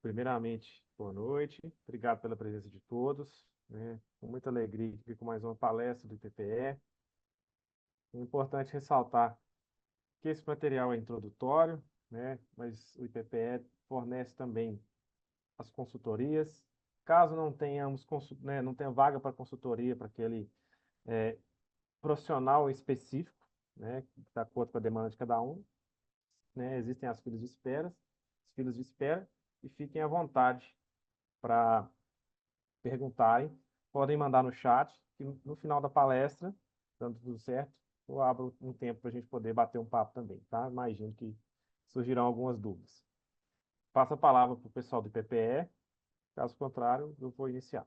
Primeiramente, boa noite. Obrigado pela presença de todos, né? Com muita alegria aqui com mais uma palestra do IPPE. É importante ressaltar que esse material é introdutório, né? Mas o IPPE fornece também as consultorias. Caso não tenhamos, né, não tenha vaga para consultoria para aquele profissional específico, né? De acordo com a demanda de cada um, né? Existem as filas de espera, e fiquem à vontade para perguntarem, podem mandar no chat, que no final da palestra, dando tudo certo, eu abro um tempo para a gente poder bater um papo também, tá? Imagino que surgirão algumas dúvidas. Passo a palavra para o pessoal do PPE, caso contrário, eu vou iniciar.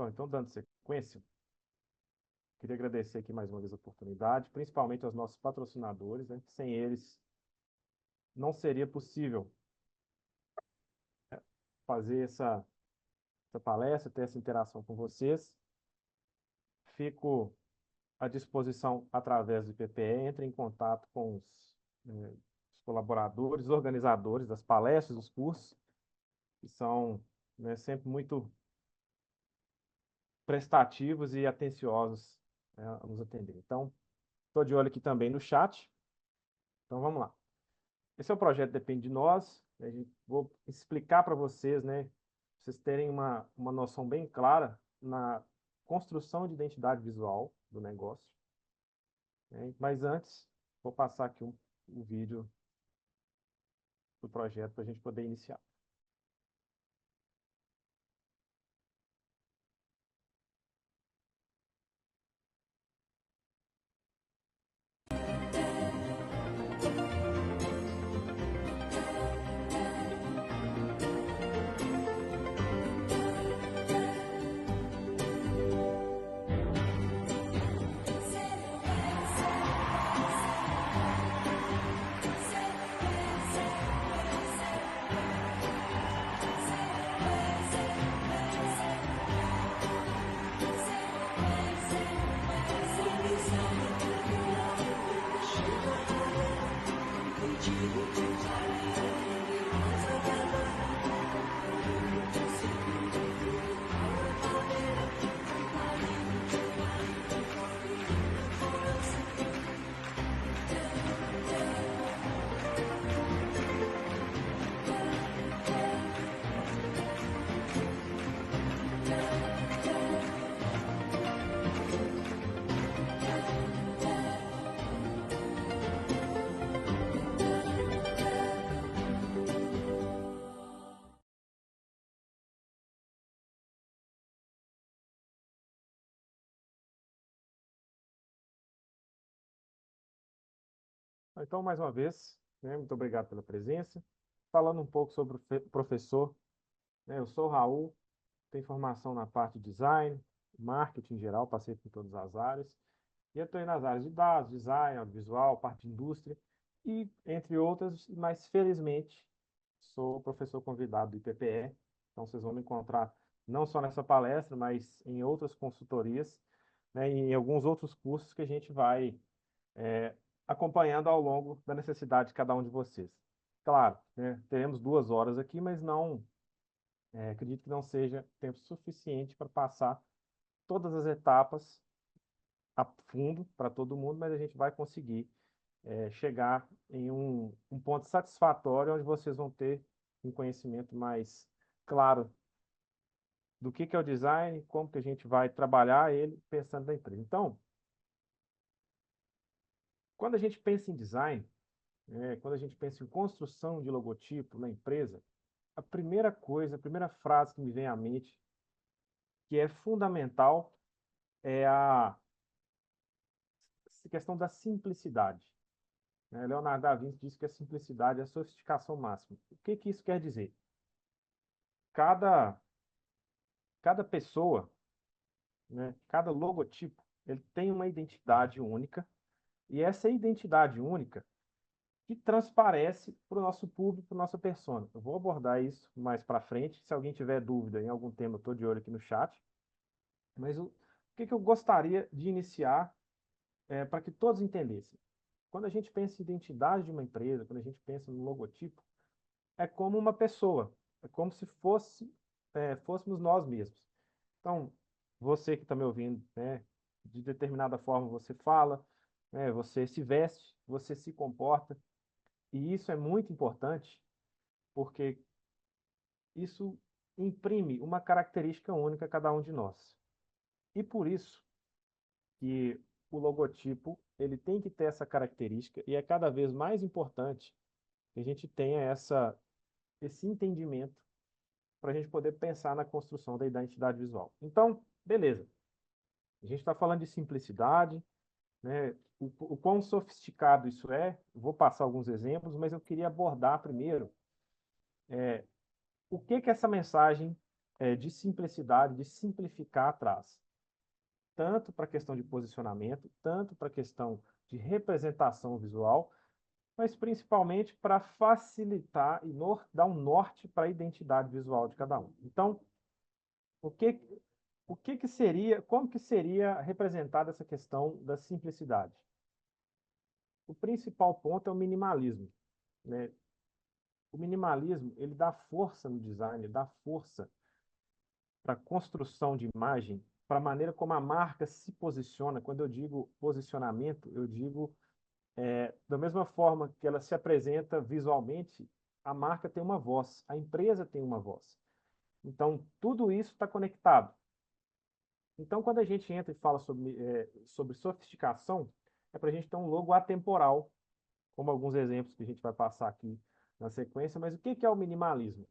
Então, dando sequência, queria agradecer aqui mais uma vez a oportunidade, principalmente aos nossos patrocinadores, né? Sem eles, não seria possível fazer essa palestra, ter essa interação com vocês. Fico à disposição através do IPPE, entre em contato com os colaboradores, organizadores das palestras, dos cursos, que são, né, sempre muito prestativos e atenciosos, né, a nos atender. Então, estou de olho aqui também no chat. Então, vamos lá. Esse é o projeto Depende de Nós. Vou explicar para vocês, né, vocês terem uma noção bem clara na construção de identidade visual do negócio, né? Mas antes, vou passar aqui o vídeo do projeto para a gente poder iniciar. Então, mais uma vez, né, muito obrigado pela presença. Falando um pouco sobre o professor, né, eu sou o Raul, tenho formação na parte de design, marketing em geral, passei por todas as áreas. E eu estou aí nas áreas de dados, design, audiovisual, parte de indústria, e entre outras, mas felizmente sou professor convidado do IPPE. Então, vocês vão me encontrar não só nessa palestra, mas em outras consultorias, né, e em alguns outros cursos que a gente vai acompanhando ao longo da necessidade de cada um de vocês. Claro, né, teremos 2 horas aqui, mas não acredito que não seja tempo suficiente para passar todas as etapas a fundo para todo mundo, mas a gente vai conseguir chegar em um ponto satisfatório onde vocês vão ter um conhecimento mais claro do que é o design, como que a gente vai trabalhar ele pensando na empresa. Então, quando a gente pensa em design, quando a gente pensa em construção de logotipo na empresa, a primeira coisa, a primeira frase que me vem à mente, que é fundamental, é a questão da simplicidade, né? Leonardo da Vinci diz que a simplicidade é a sofisticação máxima. O que que isso quer dizer? Cada, cada pessoa, né, cada logotipo, ele tem uma identidade única, e essa identidade única que transparece para o nosso público, para a nossa persona. Eu vou abordar isso mais para frente. Se alguém tiver dúvida em algum tema, eu estou de olho aqui no chat. Mas o que eu gostaria de iniciar para que todos entendessem? Quando a gente pensa em identidade de uma empresa, quando a gente pensa no logotipo, é como uma pessoa, é como se fôssemos nós mesmos. Então, você que está me ouvindo, né, de determinada forma você fala, né, você se veste, você se comporta, e isso é muito importante, porque isso imprime uma característica única a cada um de nós. E por isso que o logotipo ele tem que ter essa característica, e é cada vez mais importante que a gente tenha esse entendimento para a gente poder pensar na construção da identidade visual. Então, beleza. A gente está falando de simplicidade, né? O quão sofisticado isso é, vou passar alguns exemplos, mas eu queria abordar primeiro o que essa mensagem de simplicidade, de simplificar traz. Tanto para a questão de posicionamento, tanto para a questão de representação visual, mas principalmente para facilitar e dar um norte para a identidade visual de cada um. Então, o que, que seria, como que seria representada essa questão da simplicidade? O principal ponto é o minimalismo, né? O minimalismo, ele dá força no design, ele dá força para a construção de imagem, para a maneira como a marca se posiciona. Quando eu digo posicionamento, eu digo da mesma forma que ela se apresenta visualmente, a marca tem uma voz, a empresa tem uma voz. Então, tudo isso está conectado. Então, quando a gente entra e fala sobre sofisticação, é para a gente ter um logo atemporal, como alguns exemplos que a gente vai passar aqui na sequência, mas o que é o minimalismo?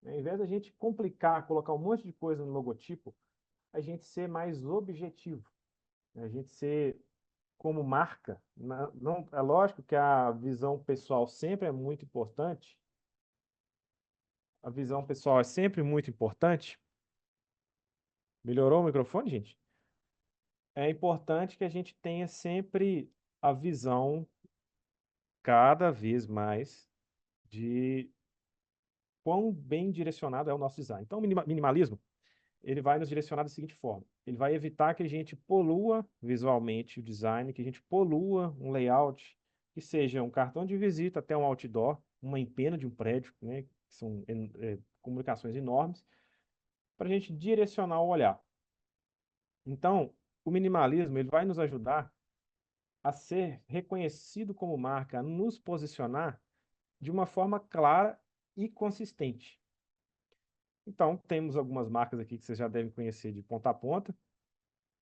Ao invés da gente complicar, colocar um monte de coisa no logotipo, a gente ser mais objetivo, né? A gente ser como marca. Não, é lógico que a visão pessoal sempre é muito importante, a visão pessoal é sempre muito importante. Melhorou o microfone, gente? É importante que a gente tenha sempre a visão cada vez mais de quão bem direcionado é o nosso design. Então, o minimalismo, ele vai nos direcionar da seguinte forma: ele vai evitar que a gente polua visualmente o design, que a gente polua um layout, que seja um cartão de visita até um outdoor, uma empena de um prédio, né, que são comunicações enormes, para a gente direcionar o olhar. Então, o minimalismo ele vai nos ajudar a ser reconhecido como marca, a nos posicionar de uma forma clara e consistente. Então, temos algumas marcas aqui que vocês já devem conhecer de ponta a ponta,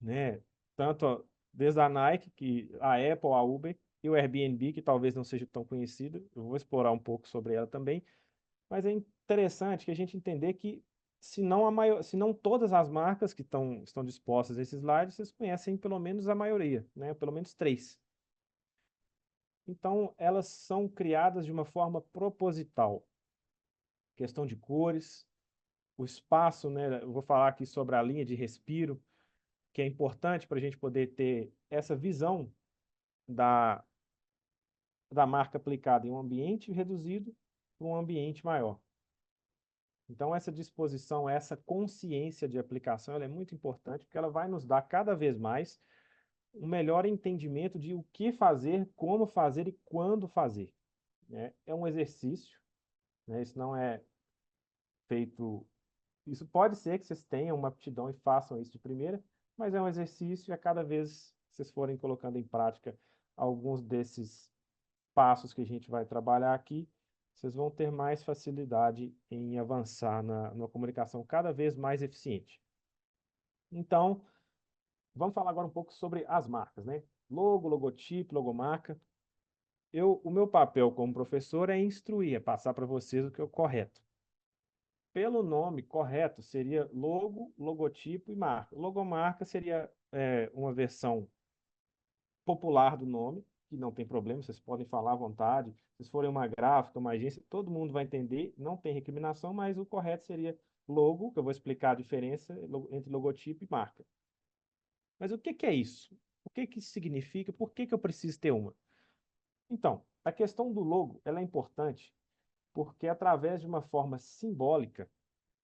né? Tanto desde a Nike, a Apple, a Uber e o Airbnb, que talvez não seja tão conhecida. Eu vou explorar um pouco sobre ela também, mas é interessante que a gente entender que se não todas as marcas que estão dispostas nesses slides, vocês conhecem pelo menos a maioria, né? Pelo menos três. Então, elas são criadas de uma forma proposital. Questão de cores, o espaço, né? Eu vou falar aqui sobre a linha de respiro, que é importante para a gente poder ter essa visão da, da marca aplicada em um ambiente reduzido para um ambiente maior. Então, essa disposição, essa consciência de aplicação, ela é muito importante, porque ela vai nos dar cada vez mais um melhor entendimento de o que fazer, como fazer e quando fazer, né? É um exercício, né? Isso não é feito. Isso pode ser que vocês tenham uma aptidão e façam isso de primeira, mas é um exercício e a cada vez que vocês forem colocando em prática alguns desses passos que a gente vai trabalhar aqui, vocês vão ter mais facilidade em avançar numa comunicação cada vez mais eficiente. Então, vamos falar agora um pouco sobre as marcas, né? Logo, logotipo, logomarca. O meu papel como professor é instruir, é passar para vocês o que é o correto. Pelo nome correto, seria logo, logotipo e marca. Logomarca seria uma versão popular do nome, que não tem problema, vocês podem falar à vontade. Se forem uma gráfica, uma agência, todo mundo vai entender, não tem recriminação, mas o correto seria logo, que eu vou explicar a diferença entre logotipo e marca. Mas o que é isso? O que isso significa? Por que eu preciso ter uma? Então, a questão do logo, ela é importante porque através de uma forma simbólica,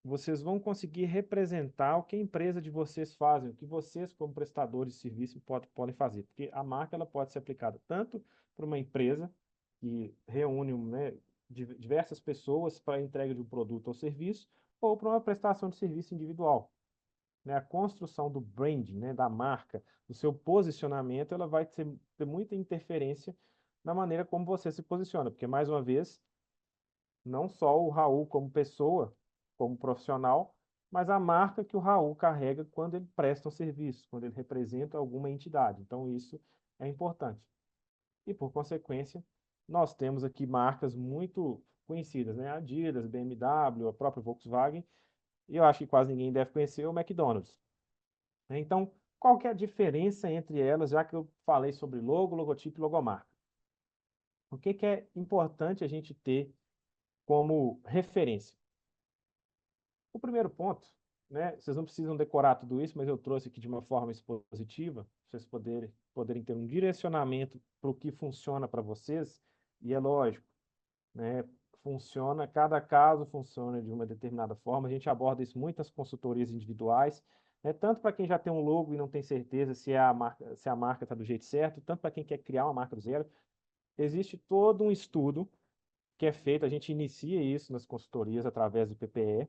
vocês vão conseguir representar o que a empresa de vocês fazem, o que vocês, como prestadores de serviço, podem fazer. Porque a marca ela pode ser aplicada tanto para uma empresa que reúne, né, diversas pessoas para a entrega de um produto ou serviço, ou para uma prestação de serviço individual. Né? A construção do branding, né, da marca, do seu posicionamento, ela vai ter muita interferência na maneira como você se posiciona. Porque, mais uma vez, não só o Raul como pessoa, como profissional, mas a marca que o Raul carrega quando ele presta um serviço, quando ele representa alguma entidade. Então, isso é importante. E, por consequência, nós temos aqui marcas muito conhecidas, né? Adidas, BMW, a própria Volkswagen, e eu acho que quase ninguém deve conhecer o McDonald's. Então, qual que é a diferença entre elas, já que eu falei sobre logo, logotipo e logomarca? O que que é importante a gente ter como referência? O primeiro ponto, né, vocês não precisam decorar tudo isso, mas eu trouxe aqui de uma forma expositiva, para vocês poderem ter um direcionamento para o que funciona para vocês, e é lógico, né, funciona, cada caso funciona de uma determinada forma, a gente aborda isso em muitas consultorias individuais, né, tanto para quem já tem um logo e não tem certeza se a marca está do jeito certo, tanto para quem quer criar uma marca do zero, existe todo um estudo que é feito, a gente inicia isso nas consultorias através do PPE,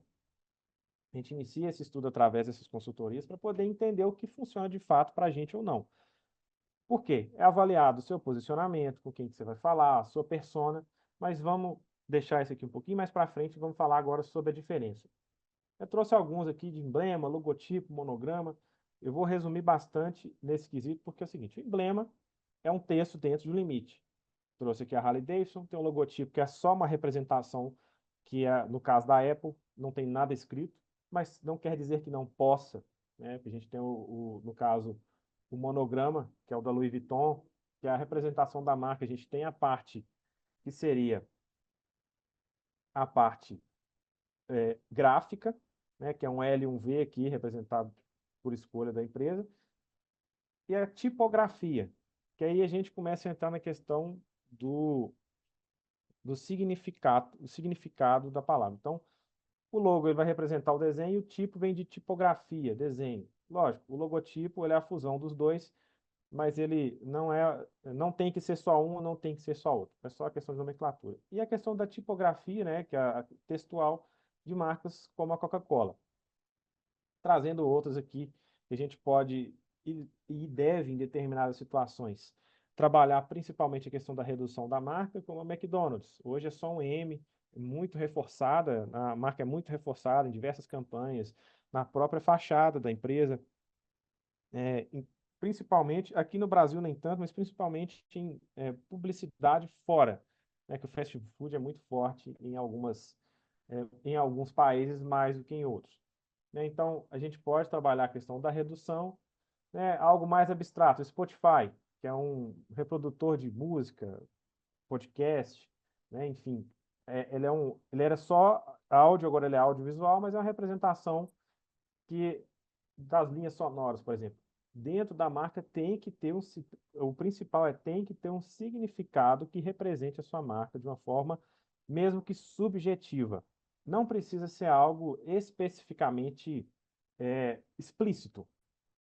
a gente inicia esse estudo através dessas consultorias para poder entender o que funciona de fato para a gente ou não. Por quê? É avaliado o seu posicionamento, com quem que você vai falar, a sua persona, mas vamos deixar isso aqui um pouquinho mais para frente e vamos falar agora sobre a diferença. Eu trouxe alguns aqui de emblema, logotipo, monograma. Eu vou resumir bastante nesse quesito, porque é o seguinte, o emblema é um texto dentro de um limite. Trouxe aqui a Harley Davidson, tem um logotipo que é só uma representação, que é, no caso da Apple, não tem nada escrito, mas não quer dizer que não possa, né? A gente tem, no caso, o monograma, que é o da Louis Vuitton, que é a representação da marca. A gente tem a parte que seria a parte gráfica, né? Que é um L e um V aqui, representado por escolha da empresa, e a tipografia, que aí a gente começa a entrar na questão do significado da palavra. Então, o logo ele vai representar o desenho, o tipo vem de tipografia, desenho. Lógico, o logotipo ele é a fusão dos dois, mas ele não tem que ser só um, não tem que ser só outro. É só a questão de nomenclatura. E a questão da tipografia, né, que é a textual de marcas como a Coca-Cola. Trazendo outras aqui que a gente pode e deve, em determinadas situações, trabalhar principalmente a questão da redução da marca, como a McDonald's. Hoje é só um M, muito reforçada, a marca é muito reforçada em diversas campanhas, na própria fachada da empresa, principalmente, aqui no Brasil nem tanto, mas principalmente em publicidade fora, né, que o fast food é muito forte em alguns países mais do que em outros. Né? Então, a gente pode trabalhar a questão da redução, né? Algo mais abstrato, Spotify, que é um reprodutor de música, podcast, né? Enfim, ele era só áudio, agora ele é audiovisual, mas é uma representação que das linhas sonoras, por exemplo. Dentro da marca tem que ter o principal tem que ter um significado que represente a sua marca de uma forma, mesmo que subjetiva. Não precisa ser algo especificamente explícito.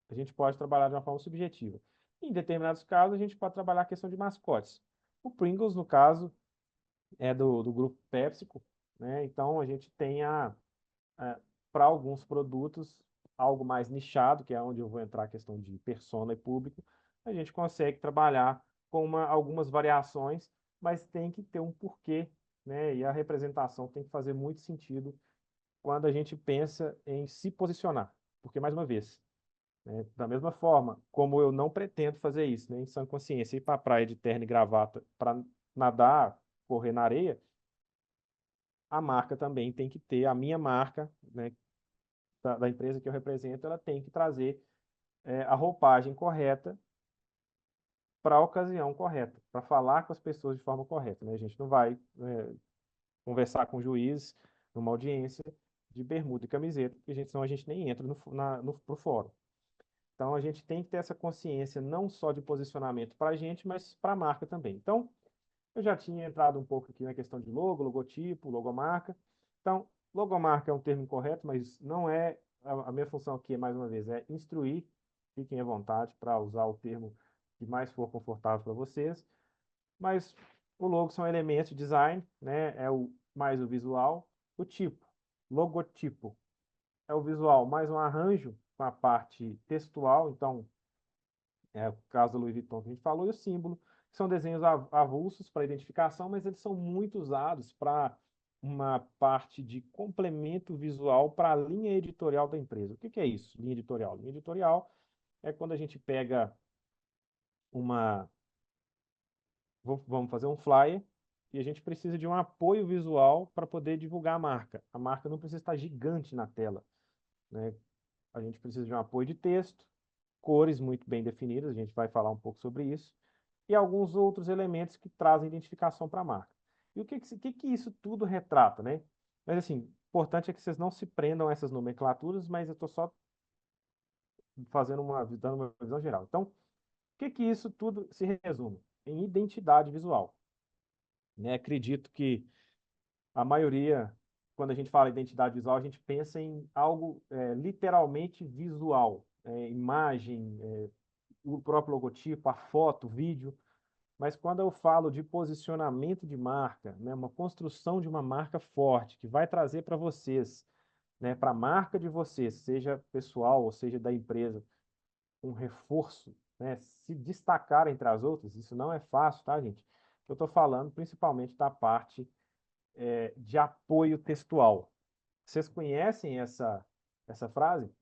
A gente pode trabalhar de uma forma subjetiva. Em determinados casos, a gente pode trabalhar a questão de mascotes. O Pringles, no caso, é do grupo PepsiCo, né? Então, a gente tem para alguns produtos, algo mais nichado, que é onde eu vou entrar a questão de persona e público, a gente consegue trabalhar com algumas variações, mas tem que ter um porquê, né? E a representação tem que fazer muito sentido quando a gente pensa em se posicionar. Porque, mais uma vez, né, da mesma forma como eu não pretendo fazer isso, né, em sã consciência, ir para a praia de terno e gravata para nadar, correr na areia, a marca também tem que ter, a minha marca, né, da empresa que eu represento, ela tem que trazer a roupagem correta para a ocasião correta, para falar com as pessoas de forma correta. Né? A gente não vai conversar com o juiz numa audiência de bermuda e camiseta, porque senão a gente nem entra pro fórum. Então a gente tem que ter essa consciência não só de posicionamento para a gente, mas para a marca também. Então, eu já tinha entrado um pouco aqui na questão de logo, logotipo, logomarca. Então, Logomarca é um termo incorreto, mas não é a minha função aqui, mais uma vez, é instruir. Fiquem à vontade para usar o termo que mais for confortável para vocês. Mas o logo são elementos de design, né? É o mais o visual. O tipo, logotipo, é o visual mais um arranjo com a parte textual. Então, é o caso do Louis Vuitton que a gente falou, e o símbolo, que são desenhos avulsos para identificação, mas eles são muito usados para uma parte de complemento visual para a linha editorial da empresa. O que que é isso, linha editorial? Linha editorial é quando a gente pega uma... Vamos fazer um flyer e a gente precisa de um apoio visual para poder divulgar a marca. A marca não precisa estar gigante na tela, né? A gente precisa de um apoio de texto, cores muito bem definidas, a gente vai falar um pouco sobre isso, e alguns outros elementos que trazem identificação para a marca. E o que que isso tudo retrata, né? Mas assim, o importante é que vocês não se prendam a essas nomenclaturas, mas eu estou só dando uma visão geral. Então, o que que isso tudo se resume? Em identidade visual, né? Acredito que a maioria, quando a gente fala identidade visual, a gente pensa em algo literalmente visual, imagem, o próprio logotipo, a foto, o vídeo. Mas quando eu falo de posicionamento de marca, né, uma construção de uma marca forte, que vai trazer para vocês, né, para a marca de vocês, seja pessoal ou seja da empresa, um reforço, né, se destacar entre as outras, isso não é fácil, tá, gente? Eu estou falando principalmente da parte de apoio textual. Vocês conhecem essa frase?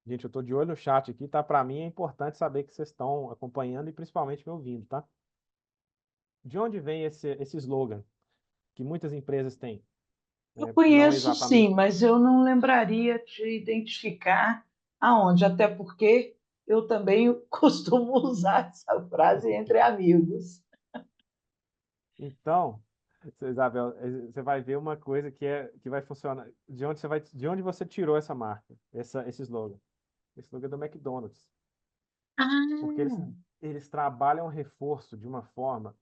Gente, eu estou de olho no chat aqui, tá? Para mim é importante saber que vocês estão acompanhando e principalmente me ouvindo, tá? De onde vem esse slogan que muitas empresas têm? Eu Não é conheço sim, exatamente. mas eu não lembraria de identificar aonde, até porque eu também costumo usar essa frase entre amigos. Então, Isabel, você vai ver uma coisa que vai funcionar. De onde você tirou essa marca, esse slogan? Esse slogan é do McDonald's. Porque Ah, eles trabalham o reforço de uma forma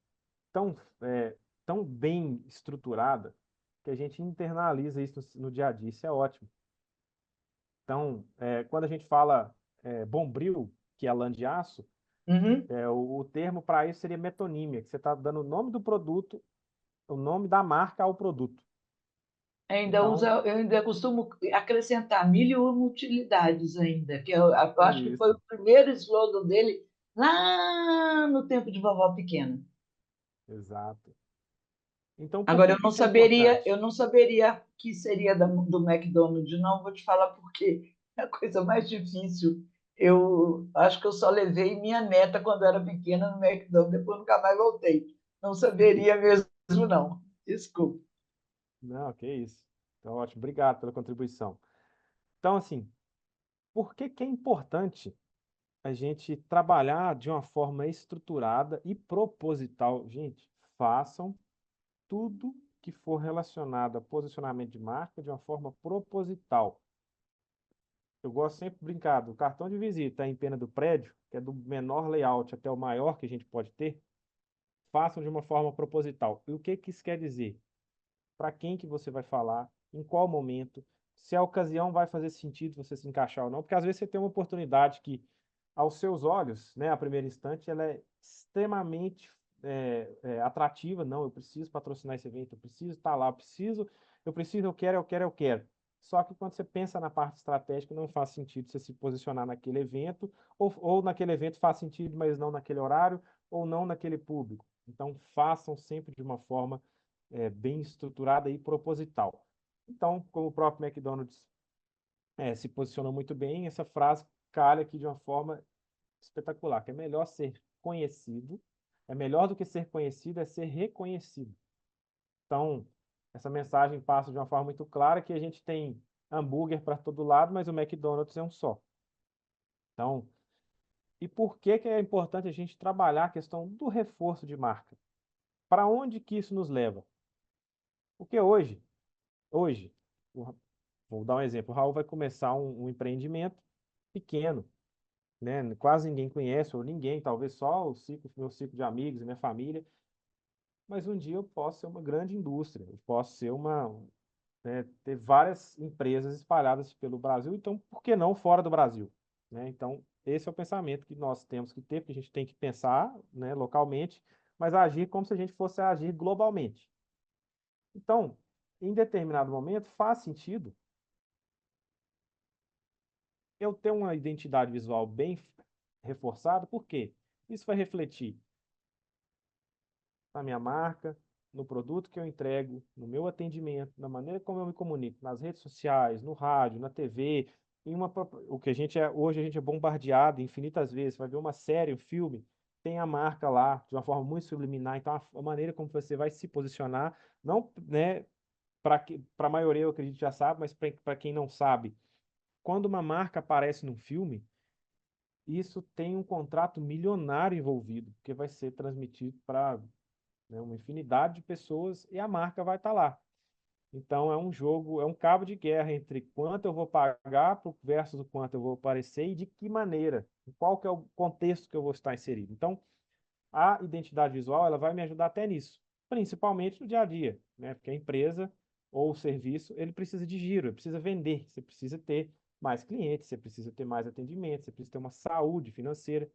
tão, é, tão bem estruturada que a gente internaliza isso no dia a dia. Isso é ótimo. Então, quando a gente fala Bombril, que é lã de aço, uhum. o termo para isso seria metonímia, que você está dando o nome do produto, o nome da marca ao produto. Então, Eu ainda costumo acrescentar mil e uma utilidades ainda, eu acho que foi isso, o primeiro slogan dele lá no tempo de vovó pequena. exato. Então, por Agora que que isso é importante? eu não saberia que seria do McDonald's, não vou te falar porque é a coisa mais difícil. Eu acho que eu só levei minha neta quando era pequena no McDonald's, depois nunca mais voltei. Não saberia mesmo, não. Desculpa. Não, que isso. Então, ótimo, obrigado pela contribuição. Então, assim, por que que é importante a gente trabalhar de uma forma estruturada e proposital? Gente, façam tudo que for relacionado a posicionamento de marca de uma forma proposital. Eu gosto sempre de brincar do cartão de visita em pena do prédio, que é do menor layout até o maior que a gente pode ter, façam de uma forma proposital. E o que que isso quer dizer? Para quem que você vai falar, em qual momento, se a ocasião vai fazer sentido você se encaixar ou não, porque às vezes você tem uma oportunidade que, aos seus olhos, né, a primeiro instante, ela é extremamente atrativa. Não, eu preciso patrocinar esse evento, eu preciso estar lá, eu quero, eu quero, eu quero. Só que quando você pensa na parte estratégica, não faz sentido você se posicionar naquele evento, ou naquele evento faz sentido, mas não naquele horário, ou não naquele público. Então, façam sempre de uma forma bem estruturada e proposital. Então, como o próprio McDonald's se posicionou muito bem, essa frase calha aqui de uma forma espetacular, que é melhor ser conhecido, é melhor do que ser conhecido, é ser reconhecido. Então, essa mensagem passa de uma forma muito clara que a gente tem hambúrguer para todo lado, mas o McDonald's é um só. Então, e por que que é importante a gente trabalhar a questão do reforço de marca? Para onde que isso nos leva? Porque hoje, o vou dar um exemplo. O Raul vai começar um empreendimento pequeno, né? Quase ninguém conhece, ou ninguém, talvez só meu ciclo de amigos, minha família. mas um dia eu posso ser uma grande indústria, eu posso ser ter várias empresas espalhadas pelo Brasil, então por que não fora do Brasil? Né? Então, esse é o pensamento que nós temos que ter, porque a gente tem que pensar, né, localmente, mas agir como se a gente fosse agir globalmente. Então, em determinado momento, faz sentido eu ter uma identidade visual bem reforçada, por quê? Isso vai refletir na minha marca, no produto que eu entrego, no meu atendimento, na maneira como eu me comunico, nas redes sociais, no rádio, na TV, o que hoje a gente é bombardeado infinitas vezes, você vai ver uma série, um filme, tem a marca lá de uma forma muito subliminar, então a maneira como você vai se posicionar, não, né, para a maioria eu acredito já sabe, mas para quem não sabe, quando uma marca aparece num filme, isso tem um contrato milionário envolvido, porque vai ser transmitido para, né, uma infinidade de pessoas e a marca vai estar lá. Então é um jogo, é um cabo de guerra entre quanto eu vou pagar versus o quanto eu vou aparecer e de que maneira, qual que é o contexto que eu vou estar inserido. Então, a identidade visual, ela vai me ajudar até nisso, principalmente no dia a dia, né? Porque a empresa ou o serviço, ele precisa de giro, ele precisa vender, você precisa ter mais clientes, você precisa ter mais atendimento, você precisa ter uma saúde financeira.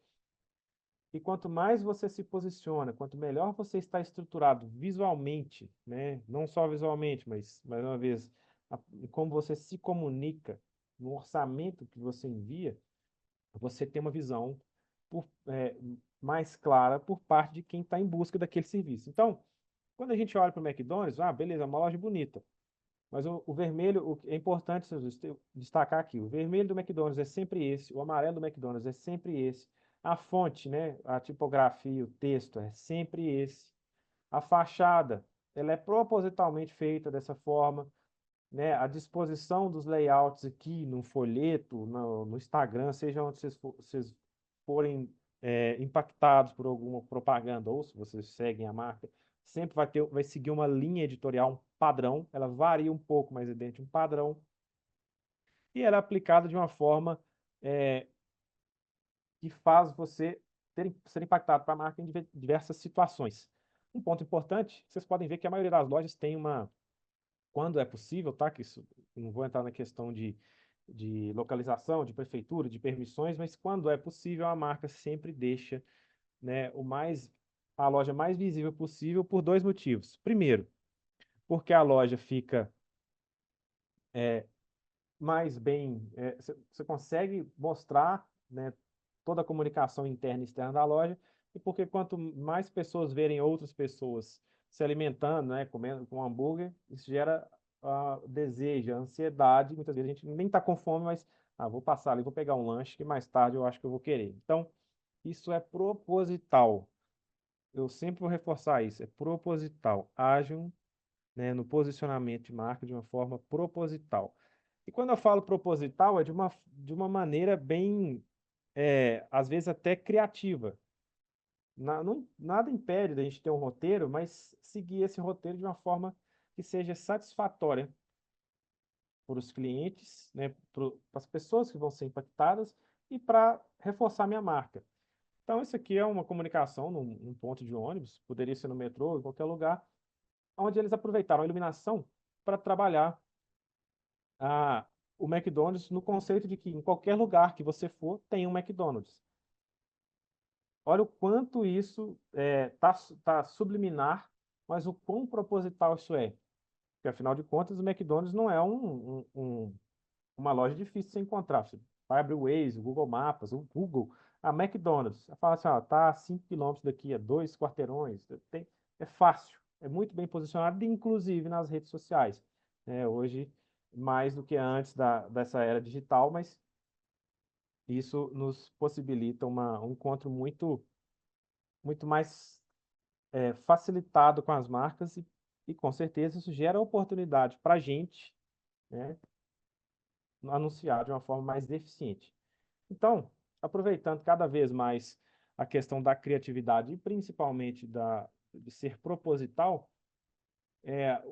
E quanto mais você se posiciona, quanto melhor você está estruturado visualmente, né? Não só visualmente, mas, mais uma vez, como você se comunica, no orçamento que você envia, você tem uma visão mais clara por parte de quem está em busca daquele serviço. Então, quando a gente olha para o McDonald's, beleza, é uma loja bonita, mas o vermelho, é importante destacar aqui, o vermelho do McDonald's é sempre esse, o amarelo do McDonald's é sempre esse, a fonte, né, a tipografia, o texto é sempre esse, a fachada, ela é propositalmente feita dessa forma, né, a disposição dos layouts aqui no folheto, no Instagram, seja onde vocês forem impactados por alguma propaganda ou se vocês seguem a marca, sempre vai seguir uma linha editorial, um padrão, ela varia um pouco, mas é dentro de um padrão, e ela é aplicada de uma forma é, que faz você ser impactado para a marca em diversas situações. Um ponto importante, vocês podem ver que a maioria das lojas tem quando é possível, tá? Que isso, não vou entrar na questão de localização, de prefeitura, de permissões, mas quando é possível, a marca sempre deixa, né, a loja mais visível possível por dois motivos. Primeiro, porque a loja fica mais bem, você consegue mostrar, né, toda a comunicação interna e externa da loja, e porque quanto mais pessoas verem outras pessoas se alimentando, né, comendo com hambúrguer, isso gera desejo, ansiedade, muitas vezes a gente nem está com fome, mas vou passar ali, vou pegar um lanche que mais tarde eu acho que eu vou querer. Então, isso é proposital. Eu sempre vou reforçar isso, é proposital. Ajam, né, no posicionamento de marca de uma forma proposital. E quando eu falo proposital, é de uma maneira bem, às vezes até criativa. Nada impede da gente ter um roteiro, mas seguir esse roteiro de uma forma que seja satisfatória para os clientes, né, para as pessoas que vão ser impactadas e para reforçar minha marca. Então, isso aqui é uma comunicação num ponto de ônibus, poderia ser no metrô, em qualquer lugar, onde eles aproveitaram a iluminação para trabalhar a, o McDonald's no conceito de que em qualquer lugar que você for, tem um McDonald's. Olha o quanto isso tá subliminar, mas o quão proposital isso é. Porque, afinal de contas, o McDonald's não é uma loja difícil de se encontrar. Você vai abrir o Waze, o Google Maps, o Google, a McDonald's. Você fala assim, tá a 5 quilômetros daqui, a 2 quarteirões. É fácil, é muito bem posicionado, inclusive nas redes sociais. Hoje, mais do que antes dessa era digital, mas isso nos possibilita um encontro muito, muito mais facilitado com as marcas e com certeza isso gera oportunidade para a gente, né, anunciar de uma forma mais eficiente. Então, aproveitando cada vez mais a questão da criatividade e principalmente de ser proposital,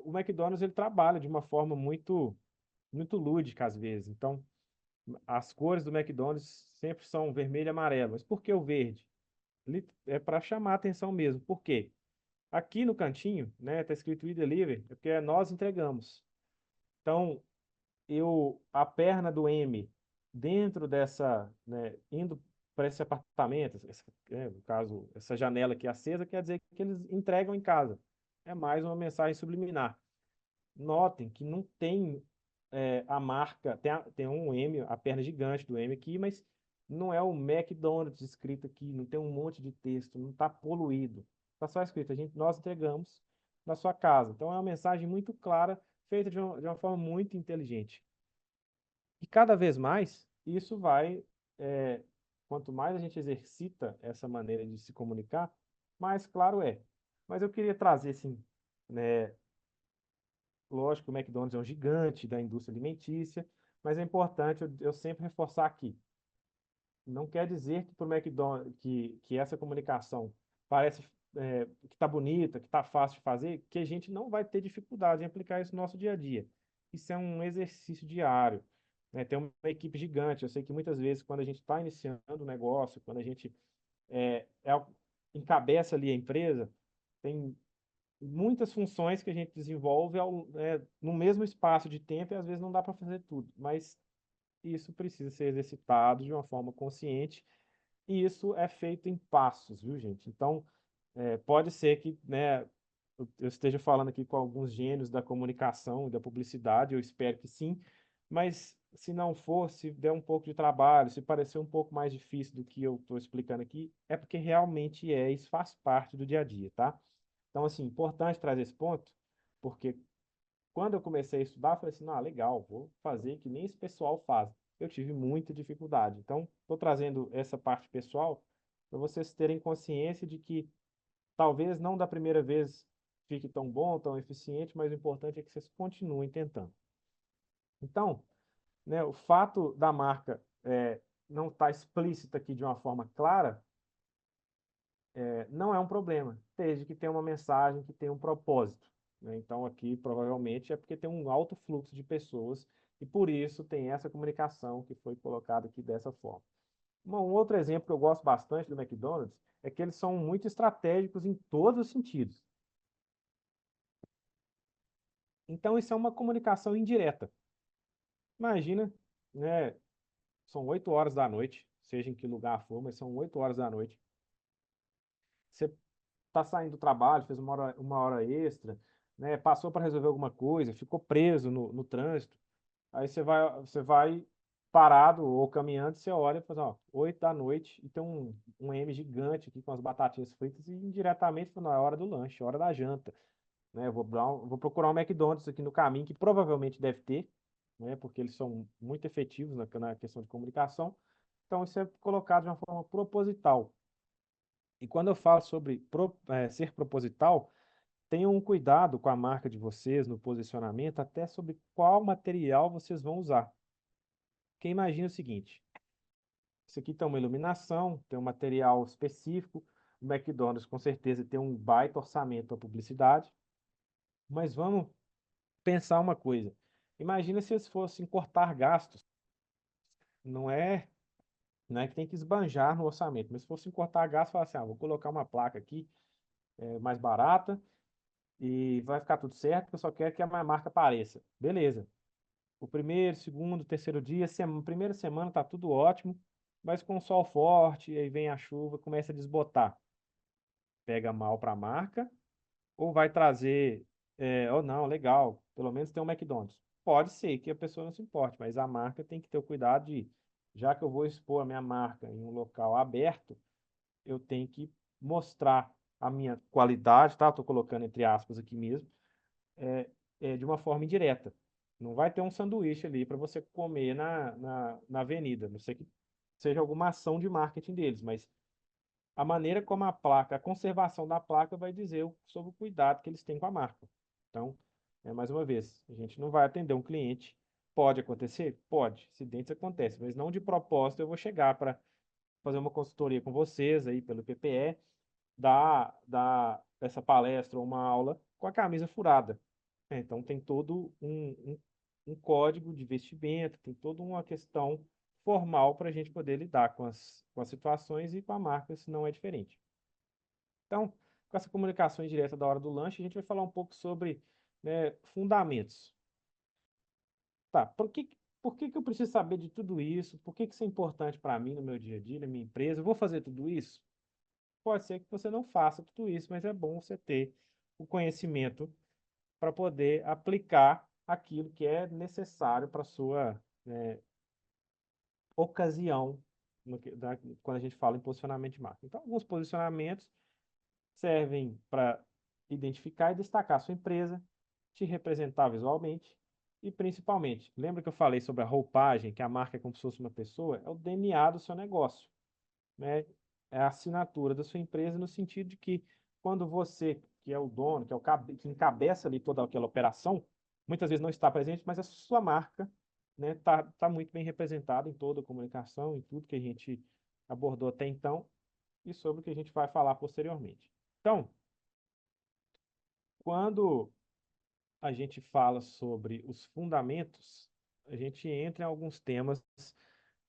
o McDonald's ele trabalha de uma forma muito, muito lúdica às vezes. Então, as cores do McDonald's sempre são vermelho e amarelo. Mas por que o verde? É para chamar a atenção mesmo. Por quê? Aqui no cantinho, né, está escrito We Deliver, é porque nós entregamos. Então, a perna do M dentro dessa, né, indo para esse apartamento, no caso, essa janela aqui acesa, quer dizer que eles entregam em casa. É mais uma mensagem subliminar. Notem que não tem a marca, tem um M, a perna gigante do M aqui, mas não é o McDonald's escrito aqui, não tem um monte de texto, não está poluído. Está só escrito, nós entregamos na sua casa. Então é uma mensagem muito clara, feita de uma forma muito inteligente. E cada vez mais, isso vai, é, quanto mais a gente exercita essa maneira de se comunicar, mais claro é. Mas eu queria trazer, assim, né, lógico, o McDonald's é um gigante da indústria alimentícia, mas é importante eu sempre reforçar aqui. Não quer dizer que para o McDonald's que essa comunicação parece que está bonita, que está fácil de fazer, que a gente não vai ter dificuldade em aplicar isso no nosso dia a dia. Isso é um exercício diário, né? Tem uma equipe gigante. Eu sei que muitas vezes, quando a gente está iniciando o negócio, quando a gente é, é, encabeça ali a empresa, tem muitas funções que a gente desenvolve no mesmo espaço de tempo e às vezes não dá para fazer tudo, mas isso precisa ser exercitado de uma forma consciente e isso é feito em passos, viu, gente? Então, pode ser que, né, eu esteja falando aqui com alguns gênios da comunicação e da publicidade, eu espero que sim, mas se não for, se der um pouco de trabalho, se parecer um pouco mais difícil do que eu estou explicando aqui, é porque realmente isso faz parte do dia a dia, tá? Então, assim, importante trazer esse ponto, porque quando eu comecei a estudar, eu falei assim, legal, vou fazer que nem esse pessoal faz. Eu tive muita dificuldade. Então, estou trazendo essa parte pessoal para vocês terem consciência de que talvez não da primeira vez fique tão bom, tão eficiente, mas o importante é que vocês continuem tentando. Então, né, o fato da marca não estar explícita aqui de uma forma clara, não é um problema, desde que tenha uma mensagem que tenha um propósito, né? Então, aqui provavelmente é porque tem um alto fluxo de pessoas e por isso tem essa comunicação que foi colocada aqui dessa forma. Um outro exemplo que eu gosto bastante do McDonald's é que eles são muito estratégicos em todos os sentidos. Então, isso é uma comunicação indireta. Imagina, né, são 8 horas da noite, seja em que lugar for, mas são 8 horas da noite. Você está saindo do trabalho, fez uma hora extra, né, passou para resolver alguma coisa, ficou preso no trânsito, aí você vai parado ou caminhando, você olha e fala, ó, 8 da noite, e tem um M gigante aqui com as batatinhas fritas e indiretamente fala, não, é hora do lanche, é hora da janta, né, vou procurar um McDonald's aqui no caminho, que provavelmente deve ter, né, porque eles são muito efetivos na questão de comunicação, então isso é colocado de uma forma proposital. E quando eu falo sobre ser proposital, tenham um cuidado com a marca de vocês no posicionamento, até sobre qual material vocês vão usar. Porque imagine o seguinte, isso aqui tem uma iluminação, tem um material específico, o McDonald's com certeza tem um baita orçamento para publicidade, mas vamos pensar uma coisa. Imagina se eles fossem cortar gastos. Não é, não é que tem que esbanjar no orçamento, mas se fossem cortar gastos, falar assim, vou colocar uma placa aqui mais barata, e vai ficar tudo certo, porque eu só quero que a minha marca apareça. Beleza. O primeiro, segundo, terceiro dia, primeira semana tá tudo ótimo, mas com sol forte, aí vem a chuva, começa a desbotar. Pega mal para a marca, ou vai trazer, ou não, legal, pelo menos tem um McDonald's. Pode ser que a pessoa não se importe, mas a marca tem que ter o cuidado de, já que eu vou expor a minha marca em um local aberto, eu tenho que mostrar a minha qualidade, tá? Estou colocando entre aspas aqui mesmo, é, de uma forma indireta. Não vai ter um sanduíche ali para você comer na avenida, não sei que seja alguma ação de marketing deles, mas a maneira como a placa, a conservação da placa vai dizer sobre o cuidado que eles têm com a marca. Então, mais uma vez, a gente não vai atender um cliente. Pode acontecer? Pode. Acidentes acontecem, mas não de propósito eu vou chegar para fazer uma consultoria com vocês aí pelo PPE, dar essa palestra ou uma aula com a camisa furada. Então tem todo um código de vestimenta, tem toda uma questão formal para a gente poder lidar com as situações e com a marca, se não é diferente. Então, com essa comunicação indireta da hora do lanche, a gente vai falar um pouco sobre, né, fundamentos. Tá, por que que eu preciso saber de tudo isso? Por que que isso é importante para mim no meu dia a dia, na minha empresa? Eu vou fazer tudo isso? Pode ser que você não faça tudo isso, mas é bom você ter o conhecimento para poder aplicar aquilo que é necessário para a sua, né, ocasião quando a gente fala em posicionamento de marca. Então, alguns posicionamentos servem para identificar e destacar a sua empresa, te representar visualmente e principalmente, lembra que eu falei sobre a roupagem, que a marca é como se fosse uma pessoa? É o DNA do seu negócio, né? É a assinatura da sua empresa no sentido de que quando você, que é o dono, que é que encabeça ali toda aquela operação, muitas vezes não está presente, mas a sua marca, né, tá muito bem representada em toda a comunicação, em tudo que a gente abordou até então e sobre o que a gente vai falar posteriormente. Então, quando a gente fala sobre os fundamentos, a gente entra em alguns temas,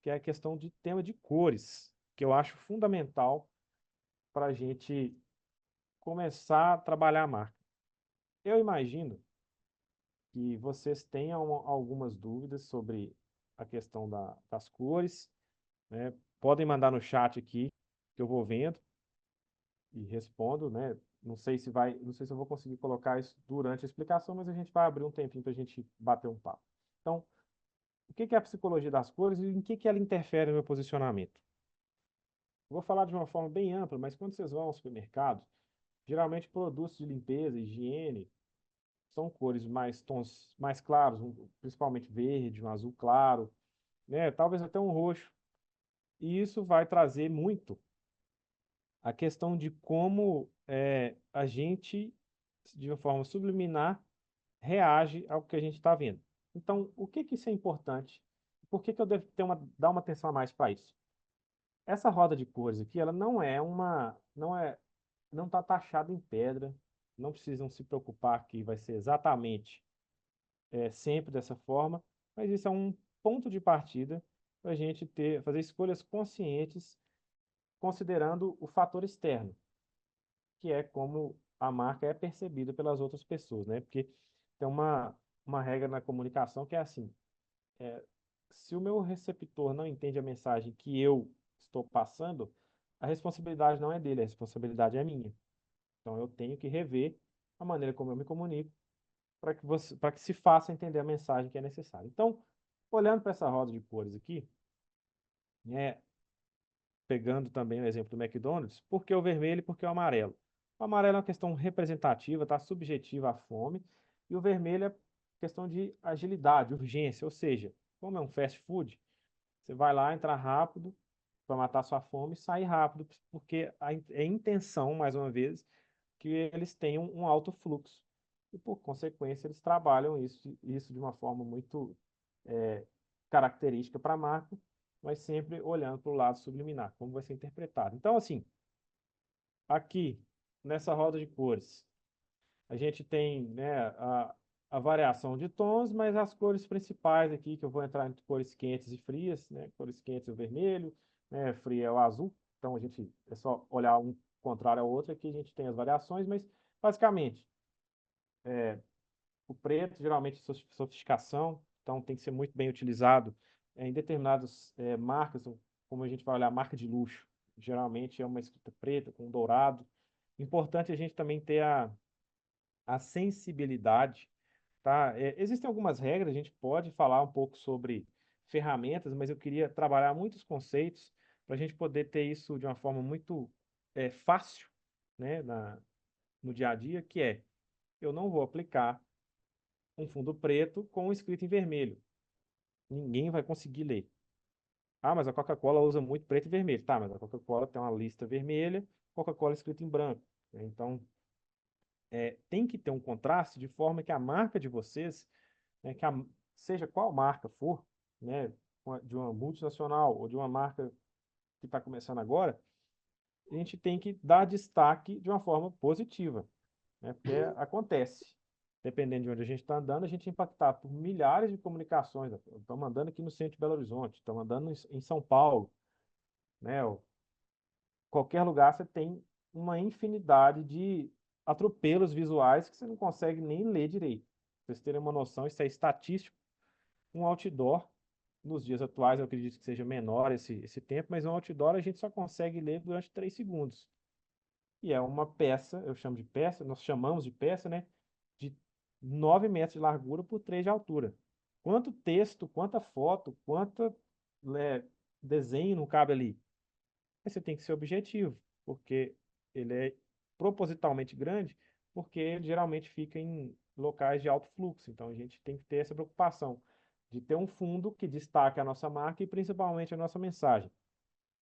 que é a questão de tema de cores, que eu acho fundamental para a gente começar a trabalhar a marca. Eu imagino que vocês tenham algumas dúvidas sobre a questão das cores, né? Podem mandar no chat aqui, que eu vou vendo e respondo, né? Não sei se eu vou conseguir colocar isso durante a explicação, mas a gente vai abrir um tempinho para a gente bater um papo. Então, o que que é a psicologia das cores e em que ela interfere no meu posicionamento? Eu vou falar de uma forma bem ampla, mas quando vocês vão ao supermercado, geralmente produtos de limpeza, higiene, são cores mais tons mais claros, principalmente verde, um azul claro, né? Talvez até um roxo. E isso vai trazer muito a questão de como a gente, de uma forma subliminar, reage ao que a gente está vendo. Então, o que que isso é importante? Por que que eu devo dar uma atenção a mais para isso? Essa roda de cores aqui, ela não está taxada em pedra, não precisam se preocupar que vai ser exatamente sempre dessa forma, mas isso é um ponto de partida para a gente fazer escolhas conscientes, considerando o fator externo, que é como a marca é percebida pelas outras pessoas, né? Porque tem uma regra na comunicação que é assim, se o meu receptor não entende a mensagem que eu estou passando, a responsabilidade não é dele, a responsabilidade é minha. Então eu tenho que rever a maneira como eu me comunico para que se faça entender a mensagem que é necessária. Então, olhando para essa roda de cores aqui, né, pegando também o exemplo do McDonald's, por que o vermelho e por que o amarelo? O amarelo é uma questão representativa, tá? Subjetiva à fome, e o vermelho é questão de agilidade, urgência, ou seja, como é um fast food, você vai lá, entrar rápido para matar sua fome e sair rápido, porque é intenção, mais uma vez, que eles tenham um alto fluxo. E, por consequência, eles trabalham isso de uma forma muito é, característica para a marca, mas sempre olhando para o lado subliminar, como vai ser interpretado. Então, assim, aqui, nessa roda de cores, a gente tem, né, a variação de tons, mas as cores principais aqui, que eu vou entrar entre cores quentes e frias, né? Cores quentes é o vermelho, né? Frio é o azul. Então, a gente é só olhar um contrário ao outro, aqui a gente tem as variações, mas basicamente, o preto geralmente é sofisticação, então tem que ser muito bem utilizado em determinadas marcas, como a gente vai olhar, marca de luxo. Geralmente é uma escrita preta com dourado. Importante a gente também ter a sensibilidade, tá? Existem algumas regras, a gente pode falar um pouco sobre ferramentas, mas eu queria trabalhar muitos conceitos para a gente poder ter isso de uma forma muito fácil, né, no dia a dia, que é, eu não vou aplicar um fundo preto com escrito em vermelho. Ninguém vai conseguir ler. Ah, mas a Coca-Cola usa muito preto e vermelho. Tá, mas a Coca-Cola tem uma lista vermelha, Coca-Cola escrito em branco. Então, tem que ter um contraste de forma que a marca de vocês, né, seja qual marca for, né, de uma multinacional ou de uma marca que está começando agora, a gente tem que dar destaque de uma forma positiva, né, porque acontece. Dependendo de onde a gente está andando, a gente é impactado por milhares de comunicações. Estamos andando aqui no centro de Belo Horizonte, estamos andando em São Paulo, né? Qualquer lugar você tem uma infinidade de atropelos visuais que você não consegue nem ler direito. Pra vocês terem uma noção, isso é estatístico. Um outdoor, nos dias atuais, eu acredito que seja menor esse tempo, mas um outdoor a gente só consegue ler durante 3 segundos. E é uma peça, eu chamo de peça, nós chamamos de peça, né? De 9 metros de largura por 3 de altura. Quanto texto, quanta foto, quanto desenho não cabe ali? Mas você tem que ser objetivo, porque ele é propositalmente grande, porque ele geralmente fica em locais de alto fluxo. Então a gente tem que ter essa preocupação de ter um fundo que destaque a nossa marca e principalmente a nossa mensagem.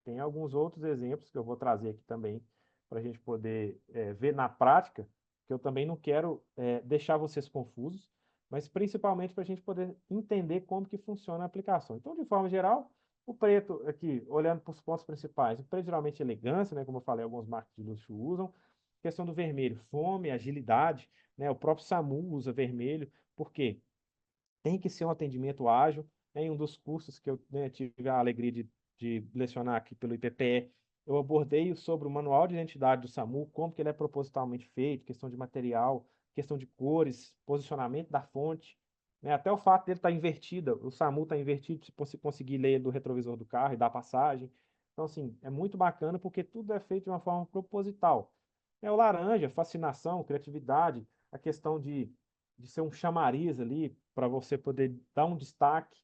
Tem alguns outros exemplos que eu vou trazer aqui também para a gente poder ver na prática, que eu também não quero deixar vocês confusos, mas principalmente para a gente poder entender como que funciona a aplicação. Então, de forma geral, o preto aqui, olhando para os pontos principais, o preto geralmente é elegância, né, como eu falei, algumas marcas de luxo usam. Questão do vermelho, fome, agilidade, né, o próprio SAMU usa vermelho, por quê? Tem que ser um atendimento ágil. Em um dos cursos que eu, né, tive a alegria de lecionar aqui pelo IPPE, eu abordei sobre o manual de identidade do SAMU, como que ele é propositalmente feito, questão de material, questão de cores, posicionamento da fonte, né? Até o fato dele estar invertida, o SAMU está invertido, se você conseguir ler ele do retrovisor do carro e dar passagem. Então, assim, é muito bacana porque tudo é feito de uma forma proposital. O laranja, fascinação, criatividade, a questão de ser um chamariz ali para você poder dar um destaque.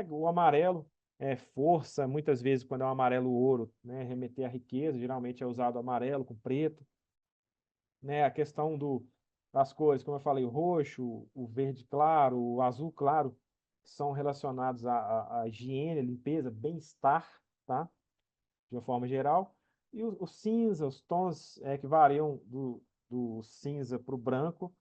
O amarelo é força, muitas vezes quando é um amarelo ouro, né, remeter à riqueza, geralmente é usado amarelo com preto, né, a questão das cores, como eu falei, o roxo, o verde claro, o azul claro, são relacionados à higiene, limpeza, bem-estar, tá? De uma forma geral. E o cinza, os tons que variam do cinza para o branco,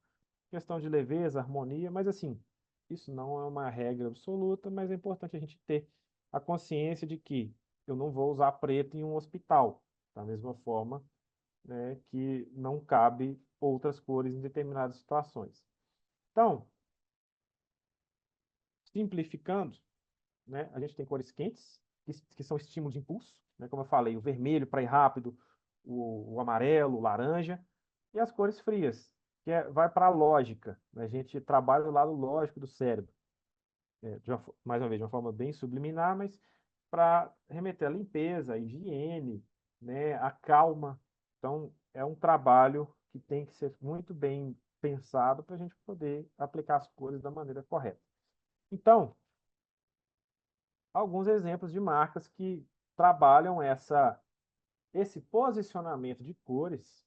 questão de leveza, harmonia, mas assim, isso não é uma regra absoluta, mas é importante a gente ter a consciência de que eu não vou usar preto em um hospital, da mesma forma, né, que não cabe outras cores em determinadas situações. Então, simplificando, né, a gente tem cores quentes, que são estímulos de impulso, né, como eu falei, o vermelho para ir rápido, o amarelo, o laranja, e as cores frias, vai para a lógica, né? A gente trabalha o lado lógico do cérebro, mais uma vez, de uma forma bem subliminar, mas para remeter à limpeza, à higiene, né, à calma. Então, é um trabalho que tem que ser muito bem pensado para a gente poder aplicar as cores da maneira correta. Então, alguns exemplos de marcas que trabalham esse posicionamento de cores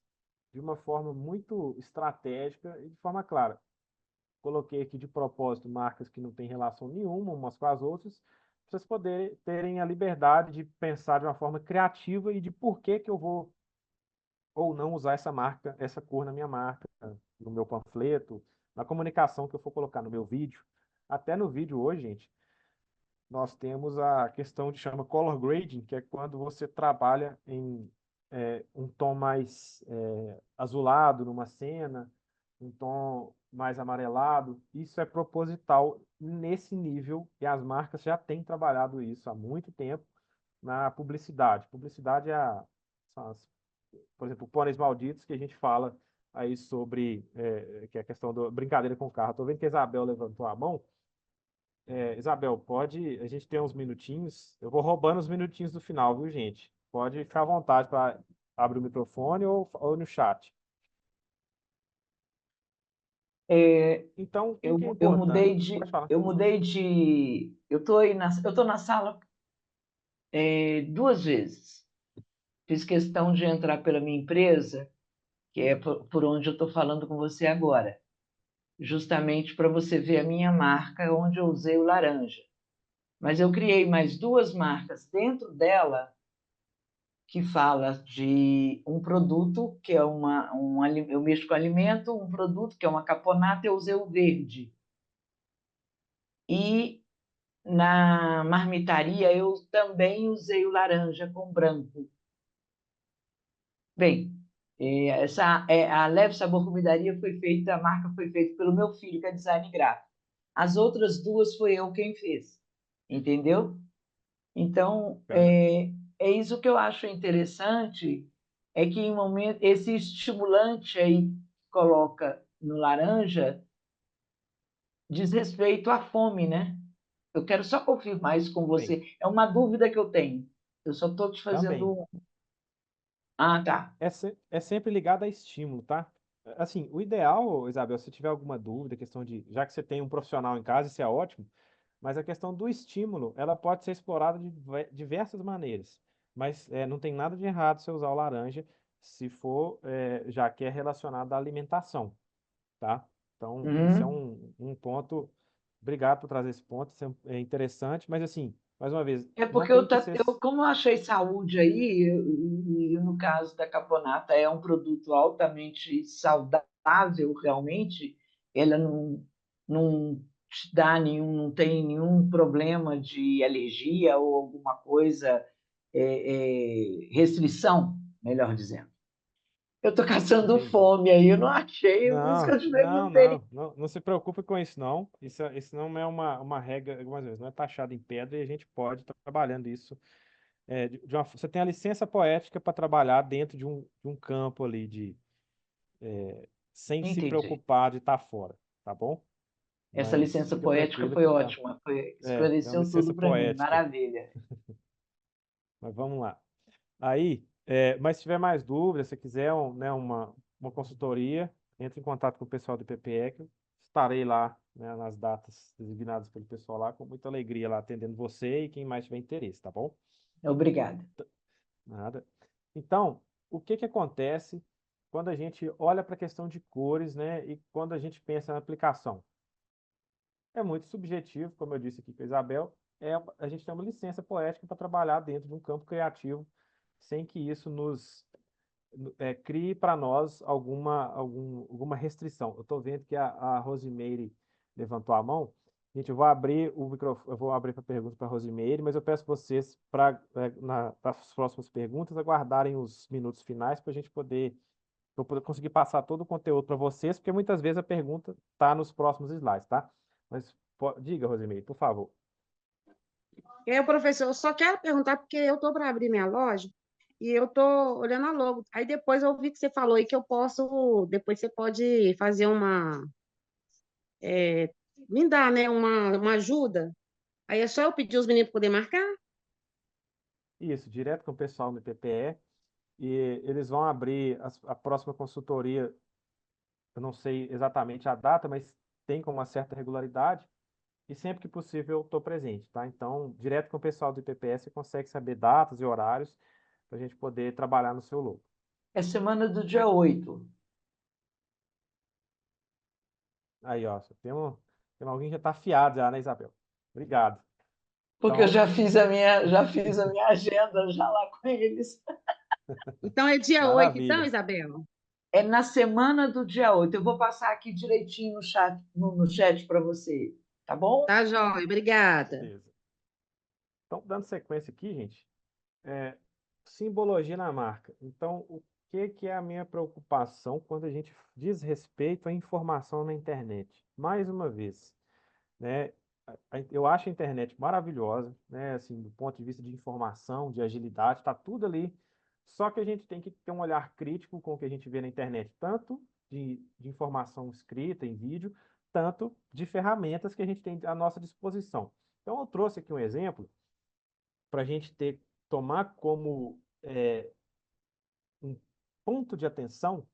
de uma forma muito estratégica e de forma clara. Coloquei aqui de propósito marcas que não têm relação nenhuma umas com as outras, para vocês poderem terem a liberdade de pensar de uma forma criativa e de por que que eu vou ou não usar essa marca, essa cor na minha marca, no meu panfleto, na comunicação que eu for colocar no meu vídeo. Até no vídeo hoje, gente, nós temos a questão de chama color grading, que é quando você trabalha em um tom mais azulado numa cena, um tom mais amarelado. Isso é proposital nesse nível e as marcas já têm trabalhado isso há muito tempo na publicidade. Publicidade são por exemplo, Pôneis Malditos, que a gente fala aí sobre, que é a questão da brincadeira com o carro. Estou vendo que a Isabel levantou a mão. Isabel, pode. A gente tem uns minutinhos. Eu vou roubando os minutinhos do final, viu, gente? Pode ficar à vontade para abrir o microfone ou no chat. É, Então, o que eu, que é eu importante? mudei Pode de, falar. eu mudei de, eu estou eu tô na sala duas vezes. Fiz questão de entrar pela minha empresa, que é por onde eu estou falando com você agora, justamente para você ver a minha marca, onde eu usei o laranja. Mas eu criei mais duas marcas dentro dela que fala de um produto que é eu mexo com alimento, um produto que é uma caponata, eu usei o verde. E na marmitaria eu também usei o laranja com branco. Bem, a Leve Sabor Comidaria foi feita, a marca foi feita pelo meu filho, que é design gráfico. As outras duas foi eu quem fez, entendeu? Então, Bacana. é isso que eu acho interessante, é que em momento esse estimulante aí que coloca no laranja diz respeito à fome, né? Eu quero só confirmar isso com Bem, você. É uma dúvida que eu tenho. Eu só estou te também. fazendo. Ah, tá. É sempre ligado a estímulo, tá? Assim, o ideal, Isabel, se tiver alguma dúvida, questão de, já que você tem um profissional em casa, isso é ótimo, mas a questão do estímulo, ela pode ser explorada de diversas maneiras. Mas não tem nada de errado você usar o laranja se for, já que é relacionado à alimentação, tá? Então, isso é Uhum. um ponto. Obrigado por trazer esse ponto, isso é interessante, mas assim, mais uma vez, É não porque tem que ser. como eu achei saúde aí, e no caso da caponata é um produto altamente saudável, realmente, ela não te dá nenhum, não tem nenhum problema de alergia ou alguma coisa, restrição, melhor dizendo. Eu estou caçando Entendi. fome aí, eu não achei, por isso que Não, eu te não, perguntei. não, não, não se preocupe com isso, não. Isso não é uma regra, algumas vezes, não é taxado em pedra e a gente pode estar trabalhando isso. Você tem a licença poética para trabalhar dentro de um campo ali, sem se Entendi. preocupar de estar fora, tá bom? Essa Mas licença fica poética tranquilo foi que tá. ótima, É uma esclareceu licença tudo para mim, poética, maravilha. mas vamos lá. Aí, mas se tiver mais dúvidas, se quiser uma consultoria, entre em contato com o pessoal do PPE, que eu estarei lá, né, nas datas designadas pelo pessoal lá, com muita alegria lá atendendo você e quem mais tiver interesse, tá bom? Obrigada. Nada. Então, o que que acontece quando a gente olha para a questão de cores, né, e quando a gente pensa na aplicação? É muito subjetivo, como eu disse aqui com a Isabel, a gente tem uma licença poética para trabalhar dentro de um campo criativo, sem que isso crie para nós alguma restrição. Eu estou vendo que a Rosimeire levantou a mão. Gente, eu vou abrir o microfone, eu vou abrir para pergunta para a Rosimeire, mas eu peço vocês para as próximas perguntas aguardarem os minutos finais para a gente poder, pra eu poder conseguir passar todo o conteúdo para vocês, porque muitas vezes a pergunta está nos próximos slides, tá? Mas diga, Rosimeire, por favor. Professor, eu só quero perguntar, porque eu estou para abrir minha loja e eu estou olhando a logo. Aí depois eu vi que você falou aí que eu posso, depois você pode fazer é, me dar, né, uma ajuda. Aí é só eu pedir os meninos para poder marcar? Isso, direto com o pessoal do PPE, e eles vão abrir a próxima consultoria. Eu não sei exatamente a data, mas tem com uma certa regularidade. E sempre que possível eu estou presente, tá? Então, direto com o pessoal do IPPS, você consegue saber datas e horários para a gente poder trabalhar no seu logo. É semana do dia 8, Aí, ó, tem alguém que já está afiado já, né, Isabel? Obrigado. porque eu Então, já fiz a minha agenda já lá com eles. Então é dia 8, então, maravilha. Isabel? É na semana do dia 8. Eu vou passar aqui direitinho no chat para você, tá bom? Tá, joia, obrigada. Beleza. Então, dando sequência aqui, gente, é, simbologia na marca. Então, o que é a minha preocupação quando a gente diz respeito à informação na internet? Mais uma vez, né? Eu acho a internet maravilhosa, né? Assim, do ponto de vista de informação, de agilidade, está tudo ali. Só que a gente tem que ter um olhar crítico com o que a gente vê na internet, tanto de informação escrita, em vídeo, tanto de ferramentas que a gente tem à nossa disposição. Então, eu trouxe aqui um exemplo para a gente tomar como um ponto de atenção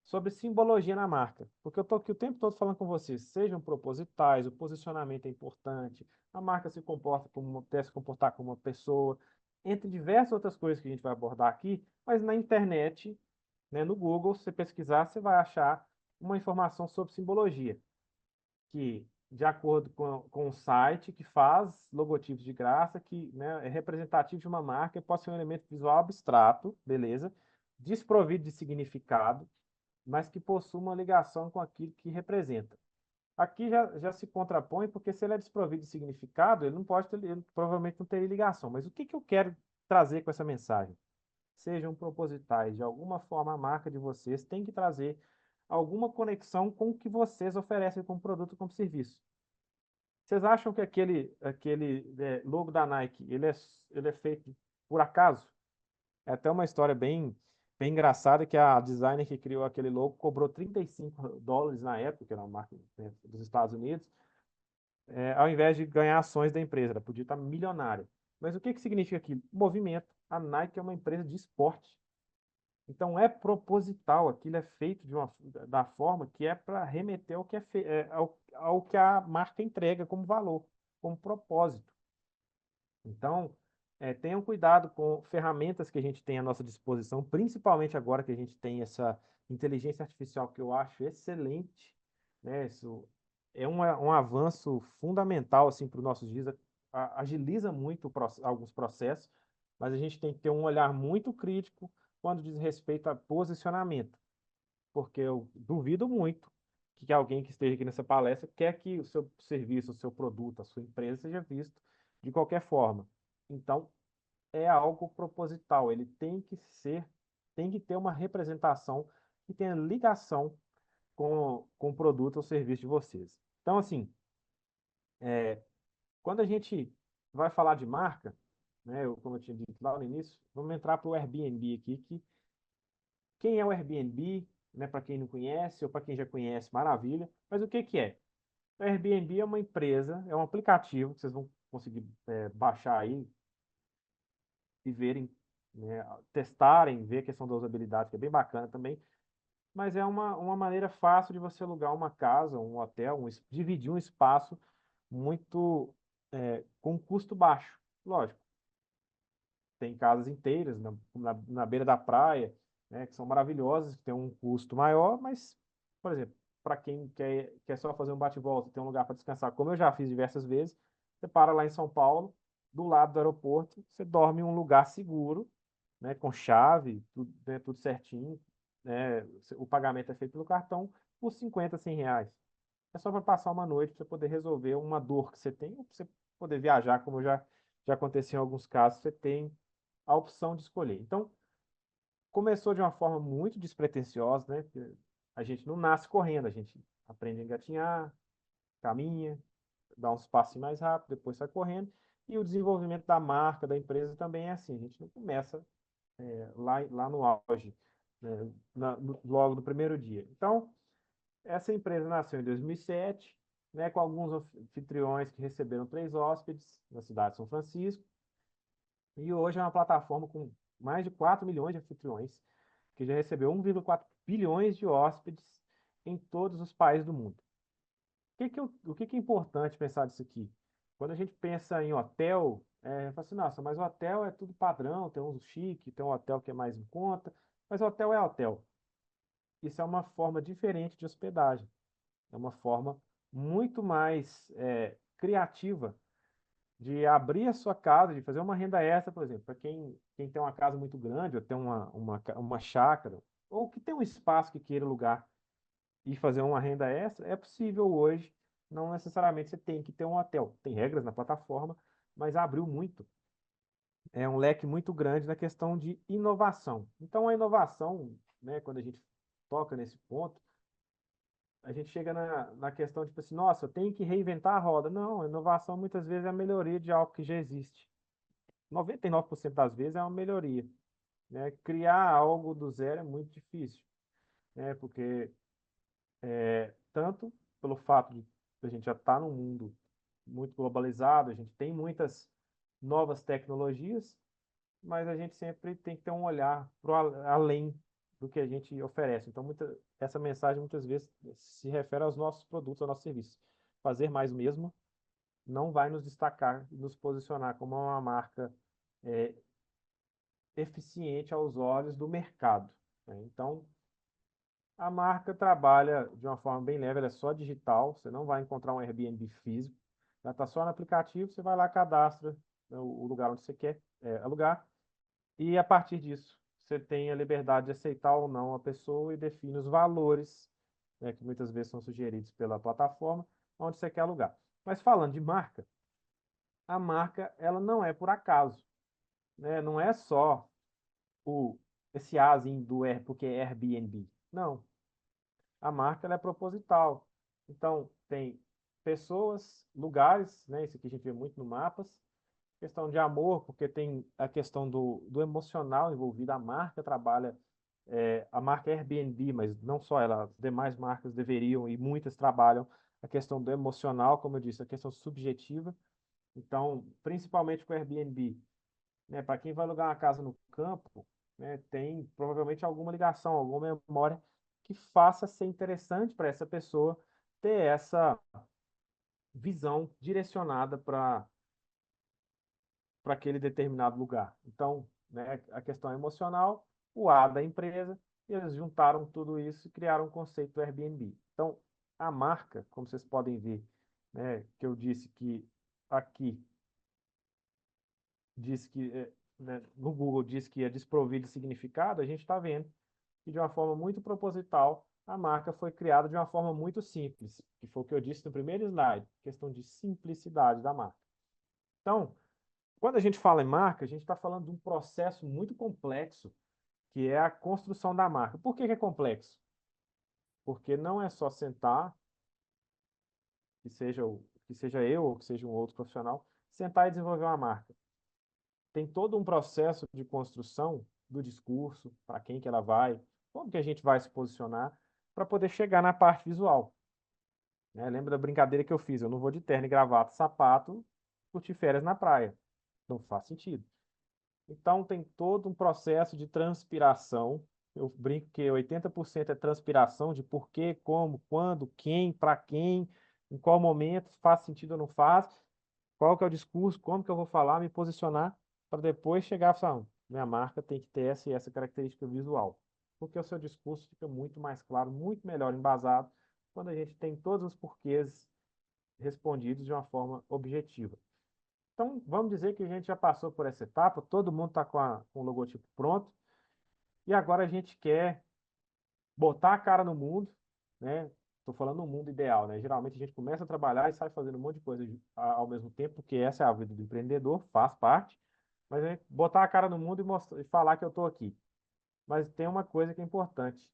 sobre simbologia na marca. Porque eu estou aqui o tempo todo falando com vocês, sejam propositais, o posicionamento é importante, a marca deve se comportar como uma pessoa, entre diversas outras coisas que a gente vai abordar aqui, mas na internet, né, no Google, se você pesquisar, você vai achar uma informação sobre simbologia, que, de acordo com o site que faz logotipos de graça, que, né, é representativo de uma marca, pode ser um elemento visual abstrato, beleza? Desprovido de significado, mas que possui uma ligação com aquilo que representa. Aqui já se contrapõe, porque se ele é desprovido de significado, ele provavelmente não teria ligação. Mas o que eu quero trazer com essa mensagem? Sejam propositais, de alguma forma a marca de vocês tem que trazer alguma conexão com o que vocês oferecem como produto, como serviço. Vocês acham que aquele logo da Nike, ele é feito por acaso? É até uma história bem bem engraçado é que a designer que criou aquele logo cobrou $35 na época, que era uma marca, né, dos Estados Unidos, ao invés de ganhar ações da empresa, ela podia estar milionária. Mas o que que significa aquilo? Movimento. A Nike é uma empresa de esporte. Então é proposital, aquilo é feito da forma que é para remeter ao que, ao que a marca entrega como valor, como propósito. Então, tenham cuidado com ferramentas que a gente tem à nossa disposição, principalmente agora que a gente tem essa inteligência artificial que eu acho excelente, né? Isso é um avanço fundamental assim, para os nossos dias, agiliza muito alguns processos, mas a gente tem que ter um olhar muito crítico quando diz respeito a posicionamento, porque eu duvido muito que alguém que esteja aqui nessa palestra quer que o seu serviço, o seu produto, a sua empresa seja visto de qualquer forma. Então, é algo proposital, ele tem que ter uma representação que tenha ligação com o produto ou serviço de vocês. Então, assim, quando a gente vai falar de marca, né, como eu tinha dito lá no início, vamos entrar para o Airbnb aqui, que quem é o Airbnb, né, para quem não conhece, ou para quem já conhece, maravilha, mas o que que é? O Airbnb é uma empresa, é um aplicativo que vocês vão conseguir baixar aí e verem, né, testarem, ver a questão da usabilidade, que é bem bacana também, mas é uma maneira fácil de você alugar uma casa, um hotel, dividir um espaço muito com custo baixo. Lógico, tem casas inteiras na beira da praia, né, que são maravilhosas, que tem um custo maior, mas, por exemplo, para quem quer só fazer um bate-volta, tem um lugar para descansar, como eu já fiz diversas vezes, você para lá em São Paulo, do lado do aeroporto, você dorme em um lugar seguro, né, com chave, tudo, né, tudo certinho, né, o pagamento é feito pelo cartão por 50, R$ 100. É só para passar uma noite para você poder resolver uma dor que você tem, ou para você poder viajar, como já aconteceu em alguns casos, você tem a opção de escolher. Então, começou de uma forma muito despretensiosa, né? Porque a gente não nasce correndo, a gente aprende a engatinhar, caminha, dá uns passos mais rápido, depois sai correndo. E o desenvolvimento da marca, da empresa também é assim. A gente não começa lá no auge, né? Logo no primeiro dia. Então, essa empresa nasceu em 2007, né, com alguns anfitriões que receberam 3 hóspedes na cidade de São Francisco. E hoje é uma plataforma com mais de 4 milhões de anfitriões, que já recebeu 1,4 bilhões de hóspedes em todos os países do mundo. O que que é importante pensar disso aqui? Quando a gente pensa em hotel, fala assim, nossa, mas o hotel é tudo padrão, tem um chique, tem um hotel que é mais em conta, mas hotel é hotel. Isso é uma forma diferente de hospedagem. É uma forma muito mais criativa de abrir a sua casa, de fazer uma renda extra, por exemplo, para quem tem uma casa muito grande, ou tem uma chácara, ou que tem um espaço que queira alugar e fazer uma renda extra, é possível hoje, não necessariamente você tem que ter um hotel. Tem regras na plataforma, mas abriu muito. É um leque muito grande na questão de inovação. Então, a inovação, né, quando a gente toca nesse ponto, a gente chega na questão, tipo assim, nossa, eu tenho que reinventar a roda. Não, a inovação muitas vezes é a melhoria de algo que já existe. 99% das vezes é uma melhoria, né? Criar algo do zero é muito difícil, né? Porque tanto pelo fato de a gente já estar num mundo muito globalizado, a gente tem muitas novas tecnologias, mas a gente sempre tem que ter um olhar além do que a gente oferece. Então, essa mensagem muitas vezes se refere aos nossos produtos, aos nossos serviços. Fazer mais o mesmo não vai nos destacar e nos posicionar como uma marca é, eficiente aos olhos do mercado, né? Então, a marca trabalha de uma forma bem leve, ela é só digital, você não vai encontrar um Airbnb físico, ela está só no aplicativo, você vai lá, cadastra, né, o lugar onde você quer alugar, e a partir disso, você tem a liberdade de aceitar ou não a pessoa e define os valores, né, que muitas vezes são sugeridos pela plataforma, onde você quer alugar. Mas falando de marca, a marca ela não é por acaso, né? Não é só o, esse azinho do porque é Airbnb. Não, a marca ela é proposital. Então, tem pessoas, lugares, né? Isso aqui a gente vê muito no mapas, questão de amor, porque tem a questão do emocional envolvido, a marca trabalha a marca Airbnb, mas não só ela, as demais marcas deveriam e muitas trabalham a questão do emocional, como eu disse, a questão subjetiva. Então, principalmente com o Airbnb, né, para quem vai alugar uma casa no campo, né, tem provavelmente alguma ligação, alguma memória que faça ser interessante para essa pessoa ter essa visão direcionada para aquele determinado lugar. Então, né, a questão emocional, o A da empresa, e eles juntaram tudo isso e criaram o conceito do Airbnb. Então, a marca, como vocês podem ver, né, que eu disse que aqui, disse que, né, no Google diz que é desprovido de significado, a gente está vendo que de uma forma muito proposital, a marca foi criada de uma forma muito simples, que foi o que eu disse no primeiro slide, questão de simplicidade da marca. Então, quando a gente fala em marca, a gente está falando de um processo muito complexo, que é a construção da marca. Por que que é complexo? Porque não é só sentar, que seja eu ou que seja um outro profissional, sentar e desenvolver uma marca. Tem todo um processo de construção do discurso, para quem que ela vai, como que a gente vai se posicionar, para poder chegar na parte visual. Né? Lembra da brincadeira que eu fiz? Eu não vou de terno e gravata, sapato, curtir férias na praia. Não faz sentido. Então, tem todo um processo de transpiração. Eu brinco que 80% é transpiração de por quê, como, quando, quem, para quem, em qual momento, faz sentido ou não faz, qual que é o discurso, como que eu vou falar, me posicionar, para depois chegar a falar, minha marca tem que ter essa e essa característica visual. Porque o seu discurso fica muito mais claro, muito melhor embasado, quando a gente tem todos os porquês respondidos de uma forma objetiva. Então, vamos dizer que a gente já passou por essa etapa, todo mundo está com o logotipo pronto, e agora a gente quer botar a cara no mundo, né? Estou falando no mundo ideal, né? Geralmente a gente começa a trabalhar e sai fazendo um monte de coisa ao mesmo tempo, porque essa é a vida do empreendedor, faz parte, mas a gente botar a cara no mundo e, mostrar, e falar que eu estou aqui. Mas tem uma coisa que é importante,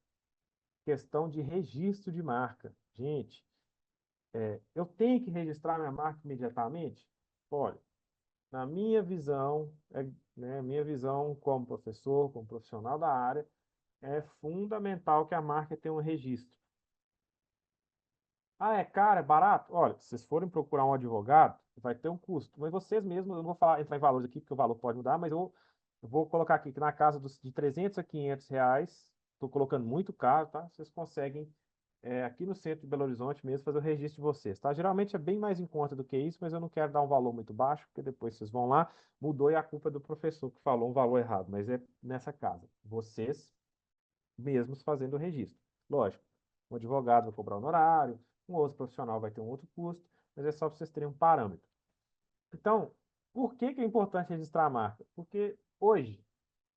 questão de registro de marca. Gente, eu tenho que registrar minha marca imediatamente? Olha, na minha visão, né, minha visão como professor, como profissional da área, é fundamental que a marca tenha um registro. Ah, é caro, é barato? Olha, se vocês forem procurar um advogado, vai ter um custo. Mas vocês mesmos, eu não vou falar, entrar em valores aqui, porque o valor pode mudar, mas eu vou colocar aqui que na casa de 300 a 500 reais, estou colocando muito caro, tá? Vocês conseguem, aqui no centro de Belo Horizonte mesmo, fazer o registro de vocês, tá? Geralmente é bem mais em conta do que isso, mas eu não quero dar um valor muito baixo, porque depois vocês vão lá, mudou e a culpa é do professor que falou um valor errado, mas é nessa casa. Vocês mesmos fazendo o registro. Lógico, um advogado vai cobrar honorário, um outro profissional vai ter um outro custo, mas é só para vocês terem um parâmetro. Então, por que que é importante registrar a marca? Porque hoje,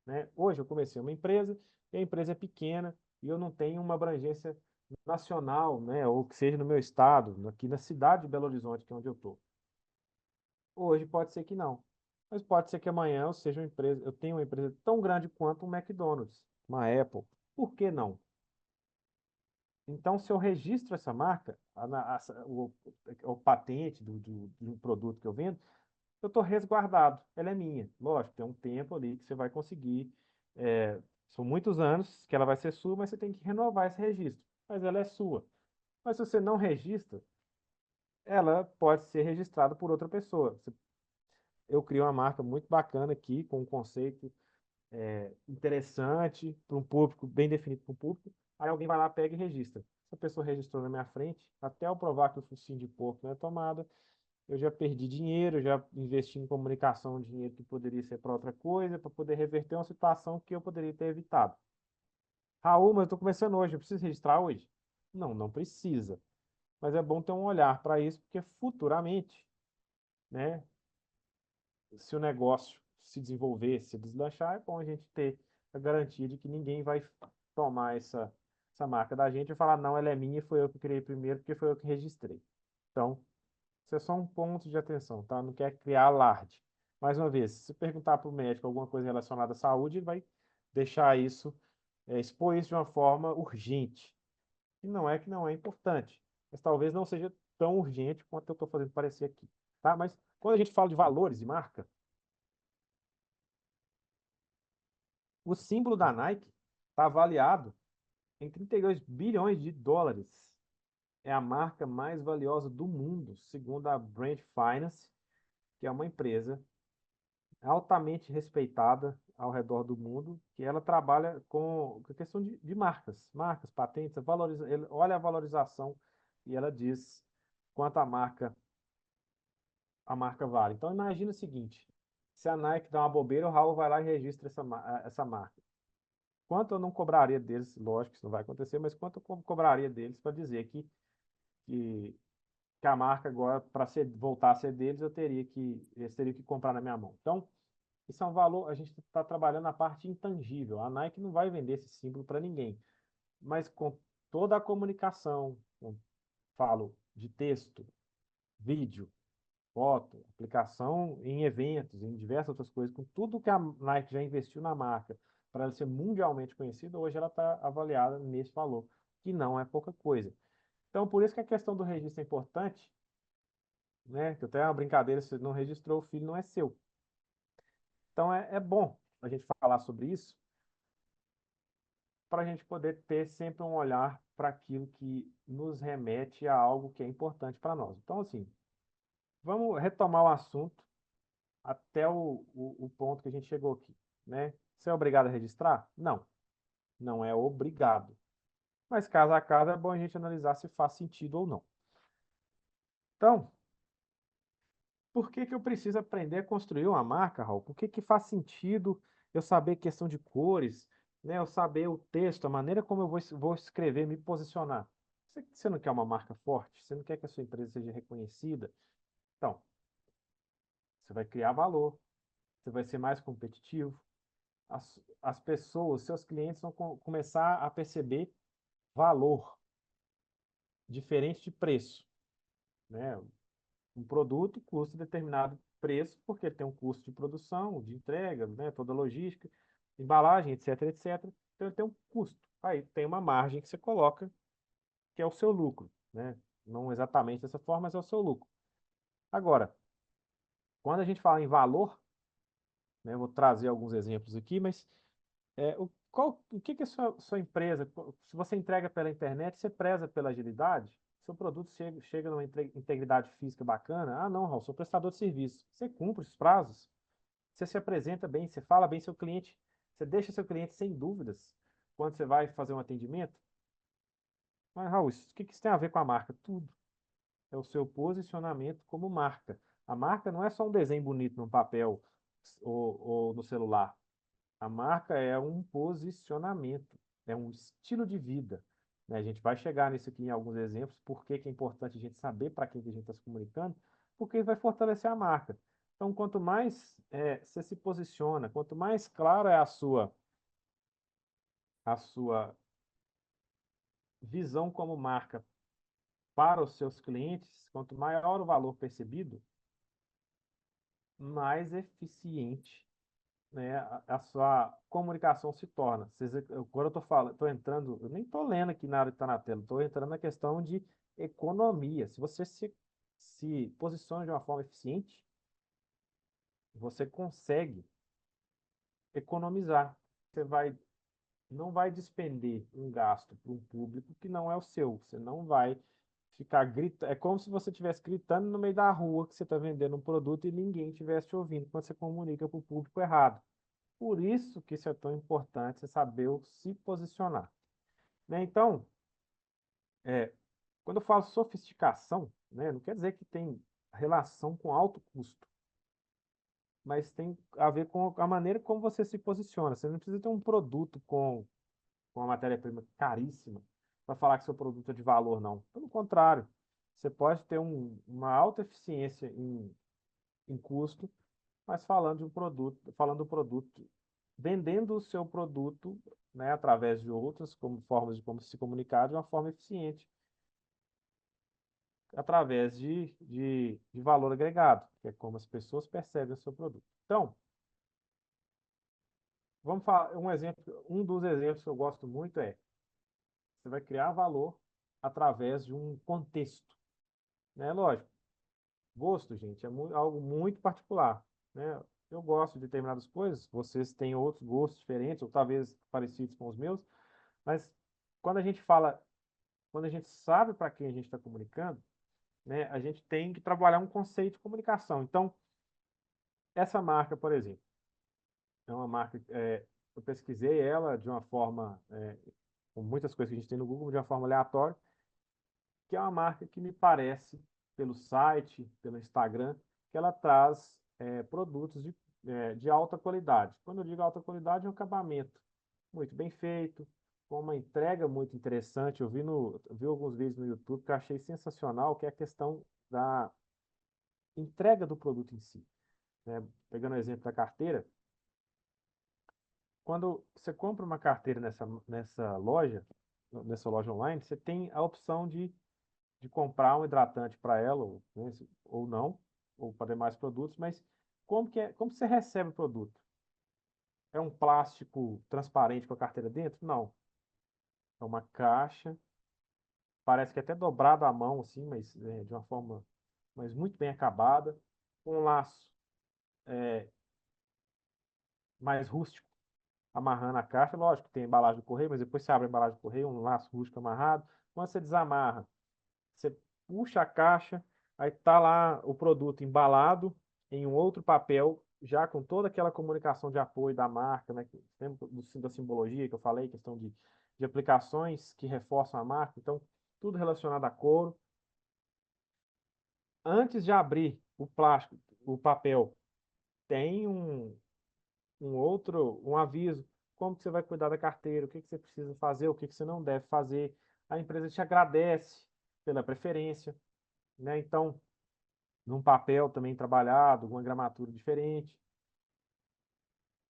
né, hoje eu comecei uma empresa, e a empresa é pequena, e eu não tenho uma abrangência nacional, né, ou que seja no meu estado, aqui na cidade de Belo Horizonte, que é onde eu estou. Hoje pode ser que não. Mas pode ser que amanhã eu seja uma empresa, eu tenha uma empresa tão grande quanto um McDonald's, uma Apple. Por que não? Então, se eu registro essa marca, o patente do produto que eu vendo, eu estou resguardado. Ela é minha. Lógico, tem um tempo ali que você vai conseguir. São muitos anos que ela vai ser sua, mas você tem que renovar esse registro. Mas ela é sua. Mas se você não registra, ela pode ser registrada por outra pessoa. Eu criei uma marca muito bacana aqui, com um conceito interessante, para um público, bem definido para um público. Aí alguém vai lá, pega e registra. Se a pessoa registrou na minha frente, até eu provar que o focinho de porco não é tomada, eu já perdi dinheiro, já investi em comunicação, dinheiro que poderia ser para outra coisa, para poder reverter uma situação que eu poderia ter evitado. Raul, mas eu estou começando hoje, eu preciso registrar hoje? Não, não precisa. Mas é bom ter um olhar para isso, porque futuramente, né, se o negócio se desenvolver, se deslanchar, é bom a gente ter a garantia de que ninguém vai tomar essa marca da gente e falar, não, ela é minha, foi eu que criei primeiro, porque foi eu que registrei. Então, isso é só um ponto de atenção, tá? Não quer criar alarde. Mais uma vez, se perguntar para o médico alguma coisa relacionada à saúde, ele vai deixar isso, expor isso de uma forma urgente. E não é que não é importante, mas talvez não seja tão urgente quanto eu estou fazendo parecer aqui, tá? Mas quando a gente fala de valores de marca, o símbolo da Nike está avaliado em 32 bilhões de dólares. É a marca mais valiosa do mundo, segundo a Brand Finance, que é uma empresa altamente respeitada ao redor do mundo, que ela trabalha com a questão de marcas, patentes, olha a valorização e ela diz quanto a marca vale. Então imagina o seguinte, se a Nike dá uma bobeira, o Raul vai lá e registra essa marca. Quanto eu não cobraria deles, lógico que isso não vai acontecer, mas quanto eu cobraria deles para dizer que, que a marca agora, para voltar a ser deles, eles teriam que comprar na minha mão. Então, isso é um valor, a gente está trabalhando na parte intangível. A Nike não vai vender esse símbolo para ninguém, mas com toda a comunicação, falo de texto, vídeo, foto, aplicação em eventos, em diversas outras coisas, com tudo que a Nike já investiu na marca para ela ser mundialmente conhecida, hoje ela está avaliada nesse valor, que não é pouca coisa. Então, por isso que a questão do registro é importante, né? Que até é uma brincadeira, se não registrou, o filho não é seu. Então, é bom a gente falar sobre isso, para a gente poder ter sempre um olhar para aquilo que nos remete a algo que é importante para nós. Então, assim, vamos retomar o assunto até o ponto que a gente chegou aqui, né? Você é obrigado a registrar? Não, não é obrigado. Mas caso a caso é bom a gente analisar se faz sentido ou não. Então, por que que eu preciso aprender a construir uma marca, Raul? Por que que faz sentido eu saber questão de cores, né? Eu saber o texto, a maneira como eu vou escrever, me posicionar. Você não quer uma marca forte? Você não quer que a sua empresa seja reconhecida? Então, você vai criar valor, você vai ser mais competitivo, as pessoas, seus clientes vão começar a perceber valor, diferente de preço, né? Um produto custa determinado preço porque ele tem um custo de produção, de entrega, né? Toda a logística, embalagem, etc, etc. Então ele tem um custo. Aí tem uma margem que você coloca, que é o seu lucro, né? Não exatamente dessa forma, mas é o seu lucro. Agora, quando a gente fala em valor, né? Eu vou trazer alguns exemplos aqui, mas o que que a sua empresa, se você entrega pela internet, você preza pela agilidade? Seu produto chega numa integridade física bacana? Ah, não, Raul, sou prestador de serviço. Você cumpre os prazos, você se apresenta bem, você fala bem seu cliente, você deixa seu cliente sem dúvidas quando você vai fazer um atendimento? Mas, Raul, o que que isso tem a ver com a marca? Tudo. É o seu posicionamento como marca. A marca não é só um desenho bonito num papel ou no celular. A marca é um posicionamento, é um estilo de vida, né? A gente vai chegar nisso aqui em alguns exemplos, por que que é importante a gente saber para quem que a gente está se comunicando, porque vai fortalecer a marca. Então, quanto mais você se posiciona, quanto mais clara é a sua visão como marca para os seus clientes, quanto maior o valor percebido, mais eficiente, né, a sua comunicação se torna. Agora eu estou falando, estou entrando, eu nem estou lendo aqui na hora que está na tela, estou entrando na questão de economia. Se você se posiciona de uma forma eficiente, você consegue economizar. Você não vai despender um gasto para um público que não é o seu. Você não vai ficar gritando. É como se você estivesse gritando no meio da rua que você está vendendo um produto e ninguém estivesse te ouvindo quando você comunica para o público errado. Por isso que isso é tão importante, você saber se posicionar, né? Então, é, quando eu falo sofisticação, né, não quer dizer que tem relação com alto custo, mas tem a ver com a maneira como você se posiciona. Você não precisa ter um produto com uma matéria-prima caríssima para falar que seu produto é de valor, não. Pelo contrário, você pode ter uma alta eficiência em custo, mas falando do produto, vendendo o seu produto, né, através de outras como formas de como se comunicar de uma forma eficiente, através de valor agregado, que é como as pessoas percebem o seu produto. Então, vamos falar um exemplo, um dos exemplos que eu gosto muito você vai criar valor através de um contexto, né? Lógico, gosto, gente, é algo muito particular, né? eu gosto de determinadas coisas, vocês têm outros gostos diferentes, ou talvez parecidos com os meus, mas quando a gente fala, quando a gente sabe para quem a gente está comunicando, né, a gente tem que trabalhar um conceito de comunicação. Então, essa marca, por exemplo, é uma marca, eu pesquisei ela de uma forma, com muitas coisas que a gente tem no Google, de uma forma aleatória, que é uma marca que me parece, pelo site, pelo Instagram, que ela traz produtos de alta qualidade. Quando eu digo alta qualidade, é um acabamento muito bem feito, com uma entrega muito interessante. Vi alguns vídeos no YouTube que eu achei sensacional, que é a questão da entrega do produto em si, né? Pegando o exemplo da carteira, quando você compra uma carteira nessa loja online, você tem a opção de comprar um hidratante para ela, né, ou não, ou para demais produtos, mas como você recebe o produto? É um plástico transparente com a carteira dentro? Não. É uma caixa, parece que é até dobrado à mão, assim, mas de uma forma, mas muito bem acabada, com um laço mais rústico, amarrando a caixa. Lógico que tem a embalagem do correio, mas depois você abre a embalagem do correio, um laço rústico amarrado. Quando você desamarra, você puxa a caixa, aí tá lá o produto embalado em um outro papel, já com toda aquela comunicação de apoio da marca, né? Da simbologia que eu falei, questão de aplicações que reforçam a marca. Então, tudo relacionado a couro. Antes de abrir o plástico, o papel, tem um aviso, como que você vai cuidar da carteira, o que que você precisa fazer, o que que você não deve fazer. A empresa te agradece pela preferência, né? Então, num papel também trabalhado, uma gramatura diferente,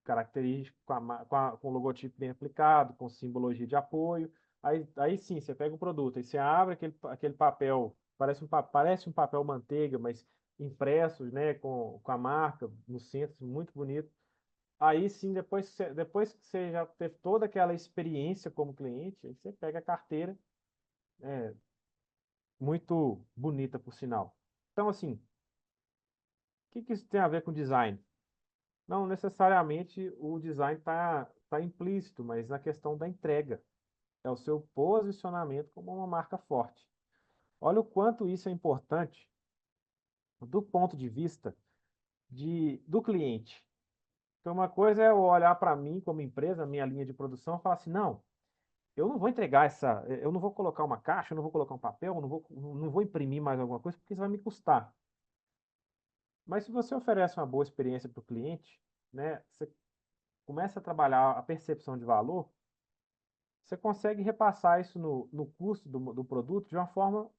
característico, com o logotipo bem aplicado, com simbologia de apoio. Aí sim, você pega o produto, aí você abre aquele papel, parece um papel manteiga, mas impresso, né, com a marca no centro, muito bonito. Aí sim, depois que você já teve toda aquela experiência como cliente, aí você pega a carteira, né, muito bonita, por sinal. Então, assim, o que que isso tem a ver com design? Não necessariamente o design tá implícito, mas na questão da entrega. É o seu posicionamento como uma marca forte. Olha o quanto isso é importante do ponto de vista do cliente. Então, uma coisa é eu olhar para mim como empresa, minha linha de produção, e falar assim, não, eu não vou entregar eu não vou colocar uma caixa, eu não vou colocar um papel, eu não vou imprimir mais alguma coisa, porque isso vai me custar. Mas se você oferece uma boa experiência para o cliente, né, você começa a trabalhar a percepção de valor, você consegue repassar isso no custo do produto de uma forma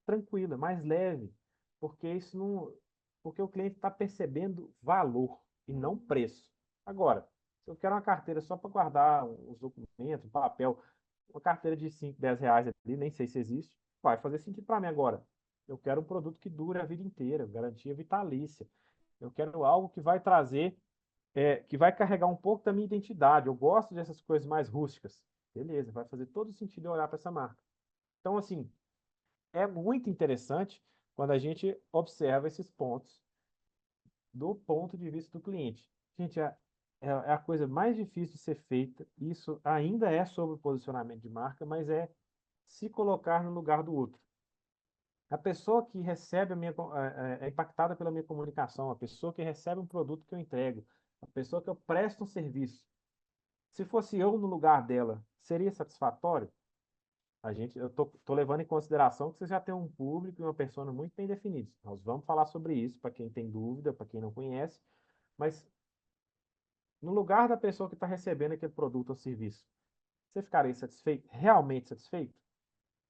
tranquila, mais leve, porque isso não, porque o cliente está percebendo valor e não preço. Agora, se eu quero uma carteira só para guardar os documentos, papel, uma carteira de 5, 10 reais ali, nem sei se existe, vai fazer sentido para mim agora. Eu quero um produto que dure a vida inteira, garantia vitalícia. Eu quero algo que vai trazer que vai carregar um pouco da minha identidade. Eu gosto dessas coisas mais rústicas. Beleza, vai fazer todo sentido eu olhar para essa marca. Então, assim, é muito interessante quando a gente observa esses pontos do ponto de vista do cliente. Gente, é a coisa mais difícil de ser feita. Isso ainda é sobre posicionamento de marca, mas é se colocar no lugar do outro. A pessoa que recebe é impactada pela minha comunicação, a pessoa que recebe um produto que eu entrego, a pessoa que eu presto um serviço. Se fosse eu no lugar dela, seria satisfatório? Eu tô levando em consideração que você já tem um público e uma persona muito bem definidos. Nós vamos falar sobre isso para quem tem dúvida, para quem não conhece, mas no lugar da pessoa que está recebendo aquele produto ou serviço, você ficaria satisfeito? Realmente satisfeito?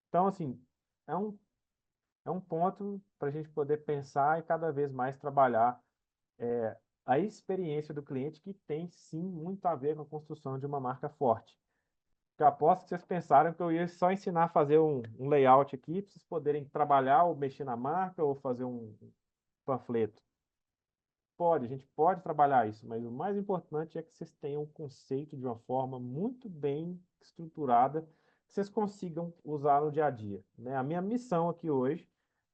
Então, assim, é um, é um ponto para a gente poder pensar e cada vez mais trabalhar a experiência do cliente, que tem sim muito a ver com a construção de uma marca forte. Eu aposto que vocês pensaram que eu ia só ensinar a fazer um layout aqui, para vocês poderem trabalhar ou mexer na marca ou fazer um panfleto. Pode, a gente pode trabalhar isso, mas o mais importante é que vocês tenham o conceito de uma forma muito bem estruturada, que vocês consigam usar no dia a dia, né? A minha missão aqui hoje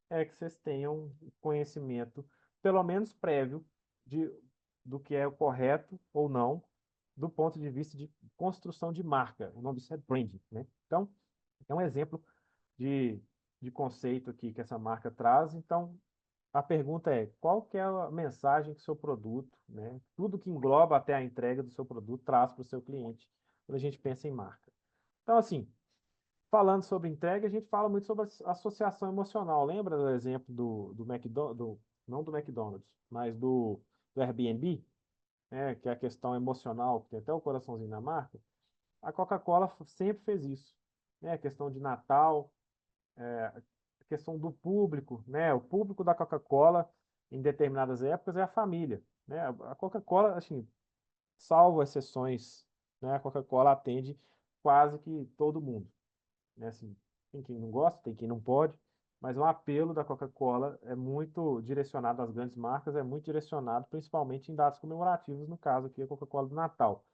é que vocês tenham conhecimento, pelo menos prévio, de do que é o correto ou não do ponto de vista de construção de marca. O nome disso é branding, né? Então, é um exemplo de, de conceito aqui que essa marca traz. Então, a pergunta é, qual que é a mensagem que o seu produto, né? Tudo que engloba até a entrega do seu produto traz para o seu cliente, quando a gente pensa em marca. Então, assim, falando sobre entrega, a gente fala muito sobre associação emocional. Lembra do exemplo do McDonald's, não do McDonald's, mas do Airbnb, né, que é a questão emocional, que tem até o coraçãozinho na marca? A Coca-Cola sempre fez isso, né? A questão de Natal, a questão do público, né? O público da Coca-Cola em determinadas épocas é a família, né? A Coca-Cola, assim, salvo exceções, né? A Coca-Cola atende quase que todo mundo, né? Assim, tem quem não gosta, tem quem não pode, mas o apelo da Coca-Cola é muito direcionado às grandes marcas, é muito direcionado principalmente em datas comemorativas, no caso aqui a Coca-Cola do Natal.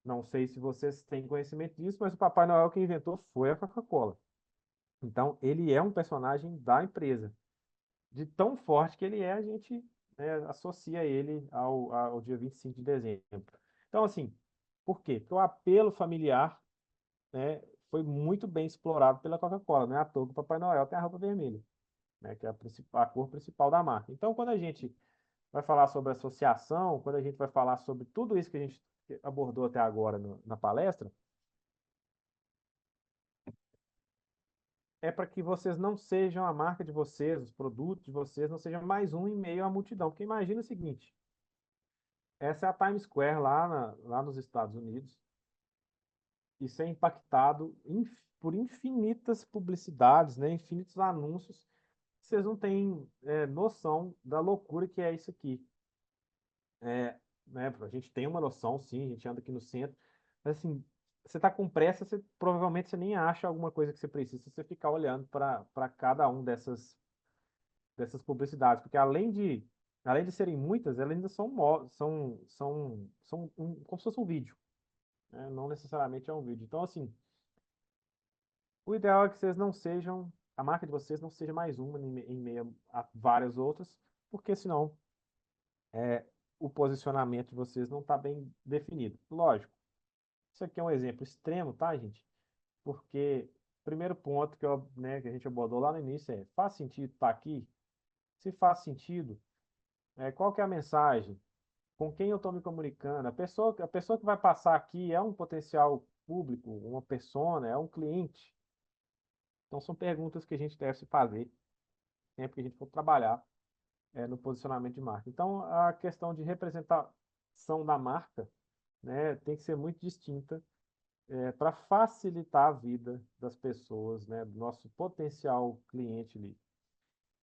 Não sei se vocês têm conhecimento disso, mas o Papai Noel que inventou foi a Coca-Cola. Então, ele é um personagem da empresa. De tão forte que ele é, a gente, né, associa ele ao dia 25 de dezembro. Então, assim, por quê? Porque o apelo familiar, né, foi muito bem explorado pela Coca-Cola. Não é à toa que o Papai Noel tem a roupa vermelha, né, que é a cor principal da marca. Então, quando a gente vai falar sobre associação, quando a gente vai falar sobre tudo isso que a gente abordou até agora na palestra, é para que vocês não sejam a marca de vocês, os produtos de vocês, não sejam mais um em meio à multidão. Porque imagina o seguinte, essa é a Times Square lá nos Estados Unidos. Isso é impactado por infinitas publicidades, né, infinitos anúncios. Vocês não têm noção da loucura que é isso aqui. Né, a gente tem uma noção, sim, a gente anda aqui no centro, mas assim, você está com pressa, provavelmente você nem acha alguma coisa que você precisa se você ficar olhando para cada um dessas publicidades, porque além de serem muitas, elas ainda são como se fosse um vídeo, né? Não necessariamente é um vídeo. Então, assim, o ideal é que vocês não sejam, a marca de vocês não seja mais uma em meio a várias outras, porque senão o posicionamento de vocês não está bem definido. Lógico, isso aqui é um exemplo extremo, tá, gente? Porque o primeiro ponto que a gente abordou lá no início é, faz sentido estar aqui? Se faz sentido, qual que é a mensagem? Com quem eu estou me comunicando? A pessoa que vai passar aqui é um potencial público, uma persona, é um cliente? Então, são perguntas que a gente deve se fazer sempre que a gente for trabalhar no posicionamento de marca. Então, a questão de representação da marca, né, tem que ser muito distinta para facilitar a vida das pessoas, né, do nosso potencial cliente ali.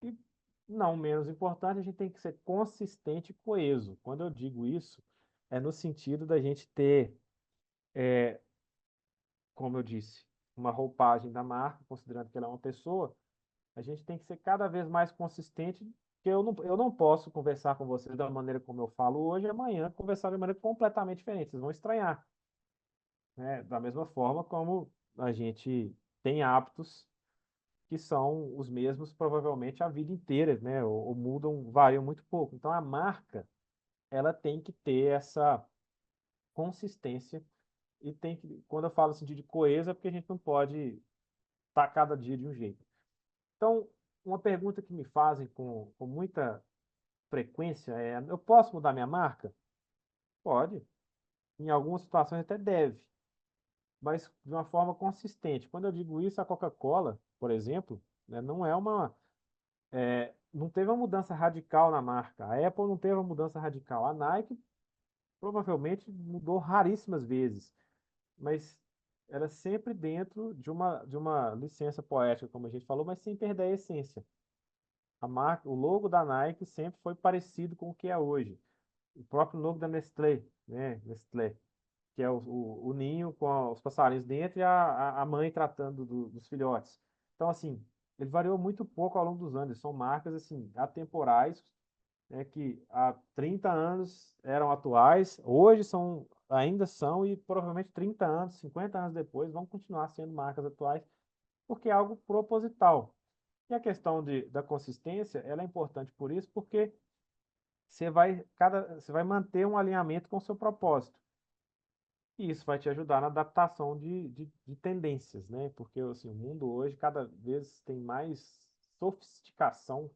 E, não menos importante, a gente tem que ser consistente e coeso. Quando eu digo isso, é no sentido da gente ter, como eu disse, uma roupagem da marca, considerando que ela é uma pessoa, a gente tem que ser cada vez mais consistente, porque eu não posso conversar com vocês da maneira como eu falo hoje, e amanhã conversar de maneira completamente diferente. Vocês vão estranhar, né? Da mesma forma como a gente tem hábitos que são os mesmos provavelmente a vida inteira, né? Ou mudam, variam muito pouco. Então a marca, ela tem que ter essa consistência e tem que, quando eu falo assim de coesa, é porque a gente não pode estar cada dia de um jeito. Então, uma pergunta que me fazem com muita frequência é: eu posso mudar minha marca? Pode. Em algumas situações até deve, mas de uma forma consistente. Quando eu digo isso, a Coca-Cola, por exemplo, né, não teve uma mudança radical na marca. A Apple não teve uma mudança radical. A Nike provavelmente mudou raríssimas vezes, mas era sempre dentro de uma licença poética, como a gente falou, mas sem perder a essência. A marca, o logo da Nike sempre foi parecido com o que é hoje. O próprio logo da Nestlé, né? Nestlé, que é o ninho com os passarinhos dentro e a mãe tratando dos filhotes. Então, assim, ele variou muito pouco ao longo dos anos. São marcas, assim, atemporais, né, que há 30 anos eram atuais, hoje ainda são e provavelmente 30 anos, 50 anos depois vão continuar sendo marcas atuais, porque é algo proposital. E a questão da consistência, ela é importante por isso, porque você vai manter um alinhamento com o seu propósito. E isso vai te ajudar na adaptação de tendências, né? Porque assim, o mundo hoje cada vez tem mais sofisticação,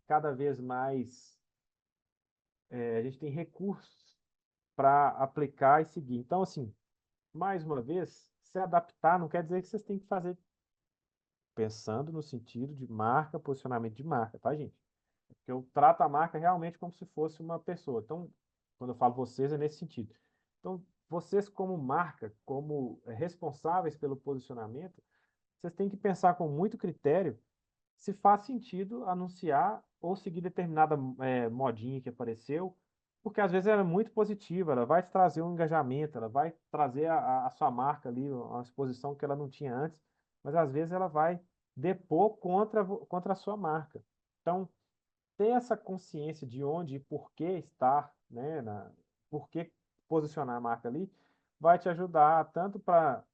cada vez mais a gente tem recursos para aplicar e seguir. Então, assim, mais uma vez, se adaptar não quer dizer que vocês têm que fazer pensando no sentido de marca, posicionamento de marca, tá, gente? Porque eu trato a marca realmente como se fosse uma pessoa. Então, quando eu falo vocês, é nesse sentido. Então, vocês como marca, como responsáveis pelo posicionamento, vocês têm que pensar com muito critério se faz sentido anunciar ou seguir determinada modinha que apareceu, porque às vezes ela é muito positiva, ela vai te trazer um engajamento, ela vai trazer a sua marca ali, uma exposição que ela não tinha antes, mas às vezes ela vai depor contra a sua marca. Então, ter essa consciência de onde e por que estar, né, por que posicionar a marca ali, vai te ajudar tanto para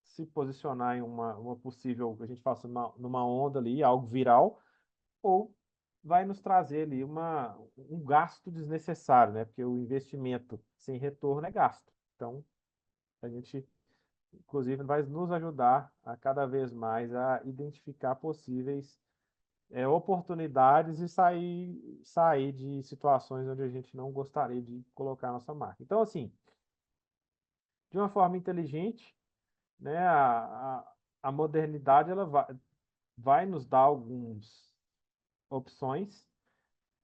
se posicionar em uma possível, que a gente faça numa onda ali, algo viral, ou vai nos trazer ali um gasto desnecessário, né? Porque o investimento sem retorno é gasto. Então, a gente, inclusive, vai nos ajudar a cada vez mais a identificar possíveis oportunidades e sair de situações onde a gente não gostaria de colocar a nossa marca. Então, assim, de uma forma inteligente, né, a modernidade ela vai nos dar algumas opções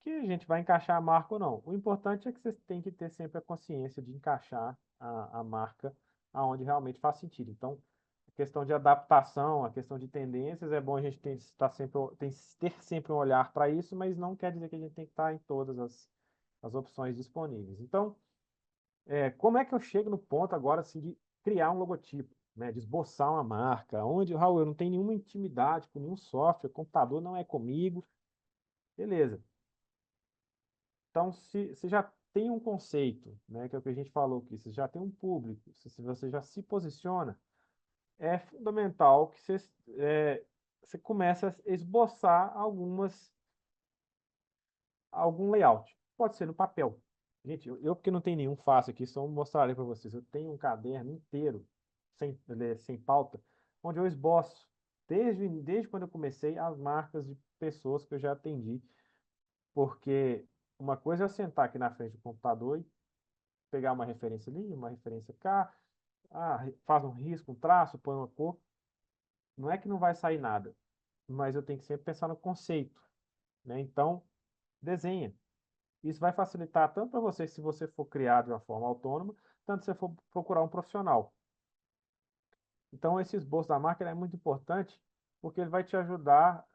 que a gente vai encaixar a marca ou não. O importante é que vocês têm que ter sempre a consciência de encaixar a marca aonde realmente faz sentido. Então, a questão de adaptação, a questão de tendências, é bom a gente ter sempre um olhar para isso, mas não quer dizer que a gente tem que estar em todas as opções disponíveis. Então, como é que eu chego no ponto agora assim, de criar um logotipo, né, de esboçar uma marca, onde, Raul, eu não tenho nenhuma intimidade com nenhum software, computador não é comigo, beleza. Então, se você já tem um conceito, né, que é o que a gente falou aqui, você já tem um público, se você já se posiciona, é fundamental que você comece a esboçar algum layout. Pode ser no papel. Gente, eu porque não tenho nenhum fácil aqui, só mostrarei para vocês. Eu tenho um caderno inteiro, sem pauta, onde eu esboço, desde quando eu comecei, as marcas de pessoas que eu já atendi. Porque uma coisa é eu sentar aqui na frente do computador e pegar uma referência ali, uma referência cá, faz um risco, um traço, põe uma cor. Não é que não vai sair nada, mas eu tenho que sempre pensar no conceito, né? Então, desenha. Isso vai facilitar tanto para você se você for criar de uma forma autônoma, tanto se você for procurar um profissional. Então, esse esboço da marca ele é muito importante, porque ele vai te ajudar,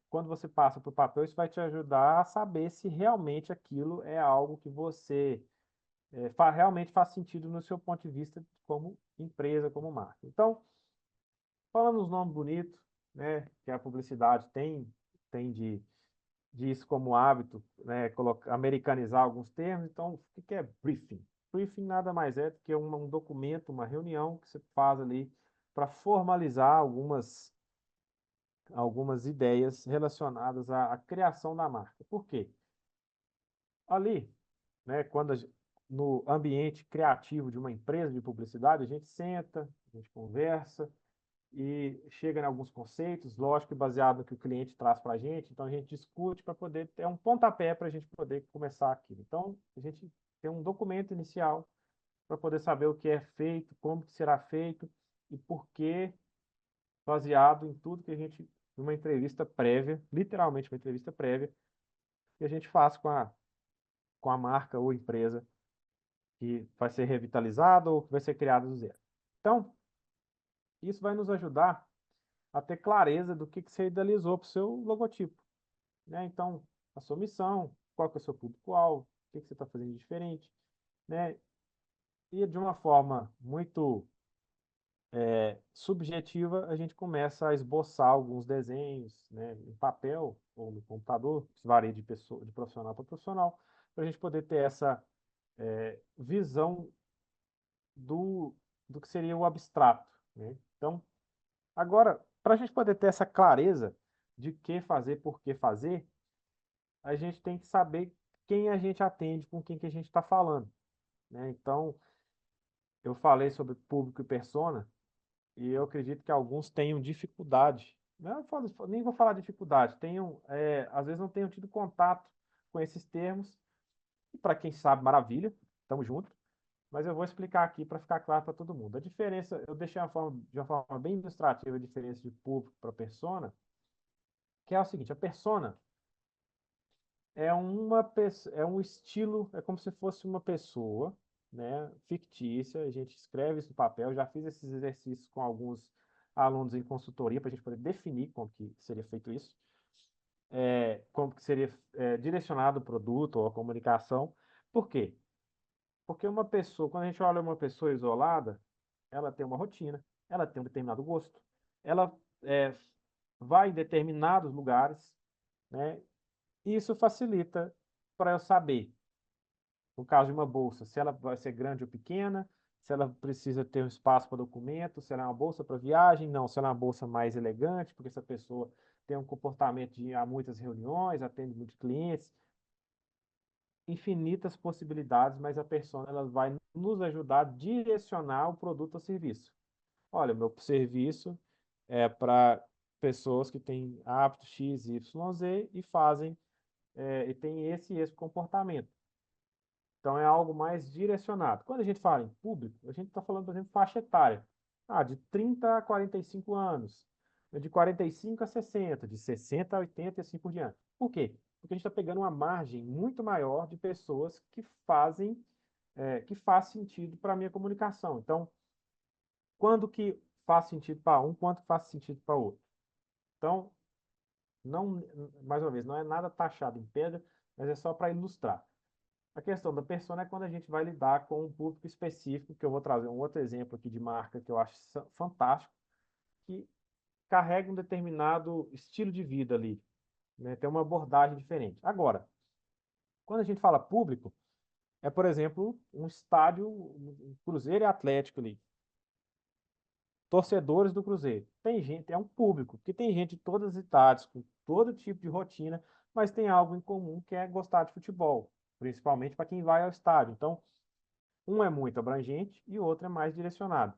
quando você passa para o papel, isso vai te ajudar a saber se realmente aquilo é algo que você realmente faz sentido no seu ponto de vista como empresa, como marca. Então, falando os nomes bonitos, né, que a publicidade tem de isso como hábito, né, americanizar alguns termos. Então, o que é briefing? Briefing nada mais é do que um documento, uma reunião que você faz ali para formalizar algumas ideias relacionadas à criação da marca. Por quê? Ali, né, no ambiente criativo de uma empresa de publicidade, a gente senta, a gente conversa e chega em alguns conceitos, lógico que baseado no que o cliente traz para a gente, então a gente discute para poder ter um pontapé para a gente poder começar aquilo. Então, a gente tem um documento inicial para poder saber o que é feito, como que será feito e por que, baseado em tudo que a gente, numa entrevista prévia, literalmente uma entrevista prévia, que a gente faz com a marca ou empresa que vai ser revitalizada ou que vai ser criada do zero. Então, isso vai nos ajudar a ter clareza do que você idealizou para o seu logotipo, né? Então, a sua missão, qual que é o seu público-alvo, o que você está fazendo de diferente, né? E de uma forma muito subjetiva, a gente começa a esboçar alguns desenhos, né, em papel ou no computador, isso varia de profissional para profissional, para a gente poder ter essa visão do, do que seria o abstrato, né? Então, agora, para a gente poder ter essa clareza de que fazer, por que fazer, a gente tem que saber quem a gente atende, com quem que a gente está falando, né? Então, eu falei sobre público e persona, e eu acredito que alguns tenham dificuldade. Não, nem vou falar dificuldade, às vezes não tenham tido contato com esses termos, e para quem sabe, maravilha, estamos juntos, mas eu vou explicar aqui para ficar claro para todo mundo. A diferença, eu deixei de uma forma bem ilustrativa a diferença de público para persona, que é o seguinte: a persona é um estilo, é como se fosse uma pessoa, né, fictícia. A gente escreve isso no papel. Já fiz esses exercícios com alguns alunos em consultoria para a gente poder definir como que seria feito isso, como que seria direcionado o produto ou a comunicação. Por quê? Porque uma pessoa, quando a gente olha uma pessoa isolada, ela tem uma rotina, ela tem um determinado gosto, ela é, vai em determinados lugares, né? E isso facilita para eu saber, no caso de uma bolsa, se ela vai ser grande ou pequena, se ela precisa ter um espaço para documento, se ela é uma bolsa para viagem, não, se ela é uma bolsa mais elegante, porque essa pessoa tem um comportamento de ir a muitas reuniões, atende muitos clientes, infinitas possibilidades, mas a persona ela vai nos ajudar a direcionar o produto ou serviço. Olha, o meu serviço é para pessoas que têm hábitos X, Y, Z e fazem e tem esse e esse comportamento. Então é algo mais direcionado. Quando a gente fala em público, a gente está falando, por exemplo, faixa etária. De 30 a 45 anos, de 45 a 60, de 60 a 80 e assim por diante. Por quê? Porque a gente está pegando uma margem muito maior de pessoas que faz sentido para a minha comunicação. Então, quando que faz sentido para um, quanto faz sentido para outro. Então, não, mais uma vez, não é nada taxado em pedra, mas é só para ilustrar. A questão da persona é quando a gente vai lidar com um público específico, que eu vou trazer um outro exemplo aqui de marca que eu acho fantástico, que carrega um determinado estilo de vida ali, né? Tem uma abordagem diferente. Agora, quando a gente fala público, é, por exemplo, um estádio, um Cruzeiro e Atlético ali, torcedores do Cruzeiro. Tem gente, é um público, que tem gente de todas as idades, com todo tipo de rotina, mas tem algo em comum que é gostar de futebol, principalmente para quem vai ao estádio. Então, um é muito abrangente e o outro é mais direcionado.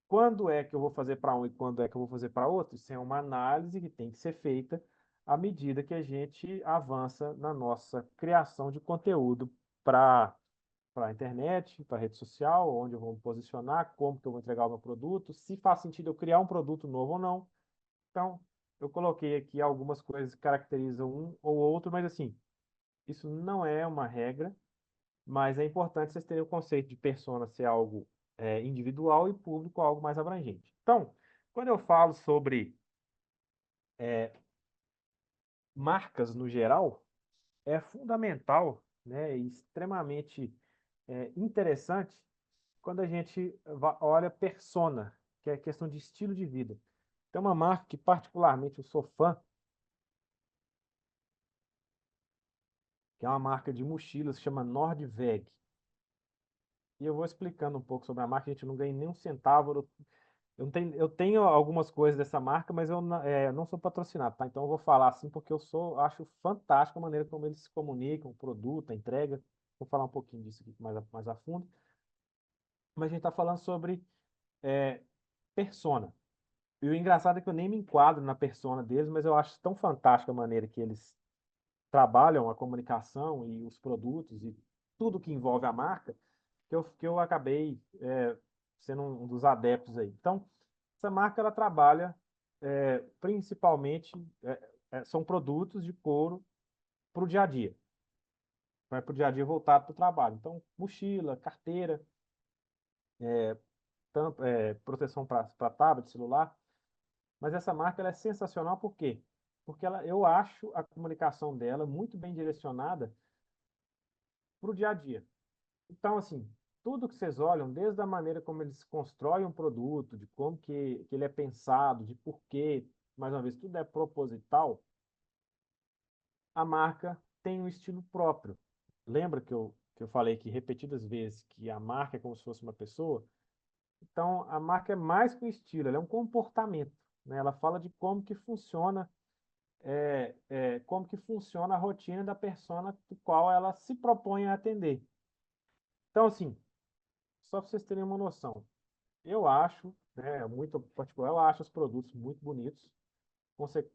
Quando é que eu vou fazer para um e quando é que eu vou fazer para outro? Isso é uma análise que tem que ser feita à medida que a gente avança na nossa criação de conteúdo para a internet, para a rede social, onde eu vou me posicionar, como que eu vou entregar o meu produto, se faz sentido eu criar um produto novo ou não. Então, eu coloquei aqui algumas coisas que caracterizam um ou outro, mas assim, isso não é uma regra, mas é importante vocês terem o conceito de persona ser algo individual e público algo mais abrangente. Então, quando eu falo sobre marcas no geral, é fundamental, né, e extremamente interessante quando a gente olha persona, que é questão de estilo de vida. Tem uma marca que particularmente eu sou fã, que é uma marca de mochilas, que chama Nordweg. E eu vou explicando um pouco sobre a marca, a gente não ganha nem um centavo. Eu tenho algumas coisas dessa marca, mas eu não sou patrocinado, tá? Então eu vou falar assim porque acho fantástica a maneira como eles se comunicam, o produto, a entrega. Vou falar um pouquinho disso aqui mais a fundo. Mas a gente está falando sobre é, persona. E o engraçado é que eu nem me enquadro na persona deles, mas eu acho tão fantástica a maneira que eles trabalham a comunicação e os produtos e tudo que envolve a marca, que eu acabei sendo um dos adeptos aí. Então, essa marca ela trabalha principalmente, são produtos de couro para o dia a dia, para o dia a dia voltado para o trabalho. Então, mochila, carteira, proteção para tablet, celular. Mas essa marca ela é sensacional por quê? Porque eu acho a comunicação dela muito bem direcionada para o dia a dia. Então, assim, tudo que vocês olham, desde a maneira como eles constroem um produto, de como que ele é pensado, de porquê, mais uma vez, tudo é proposital, a marca tem um estilo próprio. Lembra que eu falei que repetidas vezes que a marca é como se fosse uma pessoa? Então, a marca é mais que um estilo, ela é um comportamento, né? Ela fala de como que funciona como que funciona a rotina da persona do qual ela se propõe a atender. Então, assim, só para vocês terem uma noção, eu acho, né, muito particular, eu acho os produtos muito bonitos,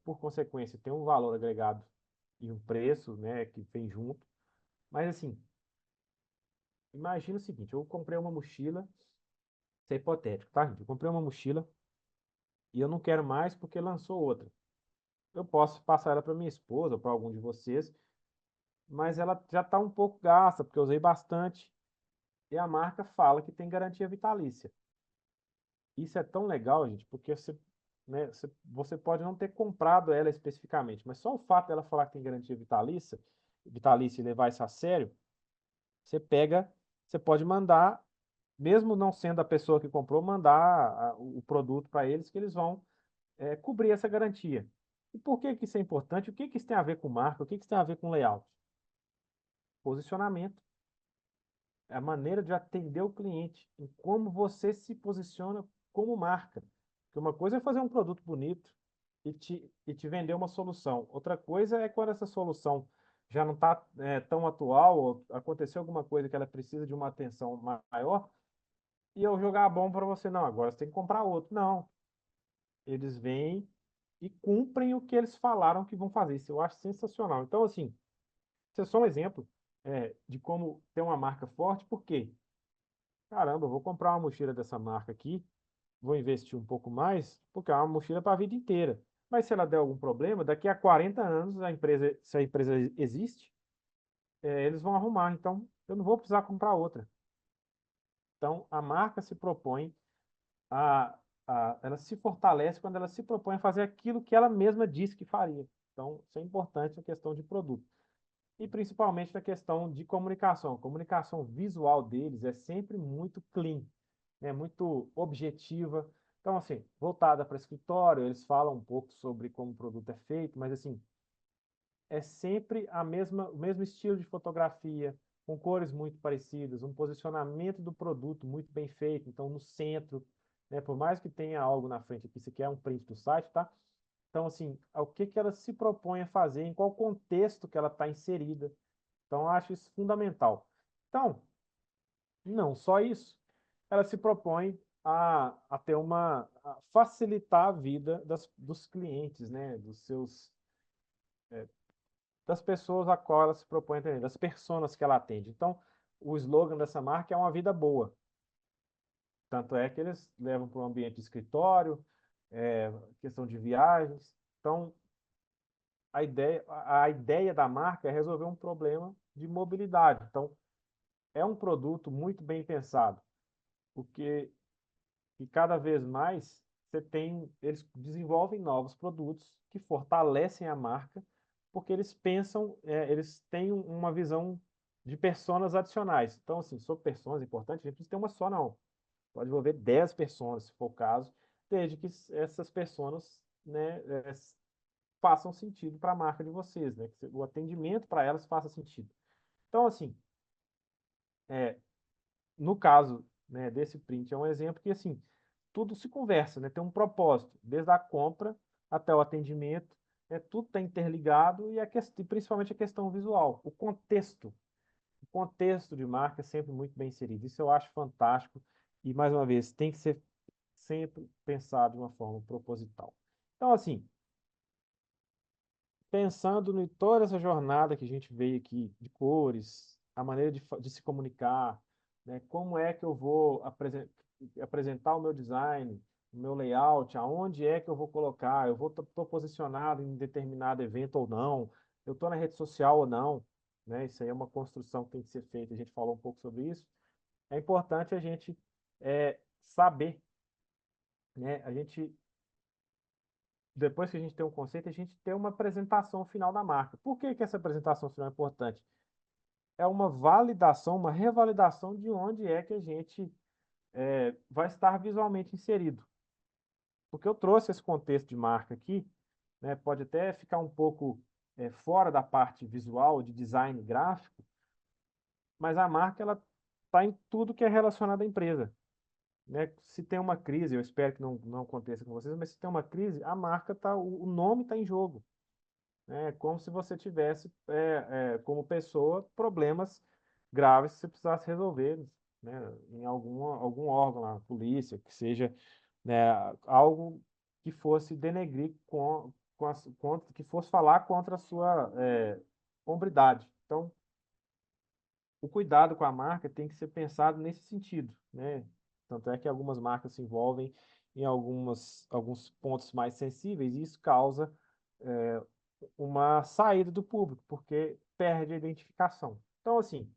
por consequência, tem um valor agregado e um preço, né, que vem junto, mas assim, imagina o seguinte, eu comprei uma mochila, isso é hipotético, tá, gente? Eu comprei uma mochila e eu não quero mais porque lançou outra. Eu posso passar ela para minha esposa ou para algum de vocês, mas ela já está um pouco gasta, porque eu usei bastante, e a marca fala que tem garantia vitalícia. Isso é tão legal, gente, porque você, né, você pode não ter comprado ela especificamente, mas só o fato dela falar que tem garantia vitalícia e levar isso a sério, você pega, você pode mandar, mesmo não sendo a pessoa que comprou, mandar o produto para eles, que eles vão cobrir essa garantia. E por que que isso é importante? O que que isso tem a ver com marca? O que que isso tem a ver com layout? Posicionamento. É a maneira de atender o cliente, em como você se posiciona como marca. Porque uma coisa é fazer um produto bonito e te vender uma solução. Outra coisa é quando essa solução já não está tão atual, ou aconteceu alguma coisa que ela precisa de uma atenção maior, e eu jogar a bomba para você, não, agora você tem que comprar outro. Não. Eles vêm e cumprem o que eles falaram que vão fazer. Isso eu acho sensacional. Então, assim, isso é só um exemplo de como ter uma marca forte, por quê? Caramba, eu vou comprar uma mochila dessa marca aqui, vou investir um pouco mais, porque é uma mochila para a vida inteira. Mas se ela der algum problema, daqui a 40 anos, se a empresa existe, eles vão arrumar. Então, eu não vou precisar comprar outra. Então, a marca se propõe ela se fortalece quando ela se propõe a fazer aquilo que ela mesma disse que faria. Então, isso é importante na questão de produto. E principalmente na questão de comunicação. A comunicação visual deles é sempre muito clean, é muito objetiva. Então, assim, voltada para escritório, eles falam um pouco sobre como o produto é feito, mas assim, é sempre o mesmo estilo de fotografia, com cores muito parecidas, um posicionamento do produto muito bem feito, então no centro, né, por mais que tenha algo na frente aqui, isso aqui é um print do site, tá? Então, assim, o que que ela se propõe a fazer, em qual contexto que ela está inserida. Então, eu acho isso fundamental. Então, não só isso, ela se propõe a ter a facilitar a vida dos clientes, né, das pessoas a qual ela se propõe a atender, das pessoas que ela atende. Então, o slogan dessa marca é uma vida boa. Tanto é que eles levam para um ambiente de escritório, questão de viagens. Então, a ideia da marca é resolver um problema de mobilidade. Então, é um produto muito bem pensado, porque e cada vez mais eles desenvolvem novos produtos que fortalecem a marca, porque eles pensam, eles têm uma visão de personas adicionais. Então, assim, sobre personas importantes, a gente não precisa ter uma só, não. Pode envolver 10 personas, se for o caso, desde que essas personas, né, façam sentido para a marca de vocês, né? Que o atendimento para elas faça sentido. Então, assim, é, no caso, né, desse print é um exemplo que assim tudo se conversa, né? Tem um propósito, desde a compra até o atendimento, tudo está interligado e principalmente a questão visual, o contexto de marca é sempre muito bem inserido. Isso eu acho fantástico e mais uma vez tem que ser sempre pensado de uma forma proposital. Então assim, pensando em toda essa jornada que a gente veio aqui de cores, a maneira de se comunicar, né? Como é que eu vou apresentar o meu design, o meu layout, aonde é que eu vou colocar, eu vou estou posicionado em determinado evento ou não, eu estou na rede social ou não, né? Isso aí é uma construção que tem que ser feita, a gente falou um pouco sobre isso. É importante a gente saber, né? A gente depois que a gente tem um conceito, a gente tem uma apresentação final da marca. Por que que essa apresentação final é importante? É uma validação, uma revalidação de onde é que a gente vai estar visualmente inserido. Porque eu trouxe esse contexto de marca aqui, né, pode até ficar um pouco fora da parte visual, de design gráfico, mas a marca ela está em tudo que é relacionado à empresa. Né? Se tem uma crise, eu espero que não aconteça com vocês, mas se tem uma crise, a marca tá, o nome está em jogo. né? Como se você tivesse, como pessoa, problemas graves que você precisasse resolver, né? Em algum órgão lá, polícia, que seja, né, algo que fosse denegrir que fosse falar contra a sua hombridade. Então, o cuidado com a marca tem que ser pensado nesse sentido, né? Tanto é que algumas marcas se envolvem em alguns pontos mais sensíveis e isso causa é, uma saída do público, porque perde a identificação. Então, assim,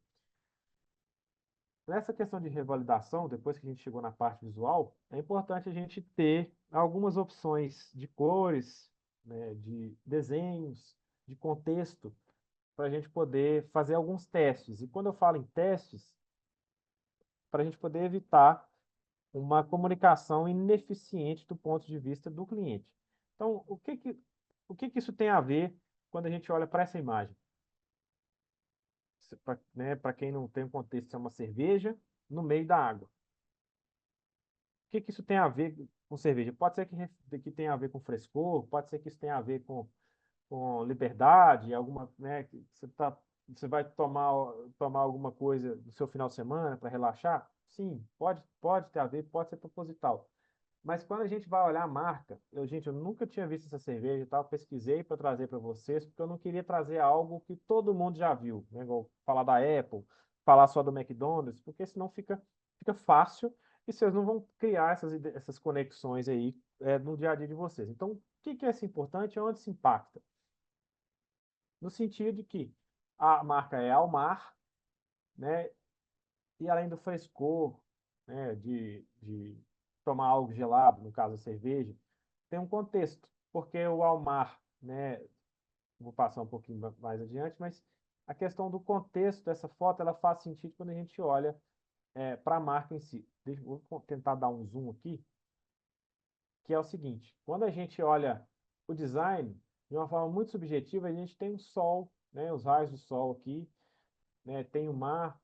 nessa questão de revalidação, depois que a gente chegou na parte visual, é importante a gente ter algumas opções de cores, né, de desenhos, de contexto, para a gente poder fazer alguns testes. E quando eu falo em testes, para a gente poder evitar uma comunicação ineficiente do ponto de vista do cliente. Então, o que que isso tem a ver quando a gente olha para essa imagem? Para quem não tem um contexto, é uma cerveja no meio da água. O que que isso tem a ver com cerveja? Pode ser que tenha a ver com frescor, pode ser que isso tenha a ver com liberdade, alguma, né, que você vai tomar alguma coisa no seu final de semana para relaxar? Sim, pode ter a ver, pode ser proposital. Mas quando a gente vai olhar a marca, eu nunca tinha visto essa cerveja e tal, pesquisei para trazer para vocês, porque eu não queria trazer algo que todo mundo já viu, né? Igual falar da Apple, falar só do McDonald's, porque senão fica fácil e vocês não vão criar essas conexões aí no dia a dia de vocês. Então, o que é esse importante e onde se impacta? No sentido de que a marca é ao mar, né? E além do frescor, né, de tomar algo gelado, no caso a cerveja, tem um contexto, porque o Almar, né, vou passar um pouquinho mais adiante, mas a questão do contexto dessa foto, ela faz sentido quando a gente olha para a marca em si. Vou tentar dar um zoom aqui, que é o seguinte, quando a gente olha o design, de uma forma muito subjetiva, a gente tem o sol, né, os raios do sol aqui, né, tem o mar,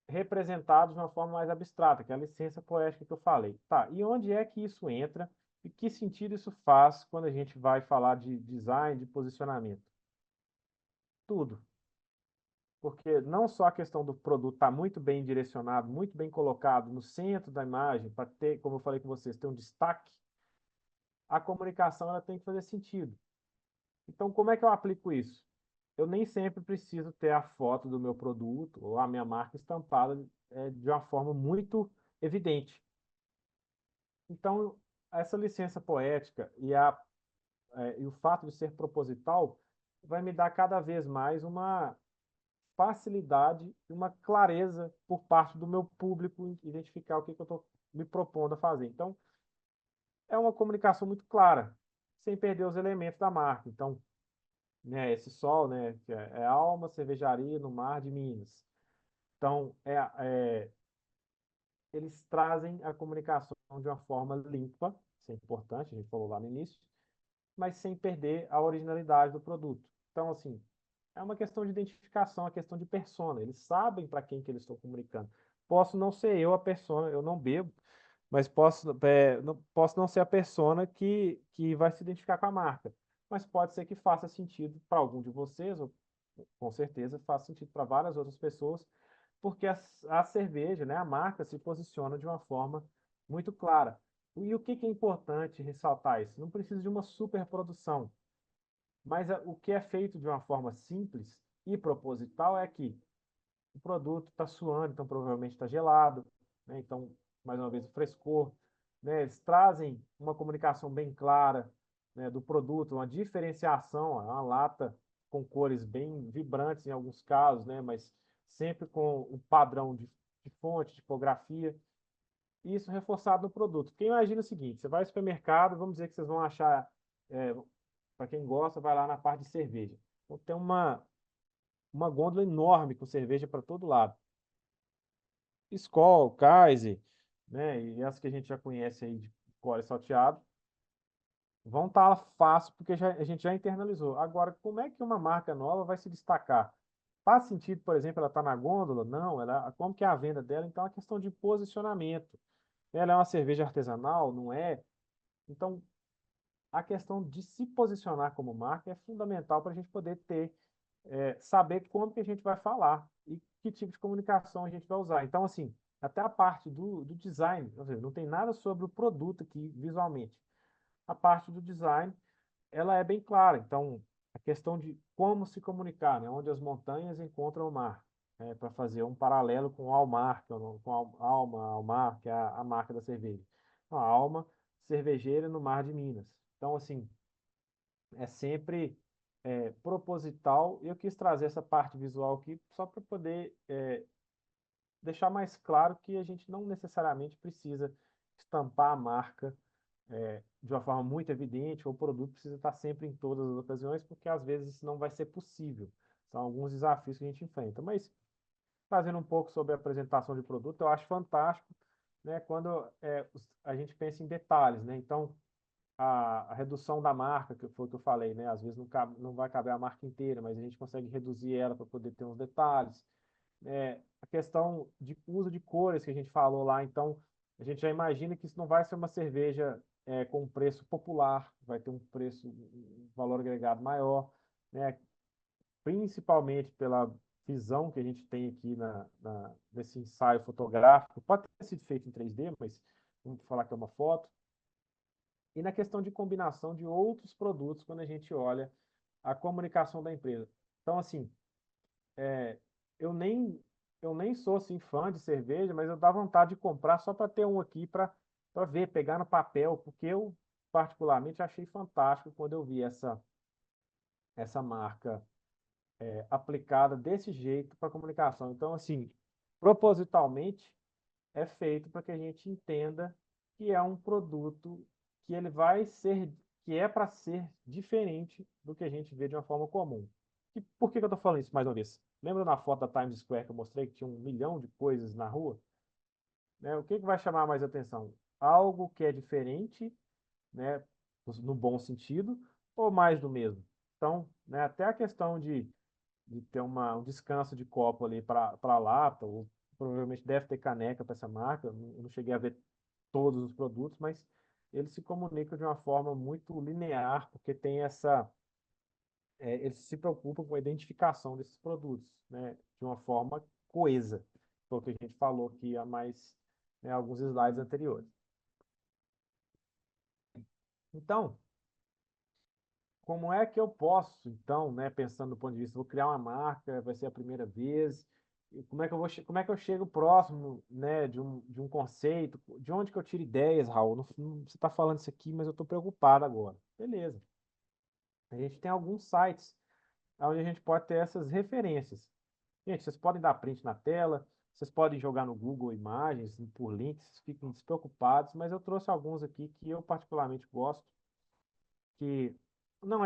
representados de uma forma mais abstrata, que é a licença poética que eu falei. Tá, e onde é que isso entra e que sentido isso faz quando a gente vai falar de design, de posicionamento? Tudo. Porque não só a questão do produto estar muito bem direcionado, muito bem colocado no centro da imagem, para ter, como eu falei com vocês, ter um destaque, a comunicação ela tem que fazer sentido. Então, como é que eu aplico isso? Eu nem sempre preciso ter a foto do meu produto ou a minha marca estampada de uma forma muito evidente. Então, essa licença poética e o fato de ser proposital vai me dar cada vez mais uma facilidade e uma clareza por parte do meu público em identificar o que eu estou me propondo a fazer. Então, é uma comunicação muito clara, sem perder os elementos da marca. Então, né, esse sol, né, que é Alma Cervejaria no Mar de Minas. Então, eles trazem a comunicação de uma forma limpa, isso é importante, a gente falou lá no início, mas sem perder a originalidade do produto. Então, assim, é uma questão de identificação, é uma questão de persona. Eles sabem para quem que eles estão comunicando. Posso não ser eu a persona, eu não bebo, mas posso não ser a persona que vai se identificar com a marca. Mas pode ser que faça sentido para algum de vocês, ou com certeza faz sentido para várias outras pessoas, porque a cerveja, né, a marca se posiciona de uma forma muito clara. E o que que é importante ressaltar isso? Não precisa de uma superprodução, mas o que é feito de uma forma simples e proposital é que o produto está suando, então provavelmente está gelado, né? Então, mais uma vez, o frescor, né? Eles trazem uma comunicação bem clara, né, do produto, uma diferenciação, uma lata com cores bem vibrantes em alguns casos, né? Mas sempre com o padrão de fonte, tipografia, e isso reforçado no produto. Porque imagina o seguinte, você vai ao supermercado, vamos dizer que vocês vão achar, para quem gosta, vai lá na parte de cerveja. Então tem uma gôndola enorme com cerveja para todo lado. Skol, Kaiser, né, e as que a gente já conhece aí de core salteado, vão estar lá fácil porque a gente já internalizou. Agora, como é que uma marca nova vai se destacar? Faz sentido, por exemplo, ela estar na gôndola? Não, como que é a venda dela? Então, é uma questão de posicionamento. Ela é uma cerveja artesanal? Não é? Então, a questão de se posicionar como marca é fundamental para a gente poder saber como que a gente vai falar e que tipo de comunicação a gente vai usar. Então, assim, até a parte do design, ou seja, não tem nada sobre o produto aqui visualmente. A parte do design, ela é bem clara. Então, a questão de como se comunicar, né? Onde as montanhas encontram o mar, para fazer um paralelo com o Almar, com a Almar, que é a marca da cerveja. Então, a Alma cervejeira no Mar de Minas. Então, assim, é sempre proposital. Eu quis trazer essa parte visual aqui só para poder deixar mais claro que a gente não necessariamente precisa estampar a marca de uma forma muito evidente, ou o produto precisa estar sempre em todas as ocasiões, porque às vezes isso não vai ser possível. São alguns desafios que a gente enfrenta. Mas, fazendo um pouco sobre a apresentação de produto, eu acho fantástico, né, quando a gente pensa em detalhes, né? Então, a redução da marca, que foi o que eu falei, né? Às vezes não vai caber a marca inteira, mas a gente consegue reduzir ela para poder ter uns detalhes. A questão de uso de cores que a gente falou lá, então a gente já imagina que isso não vai ser uma cerveja com um preço popular, vai ter um preço, um valor agregado maior, né? Principalmente pela visão que a gente tem aqui nesse ensaio fotográfico. Pode ter sido feito em 3D, mas vamos falar que é uma foto. E na questão de combinação de outros produtos, quando a gente olha a comunicação da empresa. Então, assim, é, eu nem, eu nem sou assim, fã de cerveja, mas eu dá vontade de comprar só para ter um aqui para ver, pegar no papel, porque eu particularmente achei fantástico quando eu vi essa marca aplicada desse jeito para comunicação. Então, assim, propositalmente é feito para que a gente entenda que é um produto que ele vai ser, que é para ser diferente do que a gente vê de uma forma comum. E por que eu estou falando isso mais uma vez? Lembra na foto da Times Square que eu mostrei que tinha 1 milhão de coisas na rua? Né? O que vai chamar mais atenção? Algo que é diferente, né, no bom sentido, ou mais do mesmo? Então, né, até a questão de ter um descanso de copo ali para a lata, ou provavelmente deve ter caneca para essa marca, eu não cheguei a ver todos os produtos, mas eles se comunicam de uma forma muito linear, porque tem eles se preocupam com a identificação desses produtos, né, de uma forma coesa, foi o que a gente falou aqui há mais, né, alguns slides anteriores. Então, como é que eu posso, então, né, pensando do ponto de vista, vou criar uma marca, vai ser a primeira vez, e como é que eu chego próximo, né, de um conceito, de onde que eu tiro ideias, Raul? Você está falando isso aqui, mas eu estou preocupado agora. Beleza. A gente tem alguns sites onde a gente pode ter essas referências. Gente, vocês podem dar print na tela, vocês podem jogar no Google Imagens, por links, fiquem despreocupados, mas eu trouxe alguns aqui que eu particularmente gosto, que não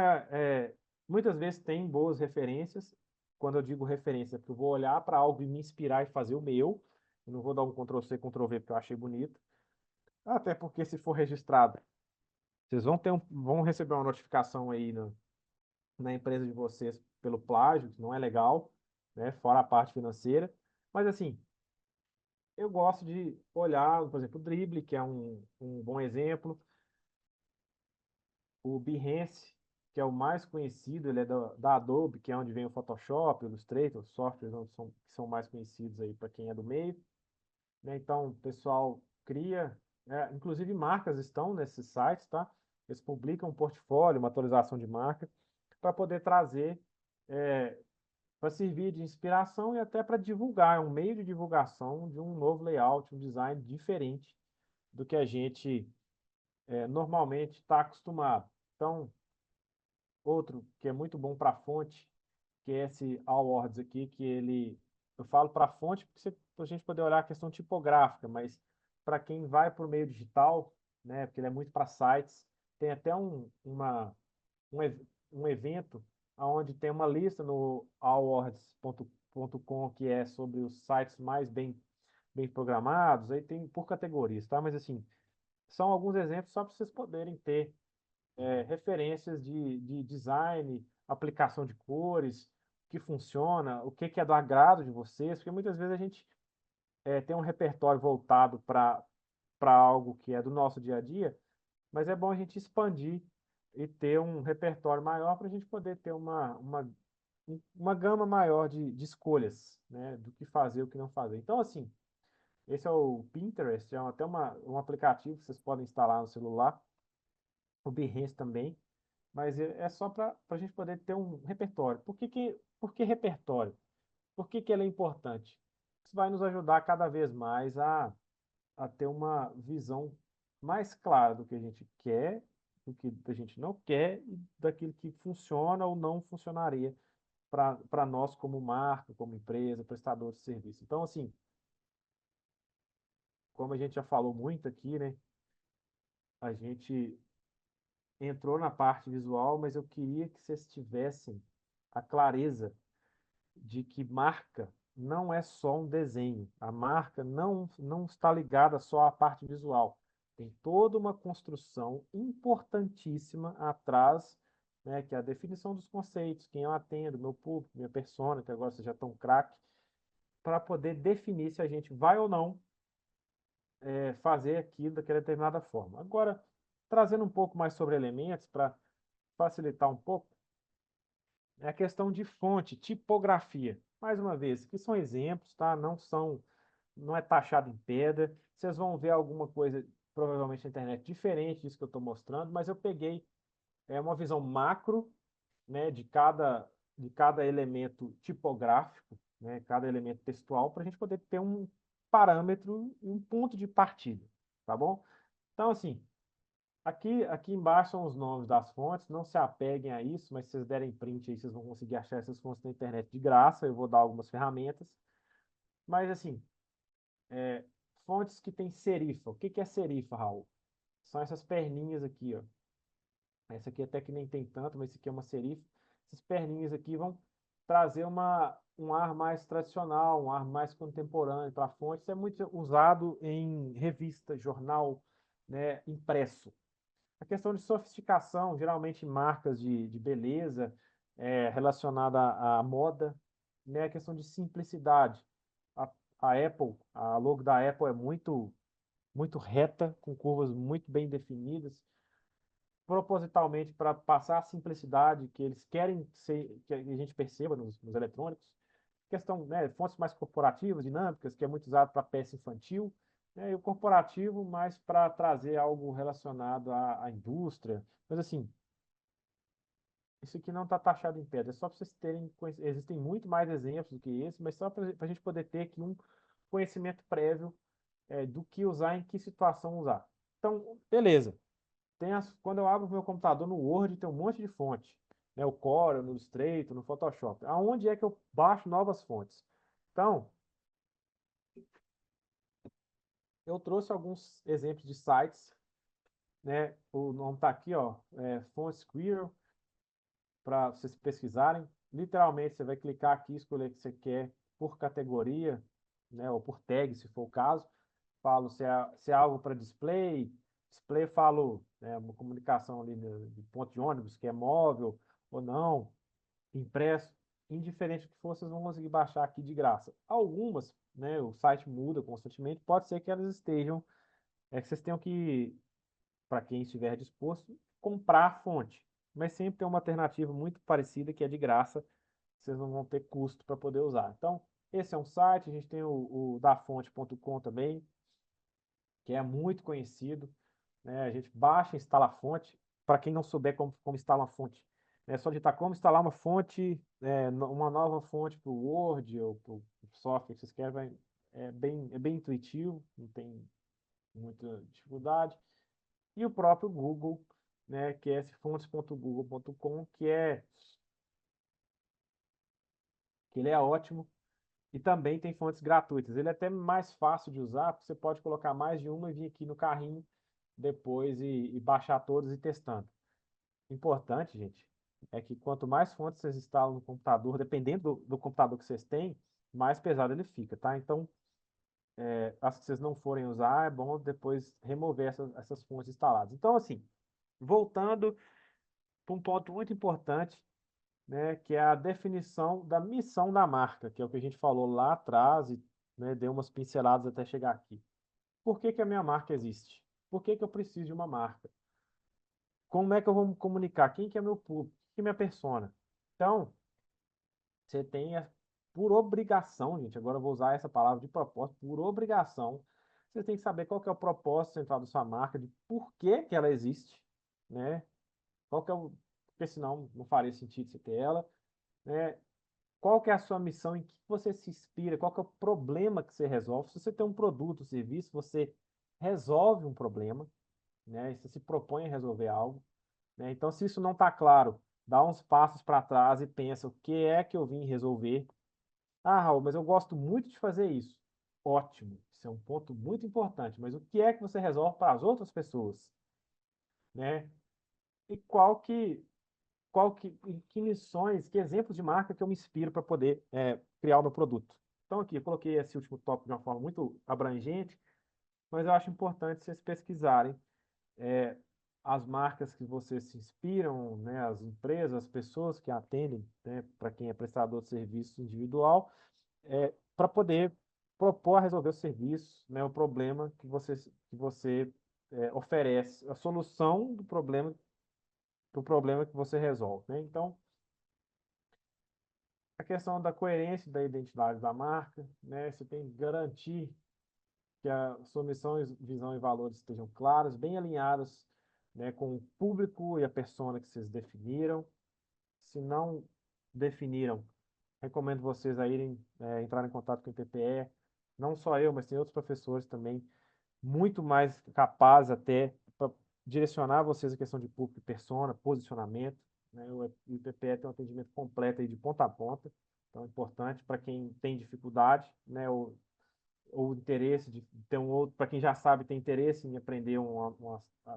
muitas vezes tem boas referências. Quando eu digo referência, é porque eu vou olhar para algo e me inspirar e fazer o meu. Eu não vou dar um Ctrl+C, Ctrl+V porque eu achei bonito. Até porque se for registrado, vocês vão receber uma notificação aí na empresa de vocês pelo plágio, que não é legal, né? Fora a parte financeira. Mas assim, eu gosto de olhar, por exemplo, o Dribbble, que é um bom exemplo. O Behance, que é o mais conhecido, ele é da Adobe, que é onde vem o Photoshop, o Illustrator, os softwares que são mais conhecidos aí para quem é do meio. Né? Então, o pessoal cria, inclusive marcas estão nesses sites, tá? Eles publicam um portfólio, uma atualização de marca, para poder trazer, para servir de inspiração e até para divulgar, é um meio de divulgação de um novo layout, um design diferente do que a gente normalmente está acostumado. Então, outro que é muito bom para fonte, que é esse Allwords aqui, eu falo para fonte para a gente poder olhar a questão tipográfica, mas para quem vai por meio digital, né, porque ele é muito para sites, tem até um evento onde tem uma lista no allwords.com que é sobre os sites mais bem programados, aí tem por categorias, tá? Mas assim, são alguns exemplos só para vocês poderem ter referências de design, aplicação de cores, o que funciona, o que é do agrado de vocês, porque muitas vezes a gente tem um repertório voltado para algo que é do nosso dia a dia, mas é bom a gente expandir e ter um repertório maior para a gente poder ter uma gama maior de escolhas, né, do que fazer e o que não fazer. Então, assim, esse é o Pinterest, é até um aplicativo que vocês podem instalar no celular, o Behance também, mas é só para a gente poder ter um repertório. Por que repertório? Por que ele é importante? Isso vai nos ajudar cada vez mais a ter uma visão mais clara do que a gente quer, do que a gente não quer e daquilo que funciona ou não funcionaria para nós como marca, como empresa, prestador de serviço. Então, assim, como a gente já falou muito aqui, né, a gente entrou na parte visual, mas eu queria que vocês tivessem a clareza de que marca não é só um desenho. A marca não está ligada só à parte visual. Tem toda uma construção importantíssima atrás, né, que é a definição dos conceitos, quem eu atendo, meu público, minha persona, que agora vocês já estão craque, para poder definir se a gente vai ou não fazer aquilo daquela determinada forma. Agora, trazendo um pouco mais sobre elementos, para facilitar um pouco, é a questão de fonte, tipografia. Mais uma vez, que são exemplos, tá? Não é taxado em pedra. Vocês vão ver alguma coisa, provavelmente na internet, diferente disso que eu estou mostrando, mas eu peguei uma visão macro, né, de cada elemento tipográfico, né, cada elemento textual, para a gente poder ter um parâmetro e um ponto de partida, tá bom? Então, assim, aqui embaixo são os nomes das fontes, não se apeguem a isso, mas se vocês derem print aí, vocês vão conseguir achar essas fontes na internet de graça, eu vou dar algumas ferramentas. Mas assim, fontes que tem serifa. O que que é serifa, Raul? São essas perninhas aqui, ó. Essa aqui até que nem tem tanto, mas esse aqui é uma serifa. Essas perninhas aqui vão trazer um ar mais tradicional, um ar mais contemporâneo para a fonte. Isso é muito usado em revista, jornal, né, impresso. A questão de sofisticação, geralmente marcas de beleza, relacionada à moda, né? A questão de simplicidade. A, a Apple, a logo da Apple é muito reta, com curvas muito bem definidas, propositalmente para passar a simplicidade que eles querem que a gente perceba nos eletrônicos. Questão, né, fontes mais corporativas, dinâmicas, que é muito usado para peça infantil, né, e o corporativo mais para trazer algo relacionado à indústria. Mas assim, isso aqui não está taxado em pedra, é só para vocês terem, existem muito mais exemplos do que esse, mas só para a gente poder ter aqui um conhecimento prévio do que usar, em que situação usar. Então, beleza. Quando eu abro o meu computador no Word, tem um monte de fonte, né? O Corel, no Illustrator, no Photoshop. Aonde é que eu baixo novas fontes? Então, eu trouxe alguns exemplos de sites, né? O nome está aqui, ó, Fonts Squirrel, para vocês pesquisarem. Literalmente, você vai clicar aqui, escolher o que você quer por categoria, né? Ou por tag, se for o caso. Falo se é algo para display. Display, falo, né, uma comunicação ali de ponto de ônibus, que é móvel ou não, impresso. Indiferente do que for, vocês vão conseguir baixar aqui de graça. Algumas, né, o site muda constantemente, pode ser que elas estejam, que vocês tenham que, para quem estiver disposto, comprar a fonte. Mas sempre tem uma alternativa muito parecida que é de graça, vocês não vão ter custo para poder usar. Então, esse é um site, a gente tem o dafonte.com também, que é muito conhecido, né? A gente baixa e instala a fonte. Para quem não souber como instalar uma fonte, é só digitar como instalar uma fonte, uma nova fonte para o Word ou para o software que vocês querem. É bem intuitivo, não tem muita dificuldade. E o próprio Google, né, que é fontes.google.com, que ele é ótimo. E também tem fontes gratuitas. Ele é até mais fácil de usar, porque você pode colocar mais de uma e vir aqui no carrinho depois e baixar todas e testando. Importante, gente, é que quanto mais fontes vocês instalam no computador, dependendo do computador que vocês têm, mais pesado ele fica, tá? Então, as que vocês não forem usar, é bom depois remover essas fontes instaladas. Então, assim, voltando para um ponto muito importante, né, que é a definição da missão da marca, que é o que a gente falou lá atrás e, né, deu umas pinceladas até chegar aqui. Por que que a minha marca existe? Por que que eu preciso de uma marca? como é que eu vou me comunicar? Quem que é meu público? Quem que é minha persona? Então, você tem, por obrigação, gente, agora eu vou usar essa palavra de propósito, por obrigação, você tem que saber qual que é o propósito central da sua marca, de por que que ela existe, né? Qual que é o... Porque senão não faria sentido você ter ela, né? Qual que é a sua missão, em que você se inspira, qual que é o problema que você resolve. Se você tem um produto, um serviço, você resolve um problema, né? Você se propõe a resolver algo, né? Então, se isso não está claro, dá uns passos para trás e pensa, o que é que eu vim resolver? Ah, Raul, mas eu gosto muito de fazer isso. Ótimo, isso é um ponto muito importante, mas o que é que você resolve para as outras pessoas, né? E que lições, que exemplos de marca que eu me inspiro para poder criar o meu produto. Então aqui, eu coloquei esse último tópico de uma forma muito abrangente, mas eu acho importante vocês pesquisarem é, as marcas que vocês se inspiram, né, as empresas, as pessoas que atendem, né, para quem é prestador de serviço individual, para poder propor resolver o serviço, né, o problema que você oferece, a solução do problema que você resolve, né? Então, a questão da coerência da identidade da marca, né? Você tem que garantir que a sua missão, visão e valores estejam claros, bem alinhados, né, com o público e a persona que vocês definiram. Se não definiram, recomendo vocês a entrar em contato com o IPPE. Não só eu, mas tem outros professores também, muito mais capazes até para direcionar vocês a questão de público e persona, posicionamento, né? O IPPE tem um atendimento completo aí de ponta a ponta, então é importante para quem tem dificuldade, né? Ou interesse de ter um outro, para quem já sabe, tem interesse em aprender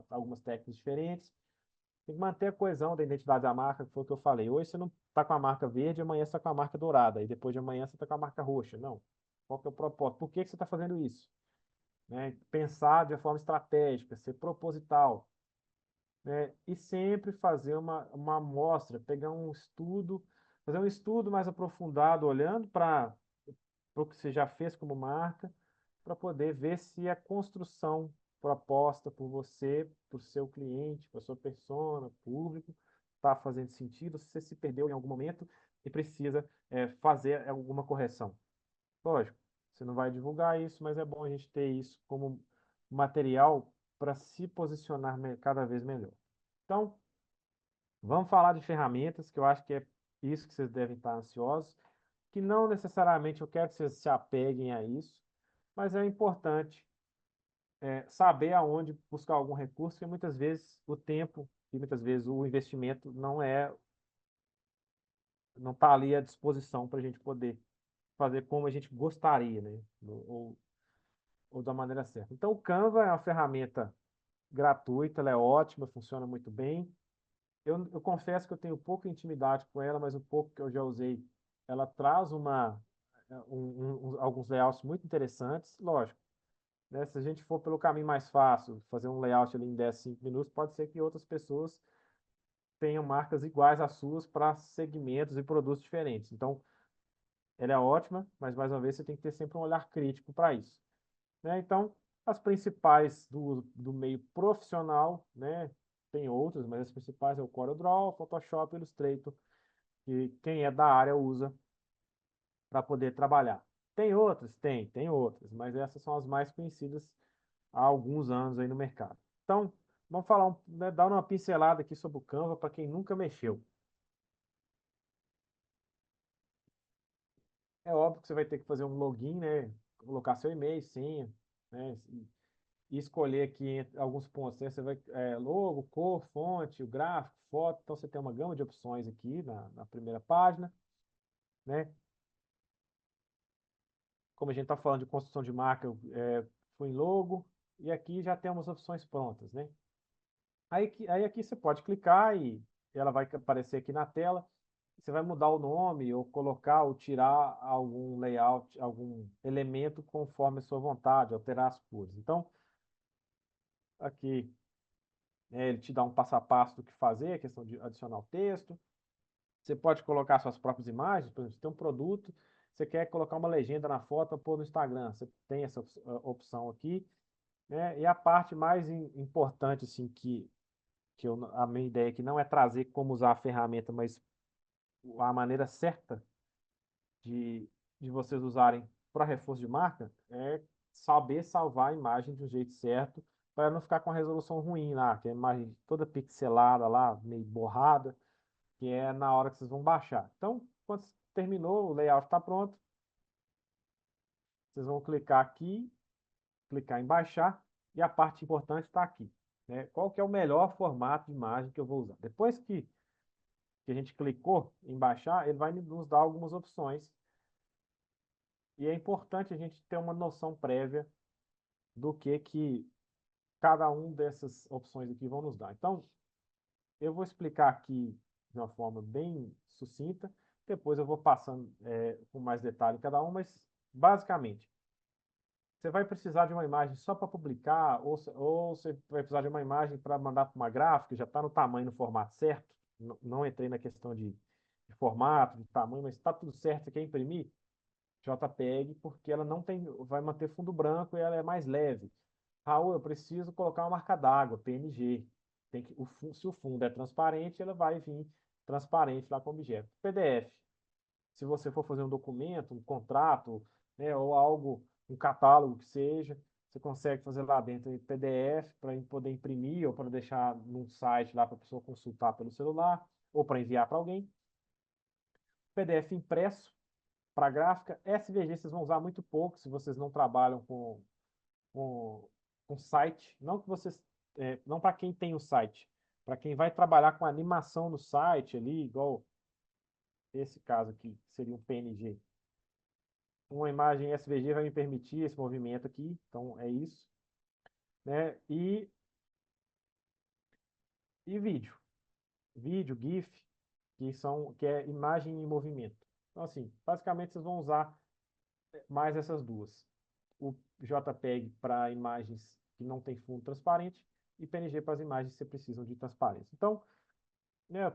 algumas técnicas diferentes. Tem que manter a coesão da identidade da marca, que foi o que eu falei. Hoje você não está com a marca verde, amanhã você está com a marca dourada, e depois de amanhã você está com a marca roxa. Não. Qual que é o propósito? Por que que você está fazendo isso? Né? Pensar de forma estratégica, ser proposital, né? E sempre fazer uma amostra, pegar um estudo, fazer um estudo mais aprofundado, olhando para o que você já fez como marca, para poder ver se a construção proposta por você, por seu cliente, por sua persona, público, está fazendo sentido, se você se perdeu em algum momento e precisa fazer alguma correção. Lógico, você não vai divulgar isso, mas é bom a gente ter isso como material para se posicionar cada vez melhor. Então, vamos falar de ferramentas, que eu acho que é isso que vocês devem estar ansiosos, que não necessariamente eu quero que vocês se apeguem a isso, mas é importante saber aonde buscar algum recurso, porque muitas vezes o tempo e muitas vezes o investimento não está ali à disposição para a gente poder fazer como a gente gostaria, né? Ou da maneira certa. Então, o Canva é uma ferramenta gratuita, ela é ótima, funciona muito bem. Eu confesso que eu tenho pouca intimidade com ela, mas o pouco que eu já usei, ela traz alguns layouts muito interessantes, lógico, né? Se a gente for pelo caminho mais fácil, fazer um layout ali em 10, 5 minutos, pode ser que outras pessoas tenham marcas iguais às suas para segmentos e produtos diferentes. Então, ela é ótima, mas mais uma vez você tem que ter sempre um olhar crítico para isso, né? Então, as principais do meio profissional, né? Tem outras, mas as principais é o CorelDRAW, Photoshop e Illustrator, que quem é da área usa para poder trabalhar. Tem outras? Tem outras, mas essas são as mais conhecidas há alguns anos aí no mercado. Então, vamos falar, né, dar uma pincelada aqui sobre o Canva para quem nunca mexeu. É óbvio que você vai ter que fazer um login, né? Colocar seu e-mail, senha, né? E escolher aqui entre alguns pontos, né? Você vai logo, cor, fonte, o gráfico, foto. Então você tem uma gama de opções aqui na primeira página, né? Como a gente está falando de construção de marca, fui em logo e aqui já temos opções prontas, né? Aí aqui você pode clicar e ela vai aparecer aqui na tela. Você vai mudar o nome ou colocar ou tirar algum layout, algum elemento conforme a sua vontade, alterar as cores. Então, aqui ele te dá um passo a passo do que fazer, a questão de adicionar o texto. Você pode colocar suas próprias imagens, por exemplo, você tem um produto, você quer colocar uma legenda na foto ou pôr no Instagram, você tem essa opção aqui, né? E a parte mais importante, assim, que a minha ideia aqui não é trazer como usar a ferramenta, mas a maneira certa de vocês usarem para reforço de marca é saber salvar a imagem de um jeito certo, para não ficar com a resolução ruim lá, que é a imagem toda pixelada lá, meio borrada, que é na hora que vocês vão baixar. Então, quando terminou, o layout está pronto, vocês vão clicar aqui, clicar em baixar, e a parte importante está aqui, né? Qual que é o melhor formato de imagem que eu vou usar? Depois que a gente clicou em baixar, ele vai nos dar algumas opções, e é importante a gente ter uma noção prévia do que cada um dessas opções aqui vão nos dar. Então, eu vou explicar aqui de uma forma bem sucinta, depois eu vou passando com mais detalhe em cada um, mas basicamente, você vai precisar de uma imagem só para publicar, ou você vai precisar de uma imagem para mandar para uma gráfica, já está no tamanho, no formato certo. Não entrei na questão de formato, de tamanho, mas está tudo certo, você quer imprimir? JPEG, porque ela não tem, vai manter fundo branco e ela é mais leve. Raul, eu preciso colocar uma marca d'água, PNG. Se o fundo é transparente, ela vai vir transparente lá com o objeto. PDF, se você for fazer um documento, um contrato, né, ou algo, um catálogo que seja, você consegue fazer lá dentro em PDF para poder imprimir ou para deixar num site lá para a pessoa consultar pelo celular ou para enviar para alguém. PDF impresso para gráfica. SVG vocês vão usar muito pouco se vocês não trabalham com, com site. Não que vocês, não para quem tem o site, para quem vai trabalhar com animação no site ali, igual esse caso aqui, que seria um PNG. Uma imagem SVG vai me permitir esse movimento aqui, então é isso, né? E vídeo, GIF, que é imagem em movimento. Então assim, basicamente vocês vão usar mais essas duas. O JPEG para imagens que não tem fundo transparente e PNG para as imagens que você precisam de transparência. Então, né,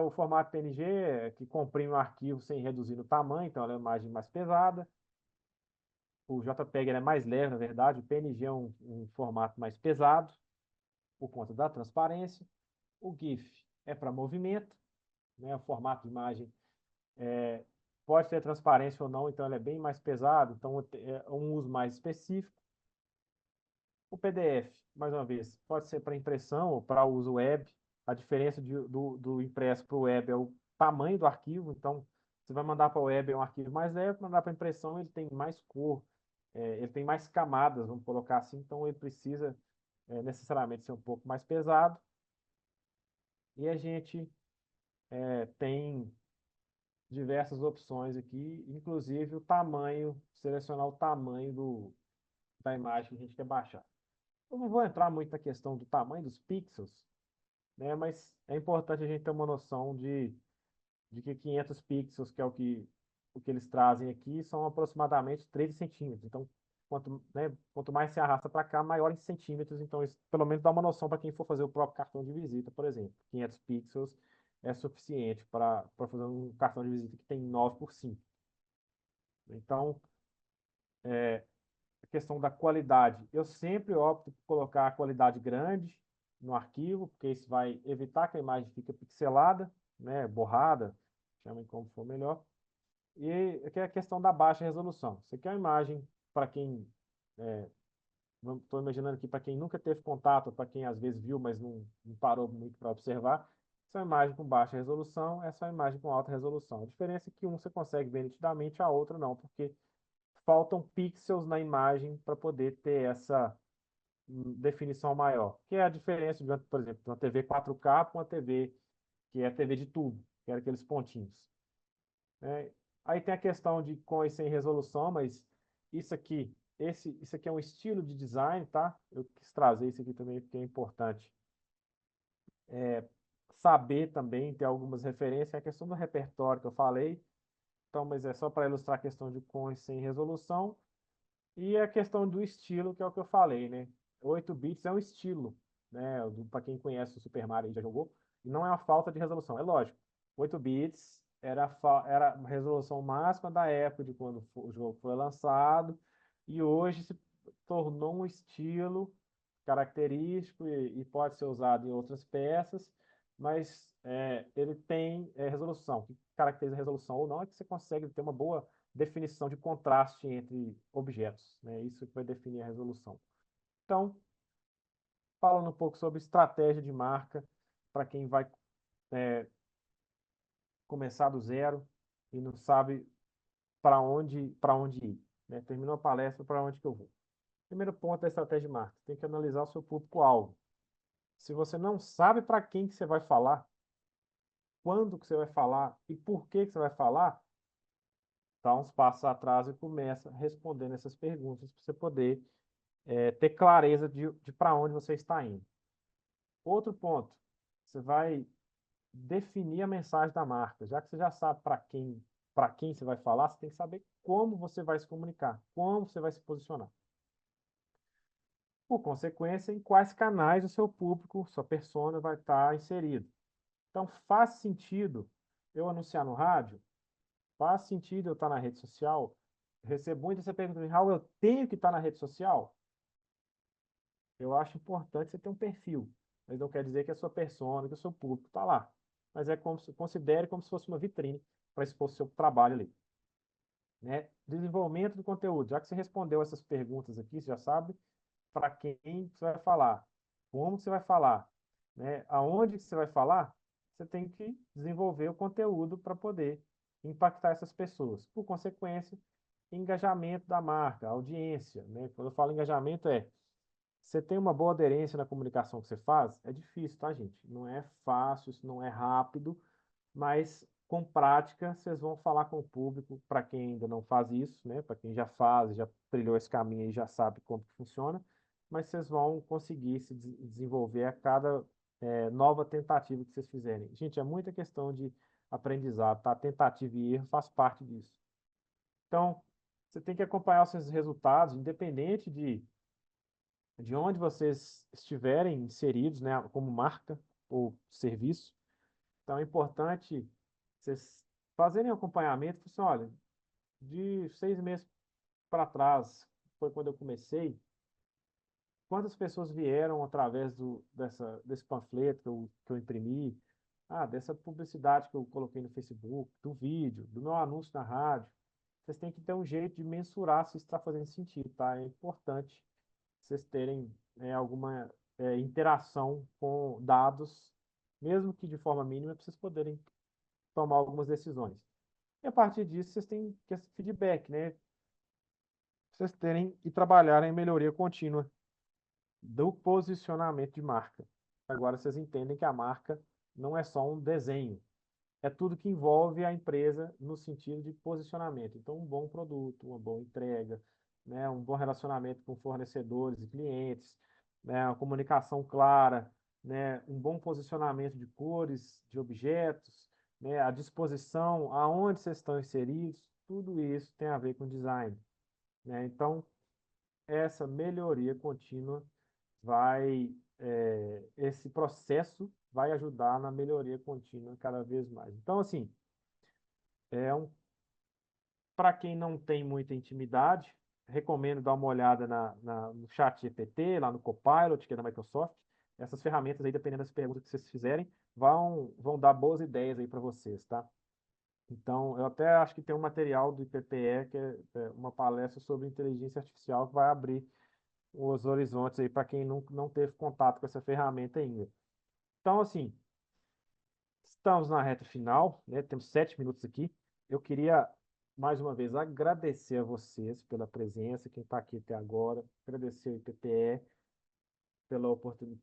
o formato PNG que comprime o arquivo sem reduzir no tamanho, então ela é uma imagem mais pesada. O JPEG é mais leve, na verdade. O PNG é um formato mais pesado, por conta da transparência. O GIF é para movimento, né? O formato de imagem pode ter transparência ou não, então ele é bem mais pesado, então é um uso mais específico. O PDF, mais uma vez, pode ser para impressão ou para uso web. A diferença do impresso para o web é o tamanho do arquivo, então você vai mandar para o web é um arquivo mais leve, mandar para impressão ele tem mais cor, ele tem mais camadas, vamos colocar assim, então ele precisa necessariamente ser um pouco mais pesado. E a gente tem diversas opções aqui, inclusive o tamanho, selecionar o tamanho da imagem que a gente quer baixar. Eu não vou entrar muito na questão do tamanho dos pixels, né, mas é importante a gente ter uma noção de que 500 pixels, que é o que eles trazem aqui, são aproximadamente 13 centímetros. Então, quanto mais se arrasta para cá, maior em centímetros. Então, isso pelo menos dá uma noção para quem for fazer o próprio cartão de visita, por exemplo. 500 pixels é suficiente para fazer um cartão de visita que tem 9 por 5. Então, a questão da qualidade. Eu sempre opto por colocar a qualidade grande no arquivo, porque isso vai evitar que a imagem fique pixelada, né, borrada, chamem como for melhor. E aqui é a questão da baixa resolução. Você quer uma imagem para quem, estou imaginando aqui para quem nunca teve contato, para quem às vezes viu, mas não parou muito para observar, essa é uma imagem com baixa resolução, essa é uma imagem com alta resolução. A diferença é que um você consegue ver nitidamente, a outra não, porque faltam pixels na imagem para poder ter essa definição maior. Que é a diferença, por exemplo, de uma TV 4K para uma TV que é TV de tubo, que é aqueles pontinhos. Aí tem a questão de com e sem resolução, mas isso aqui, isso aqui é um estilo de design, tá? Eu quis trazer isso aqui também porque é importante. Saber também, ter algumas referências, a questão do repertório que eu falei, então, mas é só para ilustrar a questão de com e sem resolução. E a questão do estilo, que é o que eu falei, né? 8 bits é um estilo, né? Para quem conhece o Super Mario e já jogou, e não é uma falta de resolução. É lógico, 8 bits era a resolução máxima da época de quando o jogo foi lançado, e hoje se tornou um estilo característico e pode ser usado em outras peças, mas ele tem resolução. O que caracteriza a resolução ou não é que você consegue ter uma boa definição de contraste entre objetos, né? Isso que vai definir a resolução. Então, falando um pouco sobre estratégia de marca para quem vai começar do zero e não sabe para onde ir, né? Terminou a palestra, para onde que eu vou? Primeiro ponto é a estratégia de marca. Tem que analisar o seu público-alvo. Se você não sabe para quem que você vai falar, quando que você vai falar e por que que você vai falar, dá uns passos atrás e começa respondendo essas perguntas para você poder ter clareza de para onde você está indo. Outro ponto, você vai definir a mensagem da marca. Já que você já sabe para quem você vai falar, você tem que saber como você vai se comunicar, como você vai se posicionar. Por consequência, em quais canais o seu público, sua persona vai estar inserido. Então, faz sentido eu anunciar no rádio? Faz sentido eu estar na rede social? Eu recebo muito essa pergunta, Raul, eu tenho que estar na rede social? Eu acho importante você ter um perfil, mas não quer dizer que a sua persona, que o seu público está lá. Mas considere como se fosse uma vitrine para expor o seu trabalho ali. Né? Desenvolvimento do conteúdo. Já que você respondeu essas perguntas aqui, você já sabe para quem você vai falar, como você vai falar, né? Aonde você vai falar, você tem que desenvolver o conteúdo para poder impactar essas pessoas. Por consequência, engajamento da marca, audiência, né? Quando eu falo engajamento você tem uma boa aderência na comunicação que você faz? É difícil, tá, gente? Não é fácil, isso não é rápido, mas com prática vocês vão falar com o público, para quem ainda não faz isso, né? Para quem já faz, já trilhou esse caminho e já sabe como que funciona, mas vocês vão conseguir se desenvolver a cada nova tentativa que vocês fizerem. Gente, é muita questão de aprendizado, tá? Tentativa e erro faz parte disso. Então, você tem que acompanhar os seus resultados, independente de onde vocês estiverem inseridos, né, como marca ou serviço. Então é importante vocês fazerem acompanhamento, assim, olha, de 6 meses para trás, foi quando eu comecei, quantas pessoas vieram através desse panfleto que eu imprimi, dessa publicidade que eu coloquei no Facebook, do vídeo, do meu anúncio na rádio. Vocês têm que ter um jeito de mensurar se isso está fazendo sentido, tá? É importante vocês terem alguma interação com dados, mesmo que de forma mínima, para vocês poderem tomar algumas decisões. E a partir disso, vocês têm que esse feedback, né? Vocês terem e trabalharem em melhoria contínua do posicionamento de marca. Agora vocês entendem que a marca não é só um desenho, é tudo que envolve a empresa no sentido de posicionamento. Então, um bom produto, uma boa entrega, né, um bom relacionamento com fornecedores e clientes, né, uma comunicação clara, né, um bom posicionamento de cores, de objetos, né, a disposição, aonde vocês estão inseridos, tudo isso tem a ver com design. Né? Então, essa melhoria contínua esse processo vai ajudar na melhoria contínua cada vez mais. Então, assim, para quem não tem muita intimidade, recomendo dar uma olhada no chat GPT, lá no Copilot, que é da Microsoft. Essas ferramentas aí, dependendo das perguntas que vocês fizerem, vão dar boas ideias aí para vocês, tá? Então, eu até acho que tem um material do IPPE, que é uma palestra sobre inteligência artificial, que vai abrir os horizontes aí para quem não teve contato com essa ferramenta ainda. Então, assim, estamos na reta final, né? Temos 7 minutos aqui. Eu queria, mais uma vez, agradecer a vocês pela presença, quem está aqui até agora, agradecer ao IPPE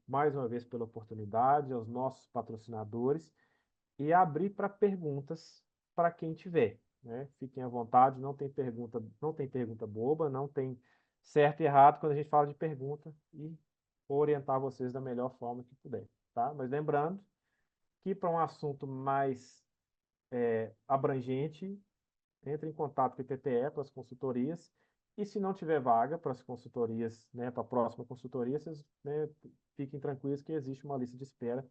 mais uma vez pela oportunidade, aos nossos patrocinadores, e abrir para perguntas para quem tiver, né? Fiquem à vontade, não tem pergunta boba, não tem certo e errado quando a gente fala de pergunta, e vou orientar vocês da melhor forma que puder, tá? Mas lembrando que para um assunto mais abrangente, entre em contato com o IPPE para as consultorias, e se não tiver vaga para as consultorias, né, para a próxima consultoria, vocês, né, fiquem tranquilos que existe uma lista de espera,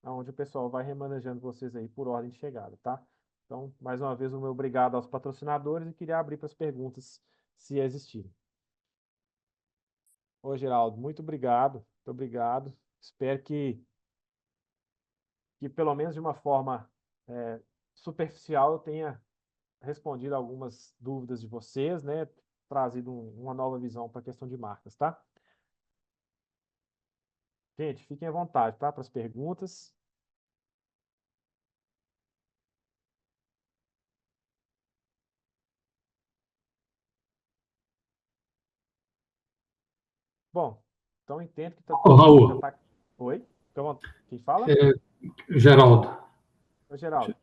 onde o pessoal vai remanejando vocês aí por ordem de chegada, tá? Então, mais uma vez, o meu obrigado aos patrocinadores e queria abrir para as perguntas, se existirem. Ô, Geraldo, muito obrigado. Muito obrigado. Espero que pelo menos de uma forma superficial eu tenha respondido algumas dúvidas de vocês, né? Trazido uma nova visão para a questão de marcas, tá? Gente, fiquem à vontade, tá? Para as perguntas. Bom, então entendo que Ô, todo mundo já Raul, está. Oi? Quem fala? é, Geraldo, Ô, Geraldo.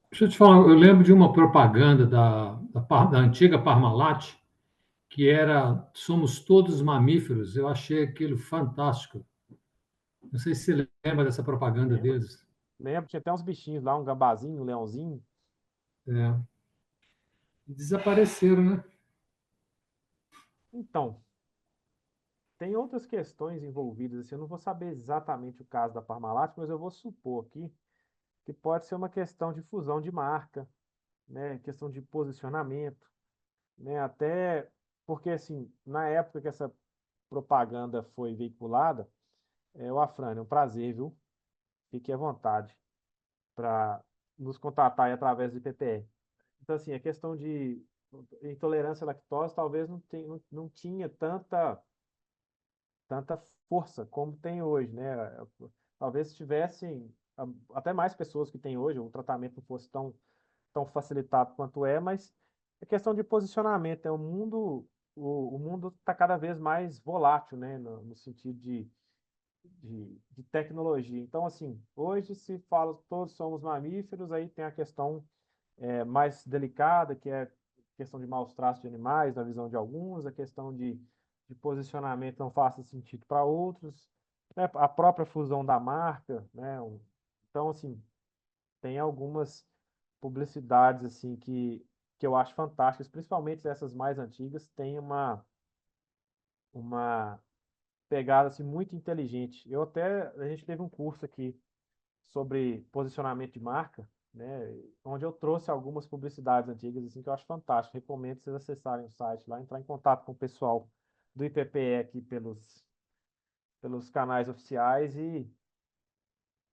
deixa eu te falar, eu lembro de uma propaganda da antiga Parmalat, que era Somos Todos Mamíferos. Eu achei aquilo fantástico. Não sei se você lembra dessa propaganda Lembro. deles. Lembro, tinha até uns bichinhos lá, um gambazinho, um leãozinho. É. E desapareceram, né? Então, tem outras questões envolvidas, assim, eu não vou saber exatamente o caso da Parmalat, mas eu vou supor aqui que pode ser uma questão de fusão de marca, né? Questão de posicionamento, né? Até porque, assim, na época que essa propaganda foi veiculada, o Afrânio, é um prazer, viu? Fique à vontade para nos contatar aí através do IPPE. Então, assim, a questão de intolerância à lactose talvez não tinha tanta força como tem hoje, né? Talvez tivessem até mais pessoas que tem hoje, o tratamento não fosse tão facilitado quanto é, mas é questão de posicionamento, né? O mundo está cada vez mais volátil, né? No sentido de tecnologia. Então, assim, hoje se fala todos somos mamíferos, aí tem a questão mais delicada, que é a questão de maus tratos de animais, na visão de alguns, a questão de posicionamento não faça sentido para outros, né? A própria fusão da marca, né? Então, assim, tem algumas publicidades assim que eu acho fantásticas, principalmente essas mais antigas, tem uma pegada assim, muito inteligente. A gente teve um curso aqui sobre posicionamento de marca, né, onde eu trouxe algumas publicidades antigas assim que eu acho fantástico. Recomendo vocês acessarem o site lá, entrar em contato com o pessoal do IPPE aqui pelos canais oficiais e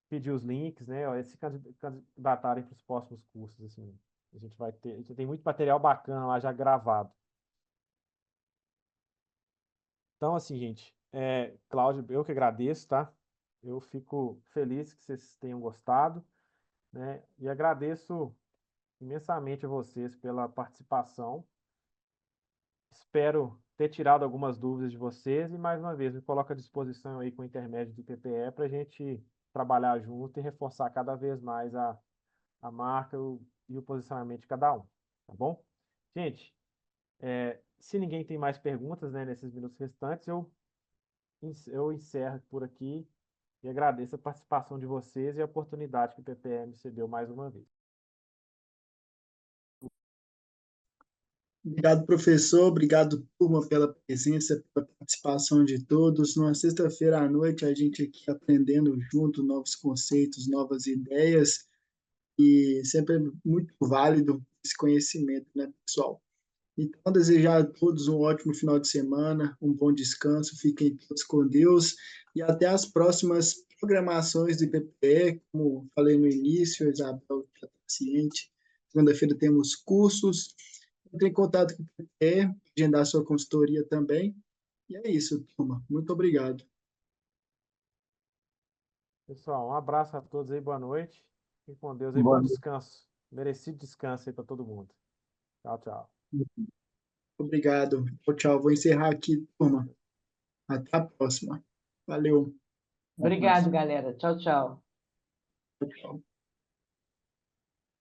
pedir os links, né, ó, e se candidatarem para os próximos cursos, assim. A gente tem muito material bacana lá já gravado. Então, assim, gente, Cláudio, eu que agradeço, tá? Eu fico feliz que vocês tenham gostado, né? E agradeço imensamente a vocês pela participação. Espero ter tirado algumas dúvidas de vocês e, mais uma vez, me coloco à disposição aí com o intermédio do PPE para a gente trabalhar junto e reforçar cada vez mais a marca e o posicionamento de cada um, tá bom? Gente, se ninguém tem mais perguntas, né, nesses minutos restantes, eu encerro por aqui e agradeço a participação de vocês e a oportunidade que o PPE me cedeu mais uma vez. Obrigado, professor. Obrigado, turma, pela presença, pela participação de todos. Numa sexta-feira à noite, a gente aqui aprendendo junto novos conceitos, novas ideias, e sempre é muito válido esse conhecimento, né, pessoal? Então, desejar a todos um ótimo final de semana, um bom descanso, fiquem todos com Deus e até as próximas programações do IPPE, como falei no início, a Isabel já está ciente. Segunda-feira temos cursos. Entre em contato com o IPPE, agendar sua consultoria também. E é isso, turma. Muito obrigado. Pessoal, um abraço a todos aí, boa noite. Fiquem com Deus aí, Boa bom noite. descanso. Merecido descanso aí para todo mundo. Tchau, tchau. Obrigado. Tchau, tchau. Vou encerrar aqui, turma. Até a próxima. Valeu. Obrigado, galera. Tchau, tchau. Tchau, tchau.